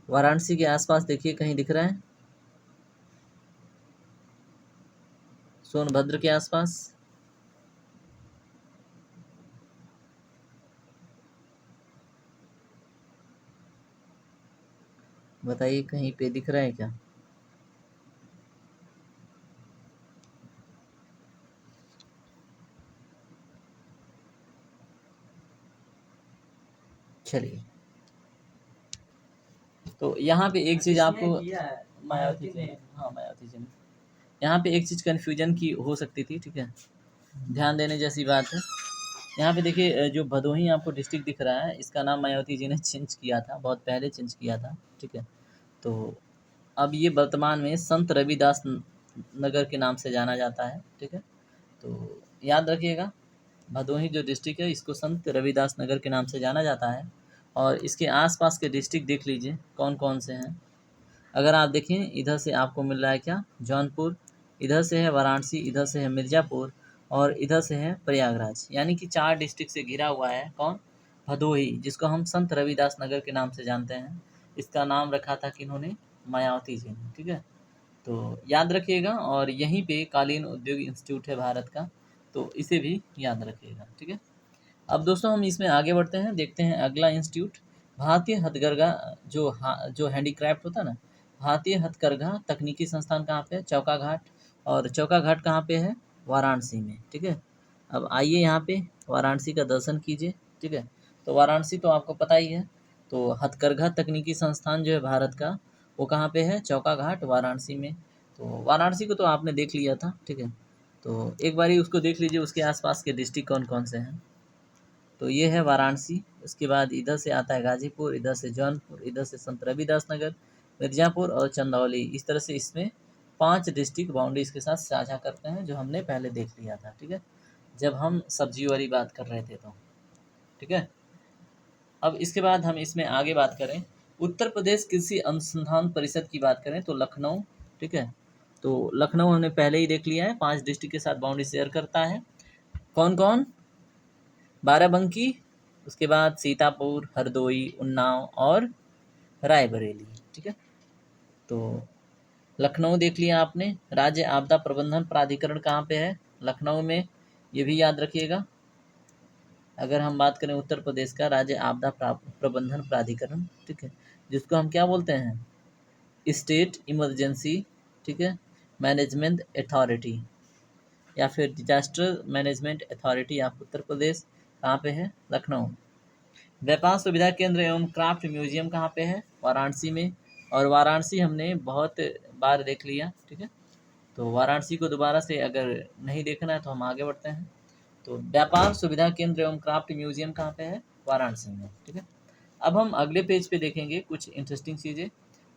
वाराणसी के आसपास देखिए, कहीं दिख रहा है? सोनभद्र के आसपास? बताइए, कहीं पे दिख रहा है क्या? चलिए, तो यहाँ पे एक चीज़ आपको मायावती जी ने, हाँ मायावती जी ने, यहाँ पे एक चीज़ कन्फ्यूजन की हो सकती थी, ठीक है, ध्यान देने जैसी बात है। यहाँ पे देखिए, जो भदोही आपको डिस्ट्रिक्ट दिख रहा है, इसका नाम मायावती जी ने चेंज किया था, बहुत पहले चेंज किया था, ठीक है। तो अब ये वर्तमान में संत रविदास नगर के नाम से जाना जाता है, ठीक है। तो याद रखिएगा, भदोही जो डिस्ट्रिक्ट है इसको संत रविदास नगर के नाम से जाना जाता है। और इसके आसपास के डिस्ट्रिक्ट देख लीजिए कौन कौन से हैं। अगर आप देखें, इधर से आपको मिल रहा है क्या? जौनपुर, इधर से है वाराणसी, इधर से है मिर्ज़ापुर और इधर से है प्रयागराज, यानी कि 4 डिस्ट्रिक्ट से घिरा हुआ है कौन? भदोही, जिसको हम संत रविदास नगर के नाम से जानते हैं। इसका नाम रखा था किन्होंने? मायावती जी ने, ठीक है। तो याद रखिएगा, और यहीं पे कालीन उद्योग इंस्टीट्यूट है भारत का, तो इसे भी याद रखिएगा, ठीक है। अब दोस्तों हम इसमें आगे बढ़ते हैं, देखते हैं अगला इंस्टीट्यूट, भारतीय हथकरघा, जो हैंडीक्राफ्ट होता है ना, भारतीय हथकरघा तकनीकी संस्थान कहाँ पे है? चौका घाट। और चौका घाट कहाँ पे है? वाराणसी में, ठीक है। अब आइए यहाँ पे वाराणसी का दर्शन कीजिए, ठीक है। तो वाराणसी तो आपको पता ही है। तो हथकरघा तकनीकी संस्थान जो है भारत का, वो कहाँ पे है? चौका घाट, वाराणसी में। तो वाराणसी को तो आपने देख लिया था, ठीक है। तो एक बारी उसको देख लीजिए, उसके आसपास के डिस्ट्रिक्ट कौन कौन से हैं। तो ये है वाराणसी। उसके बाद इधर से आता है गाजीपुर, इधर से जौनपुर, इधर से संत रविदास नगर, मिर्ज़ापुर और चंदौली। इस तरह से इसमें 5 डिस्ट्रिक्ट बाउंड्रीज के साथ साझा करते हैं, जो हमने पहले देख लिया था, ठीक है, जब हम सब्जी वाली बात कर रहे थे तो, ठीक है। अब इसके बाद हम इसमें आगे बात करें, उत्तर प्रदेश कृषि अनुसंधान परिषद की बात करें तो लखनऊ, ठीक है। तो लखनऊ हमने पहले ही देख लिया है, 5 डिस्ट्रिक्ट के साथ बाउंड्री शेयर करता है। कौन कौन? बाराबंकी, उसके बाद सीतापुर, हरदोई, उन्नाव और रायबरेली, ठीक है। तो लखनऊ देख लिया आपने। राज्य आपदा प्रबंधन प्राधिकरण कहाँ पे है? लखनऊ में, ये भी याद रखिएगा। अगर हम बात करें उत्तर प्रदेश का राज्य आपदा प्रबंधन प्राधिकरण, ठीक है, जिसको हम क्या बोलते हैं? स्टेट इमरजेंसी, ठीक है, मैनेजमेंट अथॉरिटी या फिर disaster management authority of Uttar Pradesh कहाँ पे है? लखनऊ। व्यापार सुविधा केंद्र एवं क्राफ्ट म्यूजियम कहाँ पे है? वाराणसी में। और वाराणसी हमने बहुत बार देख लिया, ठीक है, तो वाराणसी को दोबारा से अगर नहीं देखना है तो हम आगे बढ़ते हैं। तो व्यापार सुविधा केंद्र एवं क्राफ्ट म्यूजियम कहाँ पे है? वाराणसी में, ठीक है। अब हम अगले पेज पे देखेंगे कुछ इंटरेस्टिंग चीज़ें।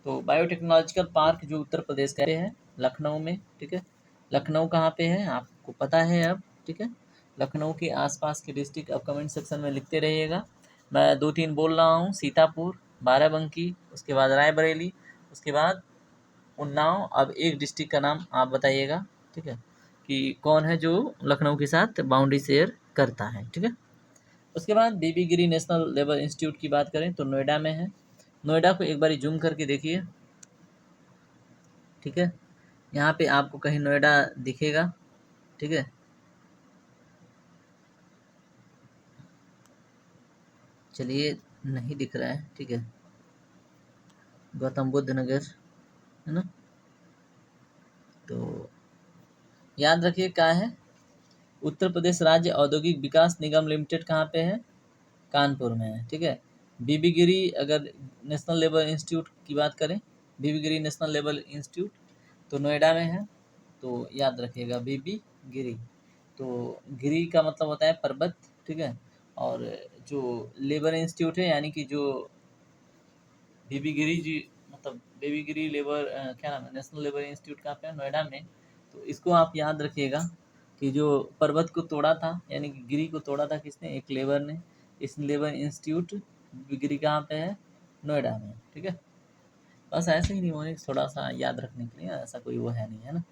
तो बायोटेक्नोलॉजिकल पार्क जो उत्तर प्रदेश का है, लखनऊ में, ठीक है। लखनऊ कहाँ पे है आपको पता है अब, ठीक है। लखनऊ के आसपास के डिस्ट्रिक्ट अब कमेंट सेक्शन में लिखते रहिएगा। मैं 2-3 बोल रहा हूँ, सीतापुर, बाराबंकी, उसके बाद रायबरेली, उसके बाद उन्नाव। अब एक डिस्ट्रिक्ट का नाम आप बताइएगा, ठीक है, कि कौन है जो लखनऊ के साथ बाउंड्री शेयर करता है, ठीक है। उसके बाद बीबी गिरी नेशनल लेबर इंस्टीट्यूट की बात करें तो नोएडा में है। नोएडा को एक बार जूम करके देखिए, ठीक है, यहाँ पे आपको कहीं नोएडा दिखेगा, ठीक है। चलिए, नहीं दिख रहा है, ठीक है। गौतम बुद्ध नगर, है ना, तो याद रखिए क्या है। उत्तर प्रदेश राज्य औद्योगिक विकास निगम लिमिटेड कहाँ पे है? कानपुर में है, ठीक है। बीबी गिरी अगर नेशनल लेबर इंस्टीट्यूट की बात करें, बीबी गिरी नेशनल लेबर इंस्टीट्यूट तो नोएडा में है, तो याद रखिएगा बीबी गिरी। तो गिरी का मतलब होता है पर्वत, ठीक है। और जो लेबर इंस्टीट्यूट है यानी कि जो बीबी गिरी जी, मतलब बेबी गिरी लेबर क्या नाम है, नेशनल लेबर इंस्टीट्यूट कहाँ पे है? नोएडा में। तो इसको आप याद रखिएगा कि जो पर्वत को तोड़ा था यानी कि गिरी को तोड़ा था किसने? एक लेबर ने। इस लेबर इंस्टीट्यूट गिरी कहाँ पे है? नोएडा में, ठीक है। बस ऐसे ही निमोनिक्स थोड़ा सा याद रखने के लिए, ऐसा कोई वो है नहीं, है ना।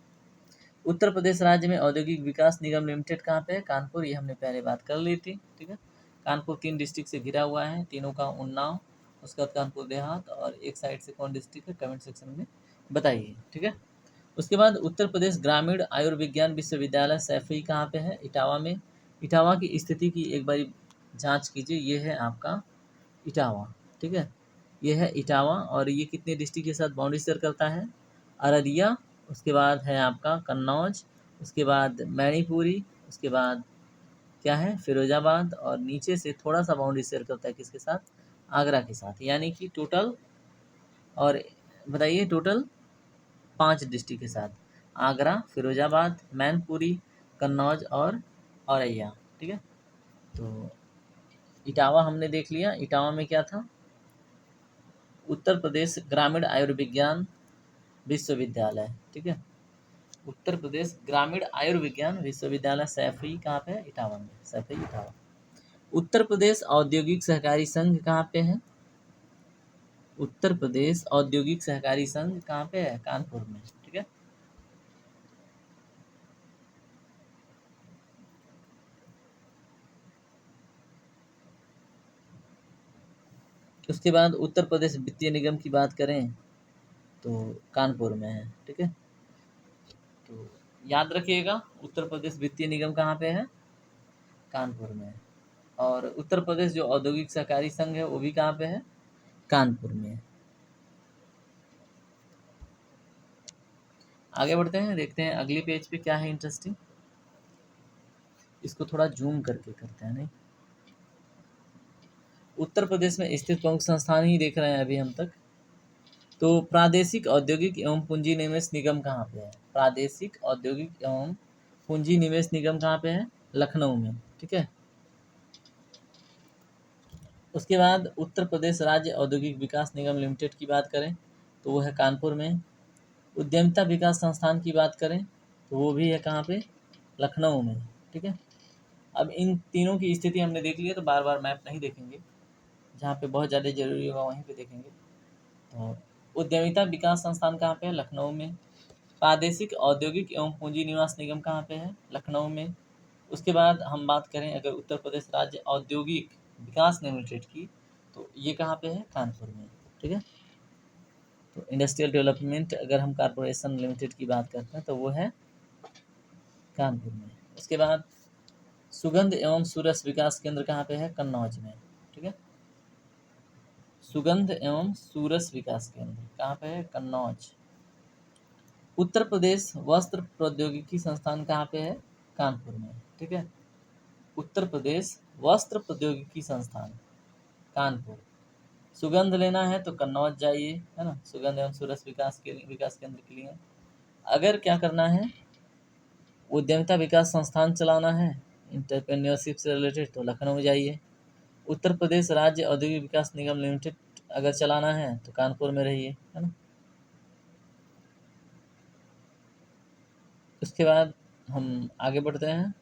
उत्तर प्रदेश राज्य में औद्योगिक विकास निगम लिमिटेड कहाँ पे है? कानपुर, ये हमने पहले बात कर ली थी, ठीक है। कानपुर 3 डिस्ट्रिक्ट से घिरा हुआ है, तीनों का उन्नाव, उसके बाद कानपुर देहात, और एक साइड से कौन डिस्ट्रिक्ट है कमेंट सेक्शन में बताइए, ठीक है। उसके बाद उत्तर प्रदेश ग्रामीण आयुर्विज्ञान विश्वविद्यालय सैफई कहाँ पे है? इटावा में। इटावा की स्थिति की एक बार जांच कीजिए, ये है आपका इटावा, ठीक है। ये है इटावा और ये कितने डिस्ट्रिक्ट के साथ बाउंड्री शेयर करता है? अररिया, उसके बाद है आपका कन्नौज, उसके बाद मैनपुरी, उसके बाद क्या है? फिरोजाबाद, और नीचे से थोड़ा सा बाउंड्री शेयर करता है किसके साथ? आगरा के साथ। यानी कि टोटल, और बताइए, टोटल 5 डिस्ट्रिक्ट के साथ, आगरा, फिरोजाबाद, मैनपुरी, कन्नौज और औरैया, ठीक है। तो इटावा हमने देख लिया। इटावा में क्या था? उत्तर प्रदेश ग्रामीण आयुर्विज्ञान विश्वविद्यालय, ठीक है। उत्तर प्रदेश ग्रामीण आयुर्विज्ञान विश्वविद्यालय सैफई कहाँ पे है? इटावा में, सैफई इटावा। उत्तर प्रदेश औद्योगिक सहकारी संघ कहाँ पे है? उत्तर प्रदेश औद्योगिक सहकारी संघ कहाँ पे है? कानपुर में, ठीक है। उसके बाद उत्तर प्रदेश वित्तीय निगम की बात करें तो कानपुर में है, ठीक है। तो याद रखिएगा, उत्तर प्रदेश वित्तीय निगम कहाँ पे है? कानपुर में। और उत्तर प्रदेश जो औद्योगिक सहकारी संघ है वो भी कहाँ पे है? कानपुर में। आगे बढ़ते हैं, देखते हैं अगली पेज पे क्या है इंटरेस्टिंग। इसको थोड़ा जूम करके करते हैं, नहीं, उत्तर प्रदेश में स्थित प्रमुख संस्थान ही देख रहे हैं अभी हम तक। तो प्रादेशिक औद्योगिक एवं पूंजी निवेश निगम कहाँ पे है? प्रादेशिक औद्योगिक एवं पूंजी निवेश निगम कहाँ पे है? लखनऊ में, ठीक है। उसके बाद उत्तर प्रदेश राज्य औद्योगिक विकास निगम लिमिटेड की बात करें तो वो है कानपुर में। उद्यमिता विकास संस्थान की बात करें तो वो भी है कहाँ पे? लखनऊ में, ठीक है। अब इन तीनों की स्थिति हमने देख ली है, तो बार बार मैप नहीं देखेंगे, जहाँ पे बहुत ज़्यादा जरूरी होगा वहीं पे देखेंगे। तो उद्यमिता विकास संस्थान कहाँ पे है? लखनऊ में। प्रादेशिक औद्योगिक एवं पूंजी निवास निगम कहाँ पे है? लखनऊ में। उसके बाद हम बात करें अगर उत्तर प्रदेश राज्य औद्योगिक विकास लिमिटेड की, तो ये कहाँ पे है? कानपुर में, ठीक है। तो इंडस्ट्रियल डेवलपमेंट अगर हम कॉरपोरेशन लिमिटेड की बात करते हैं तो वो है कानपुर में। उसके बाद सुगंध एवं सूरस विकास केंद्र कहाँ पे है? कन्नौज में। ठीक है, सुगंध एवं सूरस विकास केंद्र कहाँ पे है? कन्नौज। उत्तर प्रदेश वस्त्र प्रौद्योगिकी संस्थान कहाँ पे है? कानपुर में। ठीक है, उत्तर प्रदेश वस्त्र प्रौद्योगिकी संस्थान कानपुर। सुगंध लेना है तो कन्नौज जाइए, है ना, सुगंध एवं सूरस विकास केंद्र के लिए। अगर क्या करना है, उद्यमिता विकास संस्थान चलाना है इंटरप्रेन्योरशिप से रिलेटेड, तो लखनऊ जाइए। उत्तर प्रदेश राज्य औद्योगिक विकास निगम लिमिटेड अगर चलाना है तो कानपुर में रहिए, है ना। उसके बाद हम आगे बढ़ते हैं।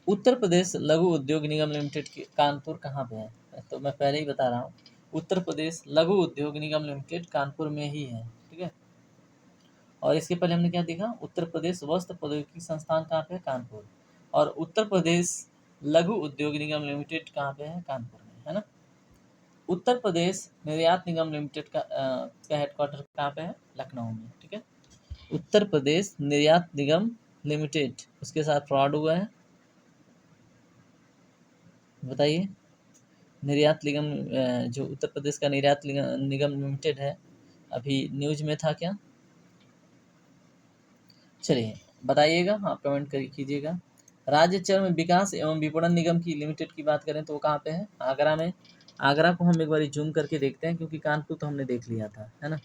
उत्तर प्रदेश लघु उद्योग निगम लिमिटेड की कानपुर कहाँ पे है? तो मैं पहले ही बता रहा हूँ, उत्तर प्रदेश लघु उद्योग निगम लिमिटेड कानपुर में ही है। ठीक है, और इसके पहले हमने क्या देखा? उत्तर प्रदेश वस्त्र प्रौद्योगिकी संस्थान कहाँ पे है? कानपुर। और उत्तर प्रदेश लघु उद्योग निगम लिमिटेड कहाँ पे है? कानपुर में, है ना। उत्तर प्रदेश निर्यात निगम लिमिटेड का हेडक्वार्टर कहाँ पे है? लखनऊ में। ठीक है, उत्तर प्रदेश निर्यात निगम लिमिटेड, उसके साथ फ्रॉड हुआ है, बताइए। निर्यात निगम जो उत्तर प्रदेश का निर्यात निगम लिमिटेड है, अभी न्यूज में था क्या? चलिए बताइएगा, हाँ कमेंट कर कीजिएगा। राज्य चर्म विकास एवं विपणन निगम की लिमिटेड की बात करें तो वो कहाँ पे है? आगरा में। आगरा को हम एक बार जूम करके देखते हैं, क्योंकि कानपुर तो हमने देख लिया था, है ना।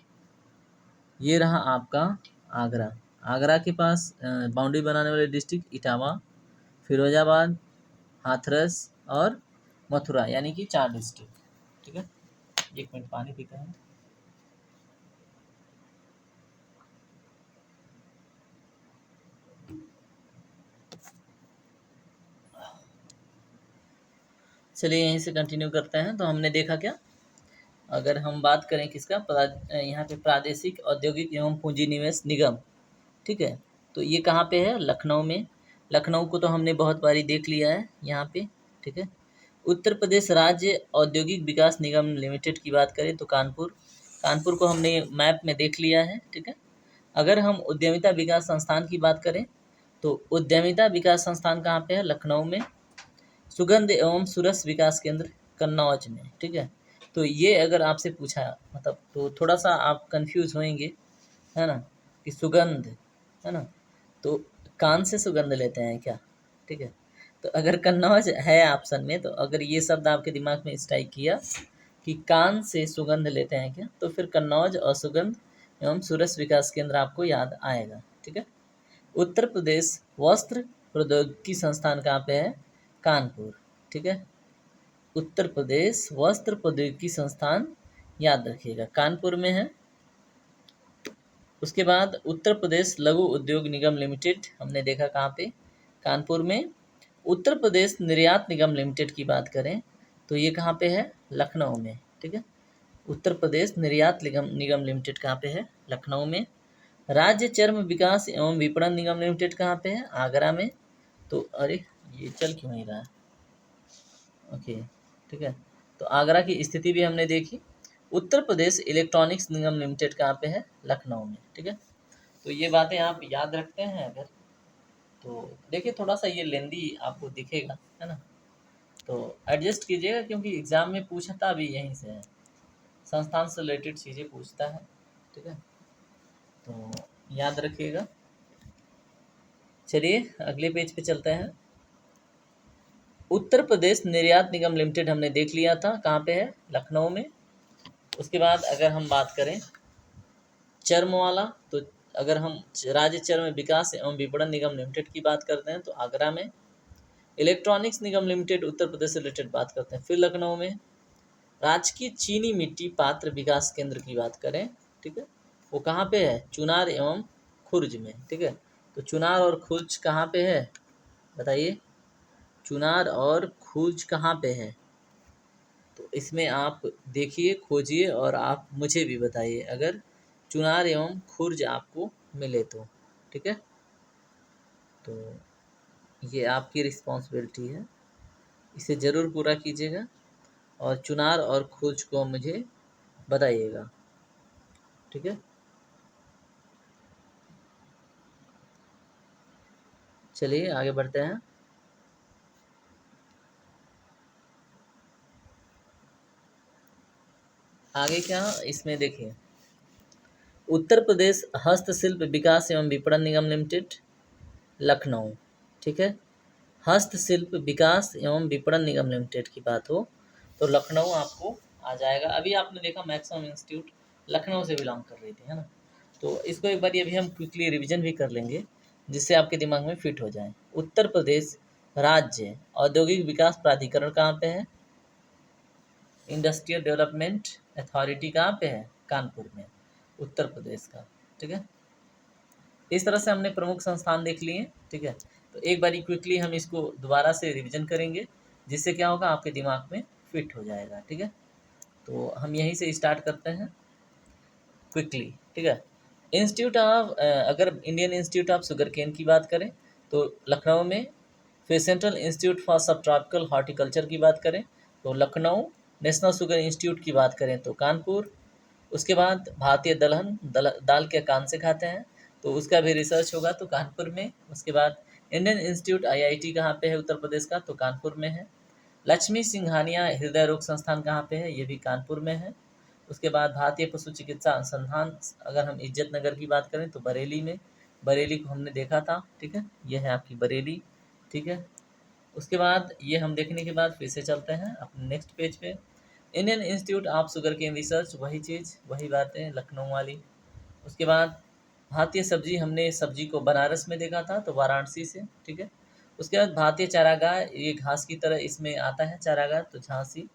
ये रहा आपका आगरा। आगरा के पास बाउंड्री बनाने वाले डिस्ट्रिक्ट इटावा, फिरोजाबाद, हाथरस और मथुरा, यानी कि 4 डिस्ट्रिक्ट। ठीक है, 1 मिनट पानी पीते हैं। चलिए यहीं से कंटिन्यू करते हैं। तो हमने देखा क्या, अगर हम बात करें किसका, यहाँ पे प्रादेशिक औद्योगिक एवं पूंजी निवेश निगम। ठीक है, तो ये कहाँ पे है? लखनऊ में। लखनऊ को तो हमने बहुत बारी देख लिया है यहाँ पे। ठीक है, उत्तर प्रदेश राज्य औद्योगिक विकास निगम लिमिटेड की बात करें तो कानपुर। कानपुर को हमने मैप में देख लिया है। ठीक है, अगर हम उद्यमिता विकास संस्थान की बात करें तो उद्यमिता विकास संस्थान कहाँ पे है? लखनऊ में। सुगंध एवं सूरस विकास केंद्र कन्नौज में। ठीक है, तो ये अगर आपसे पूछा मतलब तो थोड़ा सा आप कंफ्यूज होंगे, है ना, कि सुगंध, है ना, तो कान से सुगंध लेते हैं क्या? ठीक है, तो अगर कन्नौज है ऑप्शन में, तो अगर ये शब्द आपके दिमाग में स्ट्राइक किया कि कान से सुगंध लेते हैं क्या, तो फिर कन्नौज और सुगंध एवं सूरस विकास केंद्र आपको याद आएगा। ठीक है, उत्तर प्रदेश वस्त्र प्रौद्योगिकी संस्थान कहाँ पे है? कानपुर। ठीक है, उत्तर प्रदेश वस्त्र प्रौद्योगिकी संस्थान याद रखिएगा कानपुर में है। उसके बाद उत्तर प्रदेश लघु उद्योग निगम लिमिटेड हमने देखा कहाँ पे? कानपुर में। उत्तर प्रदेश निर्यात निगम लिमिटेड की बात करें तो ये कहाँ पे है? लखनऊ में। ठीक है, उत्तर प्रदेश निर्यात निगम लिमिटेड कहाँ पे है? लखनऊ में। राज्य चर्म विकास एवं विपणन निगम लिमिटेड कहाँ पे है? आगरा में। तो अरे ये चल क्यों नहीं रहा है? ओके, ठीक है, तो आगरा की स्थिति भी हमने देखी। उत्तर प्रदेश इलेक्ट्रॉनिक्स निगम लिमिटेड कहाँ पे है? लखनऊ में। ठीक है, तो ये बातें आप याद रखते हैं अगर, तो देखिए थोड़ा सा ये लेंदी आपको दिखेगा, है ना, तो एडजस्ट कीजिएगा, क्योंकि एग्जाम में पूछता भी यहीं से है, संस्थान से रिलेटेड चीज़ें पूछता है। ठीक है, तो याद रखिएगा। चलिए अगले पेज पे चलते हैं। उत्तर प्रदेश निर्यात निगम लिमिटेड हमने देख लिया था, कहाँ पे है? लखनऊ में। उसके बाद अगर हम बात करें चर्म वाला, तो अगर हम राज्य चर्म विकास एवं विपणन निगम लिमिटेड की बात करते हैं तो आगरा में। इलेक्ट्रॉनिक्स निगम लिमिटेड उत्तर प्रदेश से रिलेटेड बात करते हैं, फिर लखनऊ में। राजकीय चीनी मिट्टी पात्र विकास केंद्र की बात करें, ठीक है, वो कहाँ पे है? चुनार एवं खुर्ज में। ठीक है, तो चुनार और खुर्ज कहाँ पे है बताइए? चुनार और खुर्ज कहाँ पे है? तो इसमें आप देखिए, खोजिए और आप मुझे भी बताइए अगर चुनार एवं खुर्ज आपको मिले तो। ठीक है, तो ये आपकी रिस्पॉन्सिबिलिटी है, इसे ज़रूर पूरा कीजिएगा और चुनार और खुर्ज को मुझे बताइएगा। ठीक है। चलिए आगे बढ़ते हैं। आगे क्या इसमें देखिए, उत्तर प्रदेश हस्तशिल्प विकास एवं विपणन निगम लिमिटेड, लखनऊ, ठीक है। हस्तशिल्प विकास एवं विपणन निगम लिमिटेड की बात हो तो लखनऊ आपको आ जाएगा। अभी आपने देखा मैक्सिमम इंस्टीट्यूट लखनऊ से बिलोंग कर रही थी, है ना। तो इसको एक बार अभी हम क्विकली रिवीजन भी कर लेंगे जिससे आपके दिमाग में फिट हो जाए। उत्तर प्रदेश राज्य औद्योगिक विकास प्राधिकरण कहाँ पे है? इंडस्ट्रियल डेवलपमेंट अथॉरिटी कहाँ पे है? कानपुर में, उत्तर प्रदेश का, ठीक है। इस तरह से हमने प्रमुख संस्थान देख लिए, ठीक है। तो एक बारी क्विकली हम इसको दोबारा से रिवीजन करेंगे जिससे क्या होगा, आपके दिमाग में फिट हो जाएगा, ठीक है। तो हम यहीं से स्टार्ट करते हैं क्विकली, ठीक है। इंस्टीट्यूट ऑफ अगर Indian Institute of Sugarcane की बात करें तो लखनऊ में, फिर Central Institute for Subtropical Horticulture की बात करें तो लखनऊ, नेशनल शुगर इंस्टीट्यूट की बात करें तो कानपुर, उसके बाद भारतीय दलहन दाल के कान से खाते हैं तो उसका भी रिसर्च होगा तो कानपुर में। उसके बाद इंडियन इंस्टीट्यूट आईआईटी कहाँ पे है उत्तर प्रदेश का? तो कानपुर में है। लक्ष्मी सिंघानिया हृदय रोग संस्थान कहाँ पे है? ये भी कानपुर में है। उसके बाद भारतीय पशु चिकित्सा अनुसंधान, अगर हम इज्जत नगर की बात करें तो बरेली में, बरेली को हमने देखा था, ठीक है। ये है आपकी बरेली, ठीक है। उसके बाद ये हम देखने के बाद फिर से चलते हैं अपने नेक्स्ट पेज पे। Indian Institute of Sugarcane Research, वही चीज़ वही बातें लखनऊ वाली। उसके बाद भारतीय सब्जी, हमने सब्जी को बनारस में देखा था तो वाराणसी से, ठीक है। उसके बाद भारतीय चारागाह, ये घास की तरह इसमें आता है चारागाह तो झांसी।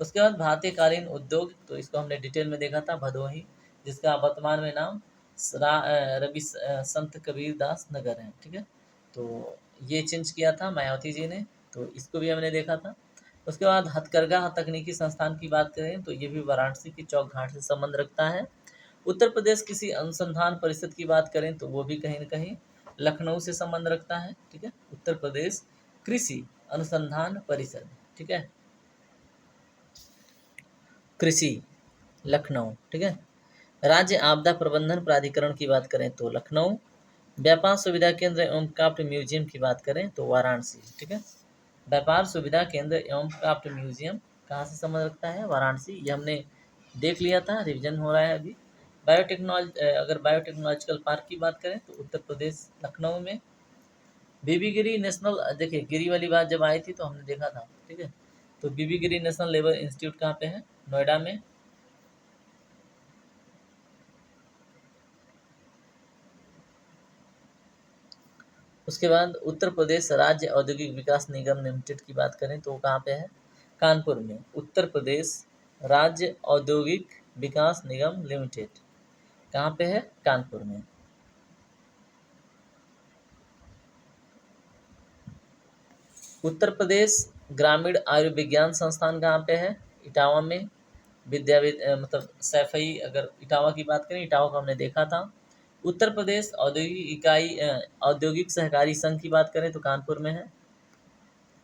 उसके बाद भारतीय कालीन उद्योग, तो इसको हमने डिटेल में देखा था भदोही, जिसका वर्तमान में नाम संत कबीर दास नगर है, ठीक है। तो ये चेंज किया था मायावती जी ने, तो इसको भी हमने देखा था। उसके बाद हथकरघा तकनीकी संस्थान की बात करें तो ये भी वाराणसी की चौक घाट से संबंध रखता है। उत्तर प्रदेश किसी अनुसंधान परिषद की बात करें तो वो भी कहीं न कहीं लखनऊ से संबंध रखता है, ठीक है। उत्तर प्रदेश कृषि अनुसंधान परिषद, ठीक है, कृषि, लखनऊ, ठीक है। राज्य आपदा प्रबंधन प्राधिकरण की बात करें तो लखनऊ, व्यापार सुविधा केंद्र एवं क्राफ्ट म्यूजियम की बात करें तो वाराणसी, ठीक है। व्यापार सुविधा केंद्र एवं क्राफ्ट म्यूजियम कहाँ से संबंध रखता है? वाराणसी, ये हमने देख लिया था, रिवीजन हो रहा है अभी। अगर बायोटेक्नोलॉजिकल पार्क की बात करें तो उत्तर प्रदेश लखनऊ में। बीबी गिरी नेशनल, देखिए गिरी वाली बात जब आई थी तो हमने देखा था, ठीक है। तो बीबी गिरी नेशनल लेबर इंस्टीट्यूट कहाँ पे है? नोएडा में। उसके बाद उत्तर प्रदेश राज्य औद्योगिक विकास निगम लिमिटेड की बात करें तो वो कहाँ पे है? कानपुर में। उत्तर प्रदेश राज्य औद्योगिक विकास निगम लिमिटेड कहाँ पे है? कानपुर में। उत्तर प्रदेश ग्रामीण आयुर्विज्ञान संस्थान कहाँ पे है? इटावा में। मतलब सैफई, अगर इटावा की बात करें, इटावा को हमने देखा था। उत्तर प्रदेश औद्योगिक इकाई औद्योगिक सहकारी संघ की बात करें तो कानपुर में है।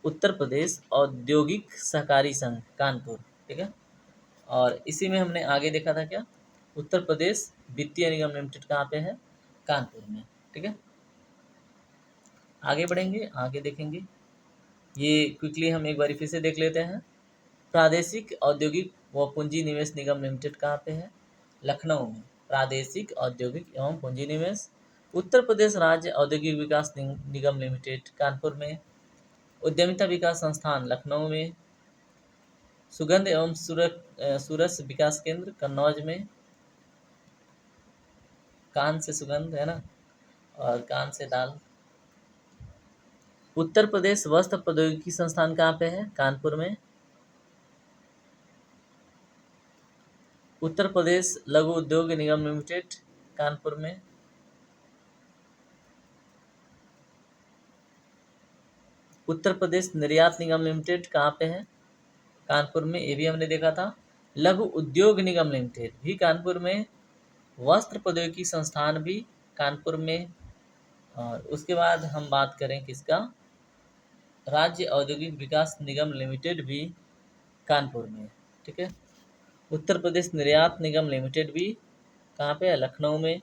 उत्तर प्रदेश औद्योगिक सहकारी संघ कानपुर, ठीक है। और इसी में हमने आगे देखा था क्या, उत्तर प्रदेश वित्तीय निगम लिमिटेड कहाँ पे है? कानपुर में, ठीक है। आगे बढ़ेंगे, आगे देखेंगे। ये क्विकली हम एक बार फिर से देख लेते हैं। प्रादेशिक औद्योगिक व पूंजी निवेश निगम लिमिटेड कहाँ पे है? लखनऊ में। प्रादेशिक औद्योगिक एवं पूंजी निवेश। उत्तर प्रदेश राज्य औद्योगिक विकास निगम लिमिटेड कानपुर में। उद्यमिता विकास संस्थान लखनऊ में। सुगंध एवं सूरस विकास केंद्र कन्नौज में। कान से सुगंध है ना, और कान से दाल। उत्तर प्रदेश वस्त्र प्रौद्योगिकी संस्थान कहाँ पे है? कानपुर में। उत्तर प्रदेश लघु उद्योग निगम लिमिटेड कानपुर में। उत्तर प्रदेश निर्यात निगम लिमिटेड कहाँ पे है? कानपुर में, ये भी हमने देखा था। लघु उद्योग निगम लिमिटेड भी कानपुर में। वस्त्र प्रौद्योगिकी संस्थान भी कानपुर में। और उसके बाद हम बात करें किसका, राज्य औद्योगिक विकास निगम लिमिटेड भी कानपुर में, ठीक है। उत्तर प्रदेश निर्यात निगम लिमिटेड भी कहाँ पे है? लखनऊ में।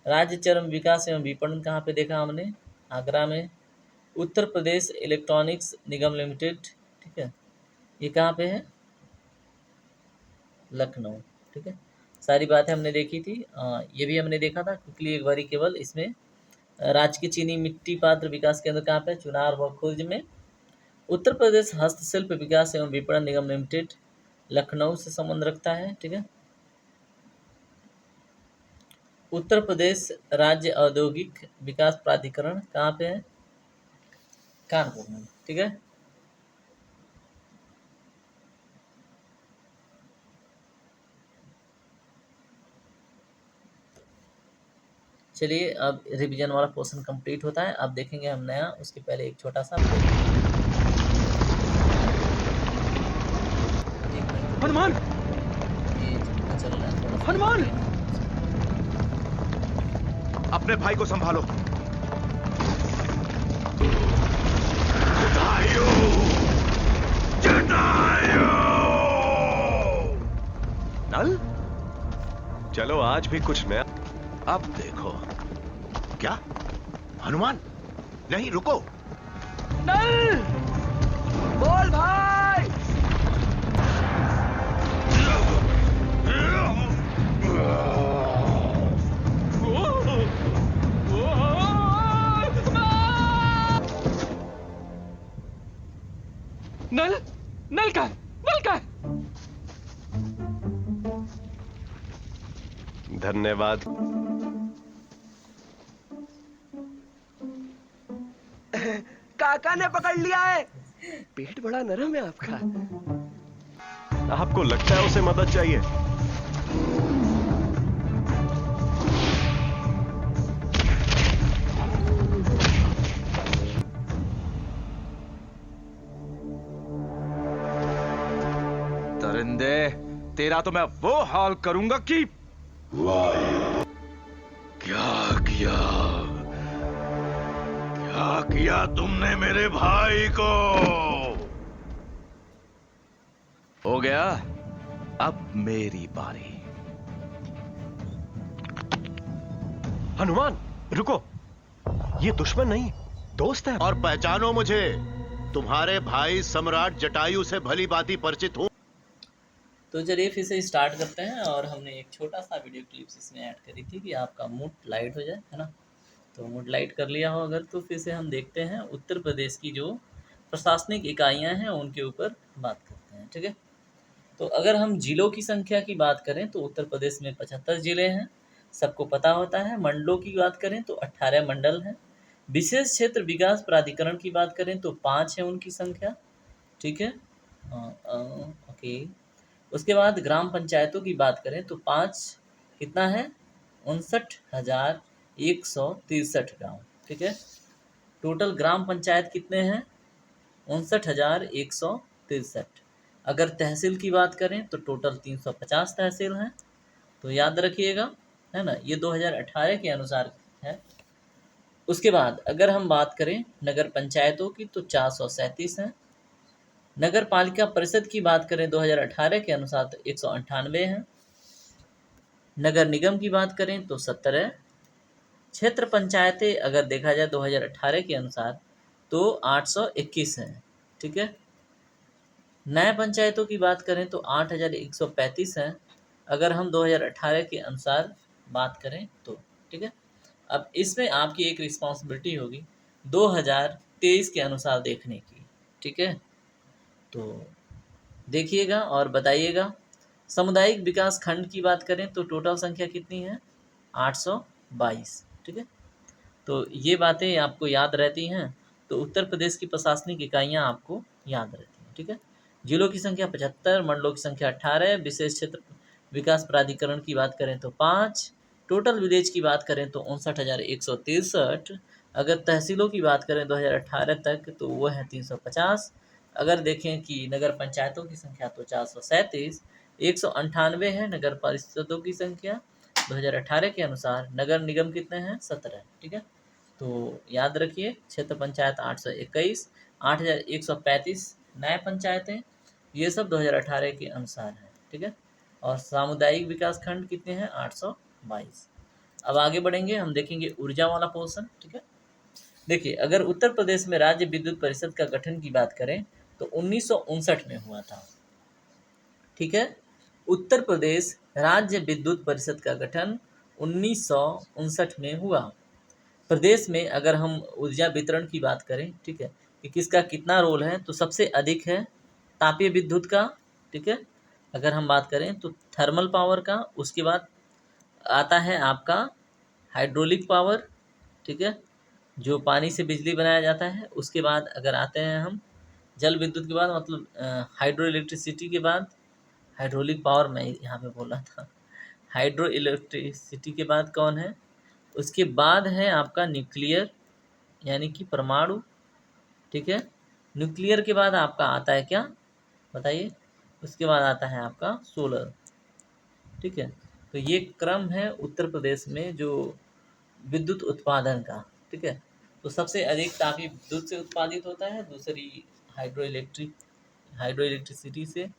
राज्य चरम विकास एवं विपणन कहाँ पे देखा हमने? आगरा में। उत्तर प्रदेश इलेक्ट्रॉनिक्स निगम लिमिटेड, ठीक है, ये कहाँ पे है? लखनऊ, ठीक है। सारी बातें हमने देखी थी। ये भी हमने देखा था क्विकली एक बारी केवल इसमें। राजकीय चीनी मिट्टी पात्र विकास केंद्र कहाँ पे? चुनार व खुर्ज में। उत्तर प्रदेश हस्तशिल्प विकास एवं विपणन निगम लिमिटेड लखनऊ से संबंध रखता है, ठीक है। उत्तर प्रदेश राज्य औद्योगिक विकास प्राधिकरण कहाँ पे है? कानपुर में, ठीक है। चलिए अब रिवीजन वाला पोर्शन कंप्लीट होता है, अब देखेंगे हम नया। उसके पहले एक छोटा सा हनुमान, ये चल रहा है थोड़ा सा। हनुमान! अपने भाई को संभालो। जटायु! जटायु! नल, चलो आज भी कुछ नया। अब देखो। क्या? हनुमान, नहीं रुको। नल! बोल भाई! नल, नल का धन्यवाद। काका ने पकड़ लिया है। पेट बड़ा नरम है आपका। आपको लगता है उसे मदद चाहिए? दरिंदे, तेरा तो मैं वो हाल करूंगा कि क्या किया? क्या किया तुमने मेरे भाई को? हो गया, अब मेरी बारी। हनुमान रुको, ये दुश्मन नहीं दोस्त है। और पहचानो मुझे, तुम्हारे भाई सम्राट जटायु से भली भांति परिचित हूं। तो चलिए फिर से स्टार्ट करते हैं। और हमने एक छोटा सा वीडियो क्लिप्स इसमें ऐड करी थी कि आपका मूड लाइट हो जाए, है ना। तो मूड लाइट कर लिया हो अगर, तो फिर से हम देखते हैं उत्तर प्रदेश की जो प्रशासनिक इकाइयां हैं उनके ऊपर बात करते हैं, ठीक है। तो अगर हम जिलों की संख्या की बात करें तो उत्तर प्रदेश में 75 जिले हैं, सबको पता होता है। मंडलों की बात करें तो 18 मंडल हैं। विशेष क्षेत्र विकास प्राधिकरण की बात करें तो 5 है उनकी संख्या, ठीक है। ओके। उसके बाद ग्राम पंचायतों की बात करें तो 5 कितना है? 59,163 गाँव, ठीक है। टोटल ग्राम पंचायत कितने हैं? 59,163। अगर तहसील की बात करें तो टोटल 350 तहसील हैं। तो याद रखिएगा, है ना, ये 2018 के अनुसार है। उसके बाद अगर हम बात करें नगर पंचायतों की तो 437 हैं। नगर पालिका परिषद की बात करें 2018 के अनुसार तो 198 हैं। नगर निगम की बात करें तो 17। क्षेत्र पंचायतें अगर देखा जाए 2018 के अनुसार तो 821 हैं, ठीक है। न्याय पंचायतों की बात करें तो 8,135 हैं अगर हम 2018 के अनुसार बात करें तो, ठीक है। अब इसमें आपकी एक रिस्पॉन्सिबिलिटी होगी 2023 के अनुसार देखने की, ठीक है। तो देखिएगा और बताइएगा। सामुदायिक विकास खंड की बात करें तो टोटल संख्या कितनी है? 822, ठीक है। तो ये बातें आपको याद रहती हैं, तो उत्तर प्रदेश की प्रशासनिक इकाइयाँ आपको याद रहती हैं, ठीक है। जिलों की संख्या 75, मंडलों की संख्या 18, विशेष क्षेत्र विकास प्राधिकरण की बात करें तो 5, टोटल विलेज की बात करें तो 59,163। अगर तहसीलों की बात करें 2018 तक तो वो है 350। अगर देखें कि नगर पंचायतों की संख्या तो 437, 198 है नगर परिषदों की संख्या 2018 के अनुसार। नगर निगम कितने हैं? 17, ठीक है। तो याद रखिए क्षेत्र पंचायत 821, 8,135 नए पंचायतें, ये सब 2018 के अनुसार है, ठीक है। और सामुदायिक विकास खंड कितने हैं? 22। अब आगे बढ़ेंगे, हम देखेंगे ऊर्जा वाला पोर्शन। ठीक है, देखिए अगर उत्तर प्रदेश में राज्य विद्युत परिषद का गठन की बात करें तो 1959 में हुआ था। ठीक है, उत्तर प्रदेश राज्य विद्युत परिषद का गठन 1959 में हुआ। प्रदेश में अगर हम ऊर्जा वितरण की बात करें, ठीक है, कि किसका कितना रोल है, तो सबसे अधिक है तापीय विद्युत का। ठीक है, अगर हम बात करें तो थर्मल पावर का, उसके बाद आता है आपका हाइड्रोलिक पावर। ठीक है, जो पानी से बिजली बनाया जाता है। उसके बाद अगर आते हैं हम जल विद्युत के बाद, मतलब हाइड्रो इलेक्ट्रिसिटी के बाद, हाइड्रोलिक पावर मैं यहाँ पे बोल रहा था, हाइड्रो इलेक्ट्रिसिटी के बाद कौन है, उसके बाद है आपका न्यूक्लियर यानी कि परमाणु। ठीक है, न्यूक्लियर के बाद आपका आता है क्या, बताइए, उसके बाद आता है आपका सोलर। ठीक है, तो ये क्रम है उत्तर प्रदेश में जो विद्युत उत्पादन का। ठीक है, तो सबसे अधिक तापीय विद्युत से उत्पादित होता है, दूसरी हाइड्रो इलेक्ट्रिसिटी से,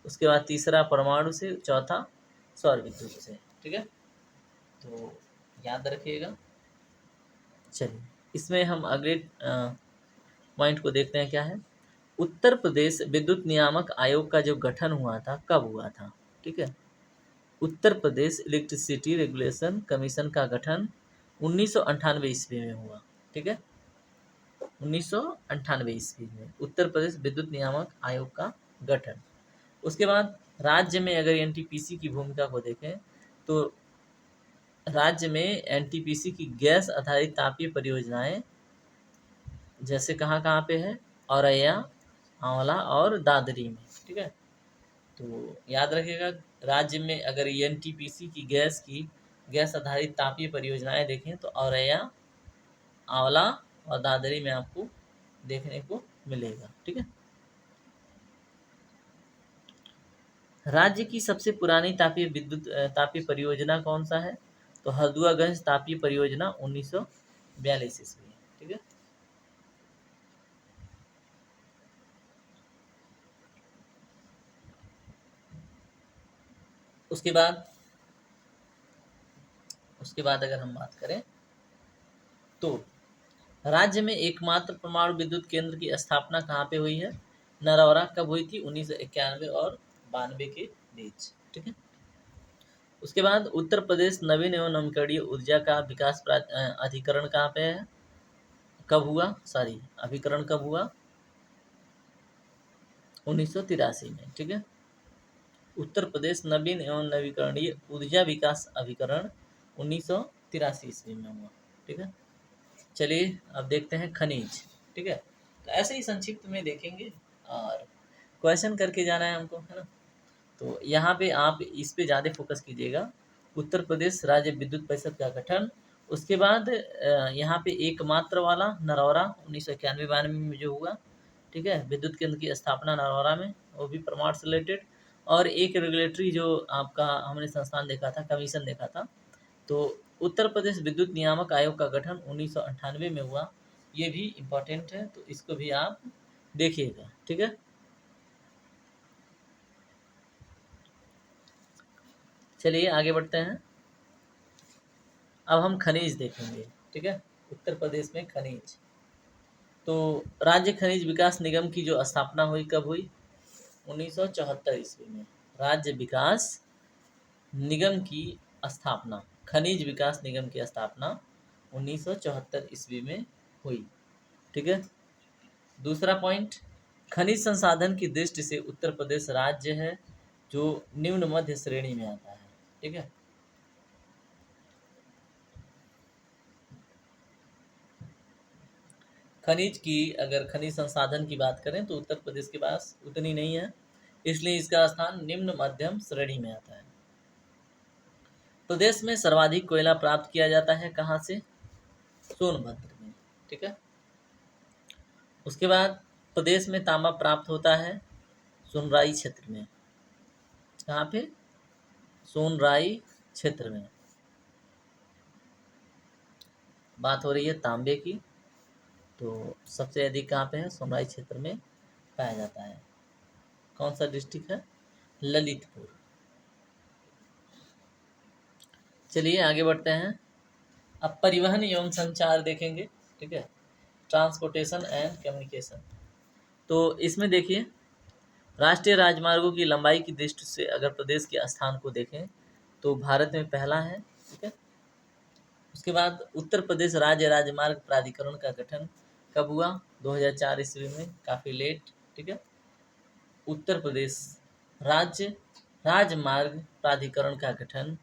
उसके बाद तीसरा परमाणु से, चौथा सौर विद्युत से। ठीक है, तो याद रखिएगा। चलिए, इसमें हम अगले पॉइंट को देखते हैं, क्या है। उत्तर प्रदेश विद्युत नियामक आयोग का जो गठन हुआ था, कब हुआ था। ठीक है, Uttar Pradesh electricity regulation commission का गठन 1998 ईस्वी में हुआ। ठीक है, 1998 ईस्वी में उत्तर प्रदेश विद्युत नियामक आयोग का गठन। उसके बाद राज्य में अगर एनटीपीसी की भूमिका को देखें तो राज्य में एनटीपीसी की गैस आधारित तापीय परियोजनाएं जैसे कहाँ कहाँ पे है, औरैया, आंवला और दादरी में। ठीक है, तो याद रखिएगा, राज्य में अगर एनटीपीसी की गैस आधारित तापीय परियोजनाएं देखें तो औरैया, आंवला और दादरी में आपको देखने को मिलेगा। ठीक है, राज्य की सबसे पुरानी तापीय परियोजना कौन सा है, तो हल्दुआगंज तापीय परियोजना 1942 ईस्वी में। ठीक है, उसके बाद अगर हम बात करें तो राज्य में एकमात्र परमाणु विद्युत केंद्र की स्थापना कहाँ पे हुई है, नरौरा। कब हुई थी, 1991 और 92 के बीच। ठीक है, उसके बाद उत्तर प्रदेश नवीन एवं नवीकरणीय ऊर्जा का विकास अधिकरण कहाँ पे है, कब हुआ, अभिकरण कब हुआ, 1983 में। ठीक है, उत्तर प्रदेश नवीन एवं नवीकरणीय ऊर्जा विकास अभिकरण 1983 ईस्वी में हुआ। ठीक है, चलिए अब देखते हैं खनिज। ठीक है, तो ऐसे ही संक्षिप्त में देखेंगे और क्वेश्चन करके जाना है हमको, है ना। तो यहाँ पे आप इस पे ज़्यादा फोकस कीजिएगा, उत्तर प्रदेश राज्य विद्युत परिषद का गठन। उसके बाद यहाँ पे एकमात्र वाला नरौरा 1991-92 में जो हुआ। ठीक है, विद्युत केंद्र की स्थापना नरौरा में, वो भी परमाणु से रिलेटेड। और एक रेगुलेटरी जो आपका हमने संस्थान देखा था, कमीशन देखा था, तो उत्तर प्रदेश विद्युत नियामक आयोग का गठन 1998 में हुआ। ये भी इम्पोर्टेंट है, तो इसको भी आप देखिएगा। ठीक है, चलिए आगे बढ़ते हैं। अब हम खनिज देखेंगे। ठीक है, उत्तर प्रदेश में खनिज, तो राज्य खनिज विकास निगम की जो स्थापना हुई, कब हुई, 1974 ईस्वी में। राज्य विकास निगम की स्थापना, खनिज विकास निगम की स्थापना 1974 ईस्वी में हुई। ठीक है, दूसरा पॉइंट, खनिज संसाधन की दृष्टि से उत्तर प्रदेश राज्य है जो निम्न मध्य श्रेणी में आता है। ठीक है, खनिज की अगर खनिज संसाधन की बात करें तो उत्तर प्रदेश के पास उतनी नहीं है, इसलिए इसका स्थान निम्न मध्यम श्रेणी में आता है। प्रदेश में सर्वाधिक कोयला प्राप्त किया जाता है कहाँ से, सोनभद्र में। ठीक है, उसके बाद प्रदेश में तांबा प्राप्त होता है सोनराई क्षेत्र में। कहाँ पे, सोनराई क्षेत्र में बात हो रही है तांबे की, तो सबसे अधिक कहाँ पे है, सोनराई क्षेत्र में पाया जाता है। कौन सा डिस्ट्रिक्ट है, ललितपुर। चलिए आगे बढ़ते हैं। अब परिवहन एवं संचार देखेंगे, ठीक है, ट्रांसपोर्टेशन एंड कम्युनिकेशन। तो इसमें देखिए, राष्ट्रीय राजमार्गों की लंबाई की दृष्टि से अगर प्रदेश के स्थान को देखें तो भारत में पहला है, ठीक है। उसके बाद उत्तर प्रदेश राज्य राजमार्ग प्राधिकरण का गठन कब हुआ? 2004 ईस्वी में, काफ़ी लेट, ठीक है। उत्तर प्रदेश राज्य राजमार्ग प्राधिकरण का गठन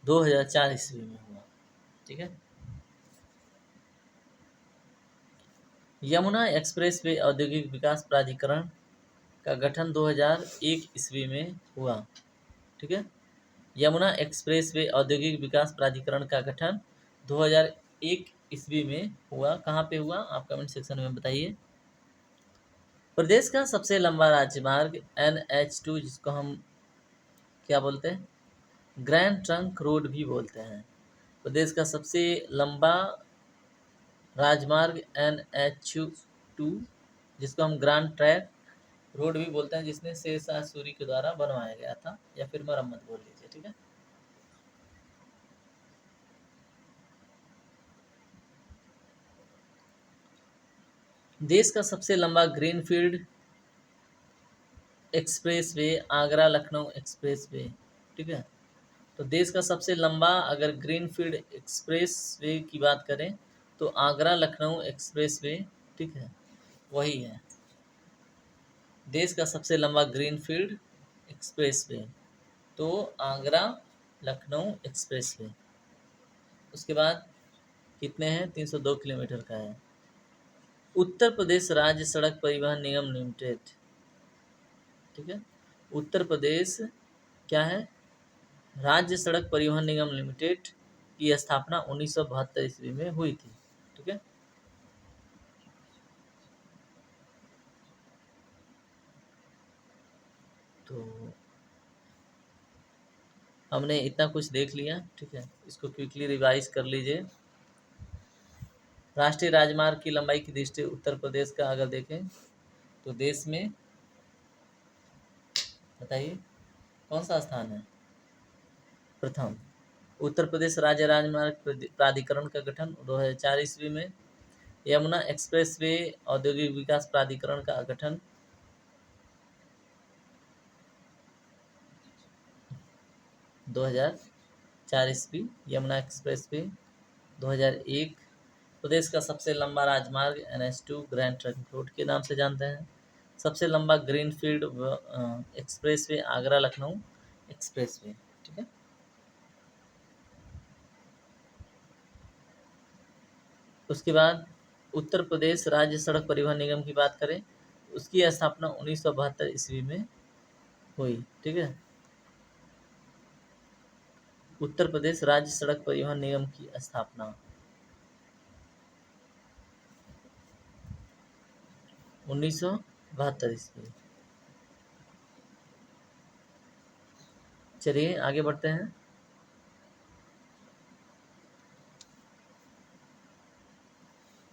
2004 ईस्वी में हुआ, ठीक है। यमुना एक्सप्रेसवे औद्योगिक विकास प्राधिकरण का गठन 2001 ईस्वी में हुआ, ठीक है। यमुना एक्सप्रेसवे औद्योगिक विकास प्राधिकरण का गठन 2001 ईस्वी में हुआ। कहाँ पे हुआ? आप कमेंट सेक्शन में बताइए। प्रदेश का सबसे लंबा राजमार्ग NH2, जिसको हम क्या बोलते हैं? ग्रैंड ट्रंक रोड भी बोलते हैं। प्रदेश का सबसे लंबा राजमार्ग NH2, जिसको हम ग्रैंड ट्रैक रोड भी बोलते हैं, जिसने शेरशाह सूरी के द्वारा बनवाया गया था, या फिर मरम्मत बोल लीजिए, ठीक है। देश का सबसे लंबा greenfield expressway Agra Lucknow expressway, ठीक है। तो देश का सबसे लंबा अगर ग्रीनफील्ड एक्सप्रेसवे की बात करें तो आगरा लखनऊ एक्सप्रेसवे, ठीक है, वही है देश का सबसे लंबा ग्रीनफील्ड एक्सप्रेसवे, तो आगरा लखनऊ एक्सप्रेसवे। उसके बाद कितने हैं? 302 किलोमीटर का है। उत्तर प्रदेश राज्य सड़क परिवहन निगम लिमिटेड, ठीक है। उत्तर प्रदेश क्या है? राज्य सड़क परिवहन निगम लिमिटेड की स्थापना 1972 ईस्वी में हुई थी, ठीक है। तो हमने इतना कुछ देख लिया, ठीक है। इसको क्विकली रिवाइज कर लीजिए। राष्ट्रीय राजमार्ग की लंबाई की दृष्टि उत्तर प्रदेश का अगर देखें तो देश में बताइए कौन सा स्थान है? प्रथम। उत्तर प्रदेश राज्य राजमार्ग प्राधिकरण का गठन 2004 ईस्वी में। यमुना एक्सप्रेसवे औद्योगिक विकास प्राधिकरण का गठन 2004 ईस्वी। यमुना एक्सप्रेसवे 2001। प्रदेश का सबसे लंबा राजमार्ग NH2 ग्रैंड ट्रंक रोड के नाम से जानते हैं। सबसे लंबा greenfield expressway Agra Lucknow expressway, ठीक है। उसके बाद उत्तर प्रदेश राज्य सड़क परिवहन निगम की बात करें, उसकी स्थापना 1972 ईस्वी में हुई, ठीक है। उत्तर प्रदेश राज्य सड़क परिवहन निगम की स्थापना 1972 ईस्वी। चलिए आगे बढ़ते हैं।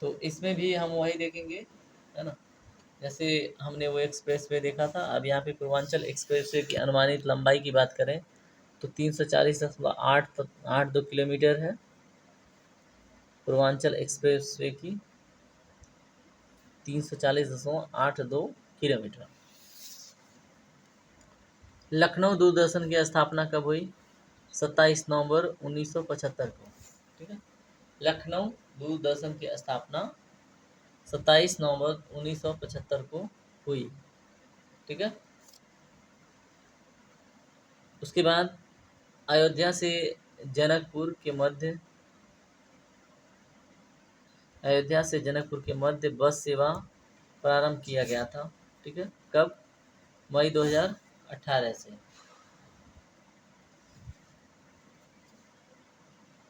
तो इसमें भी हम वही देखेंगे, है ना, जैसे हमने वो एक्सप्रेस वे देखा था। अब यहाँ पे पूर्वांचल एक्सप्रेस वे की अनुमानित लंबाई की बात करें तो 340.82 किलोमीटर है पूर्वांचल एक्सप्रेस वे की, 340.82 किलोमीटर। लखनऊ दूरदर्शन की स्थापना कब हुई? 27 नवंबर 1975 को, ठीक है। लखनऊ दूरदर्शन की स्थापना 27 नवंबर 1975 को हुई, ठीक है। उसके बाद अयोध्या से जनकपुर के मध्य बस सेवा प्रारंभ किया गया था, ठीक है। कब? मई 2018 से।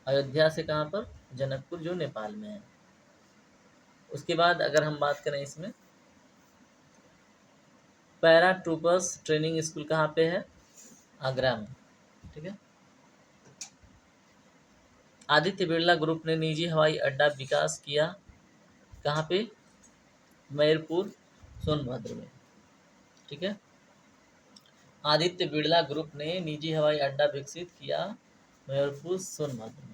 अयोध्या से कहाँ पर? जनकपुर, जो नेपाल में है। उसके बाद अगर हम बात करें इसमें, पैरा ट्रूपर्स ट्रेनिंग स्कूल कहाँ पे है? आगरा में, ठीक है। आदित्य बिरला ग्रुप ने निजी हवाई अड्डा विकास किया कहाँ पे? मैरपुर सोनभद्र में, ठीक है। आदित्य बिरला ग्रुप ने निजी हवाई अड्डा विकसित किया मयूरपुर सोनभद्र में।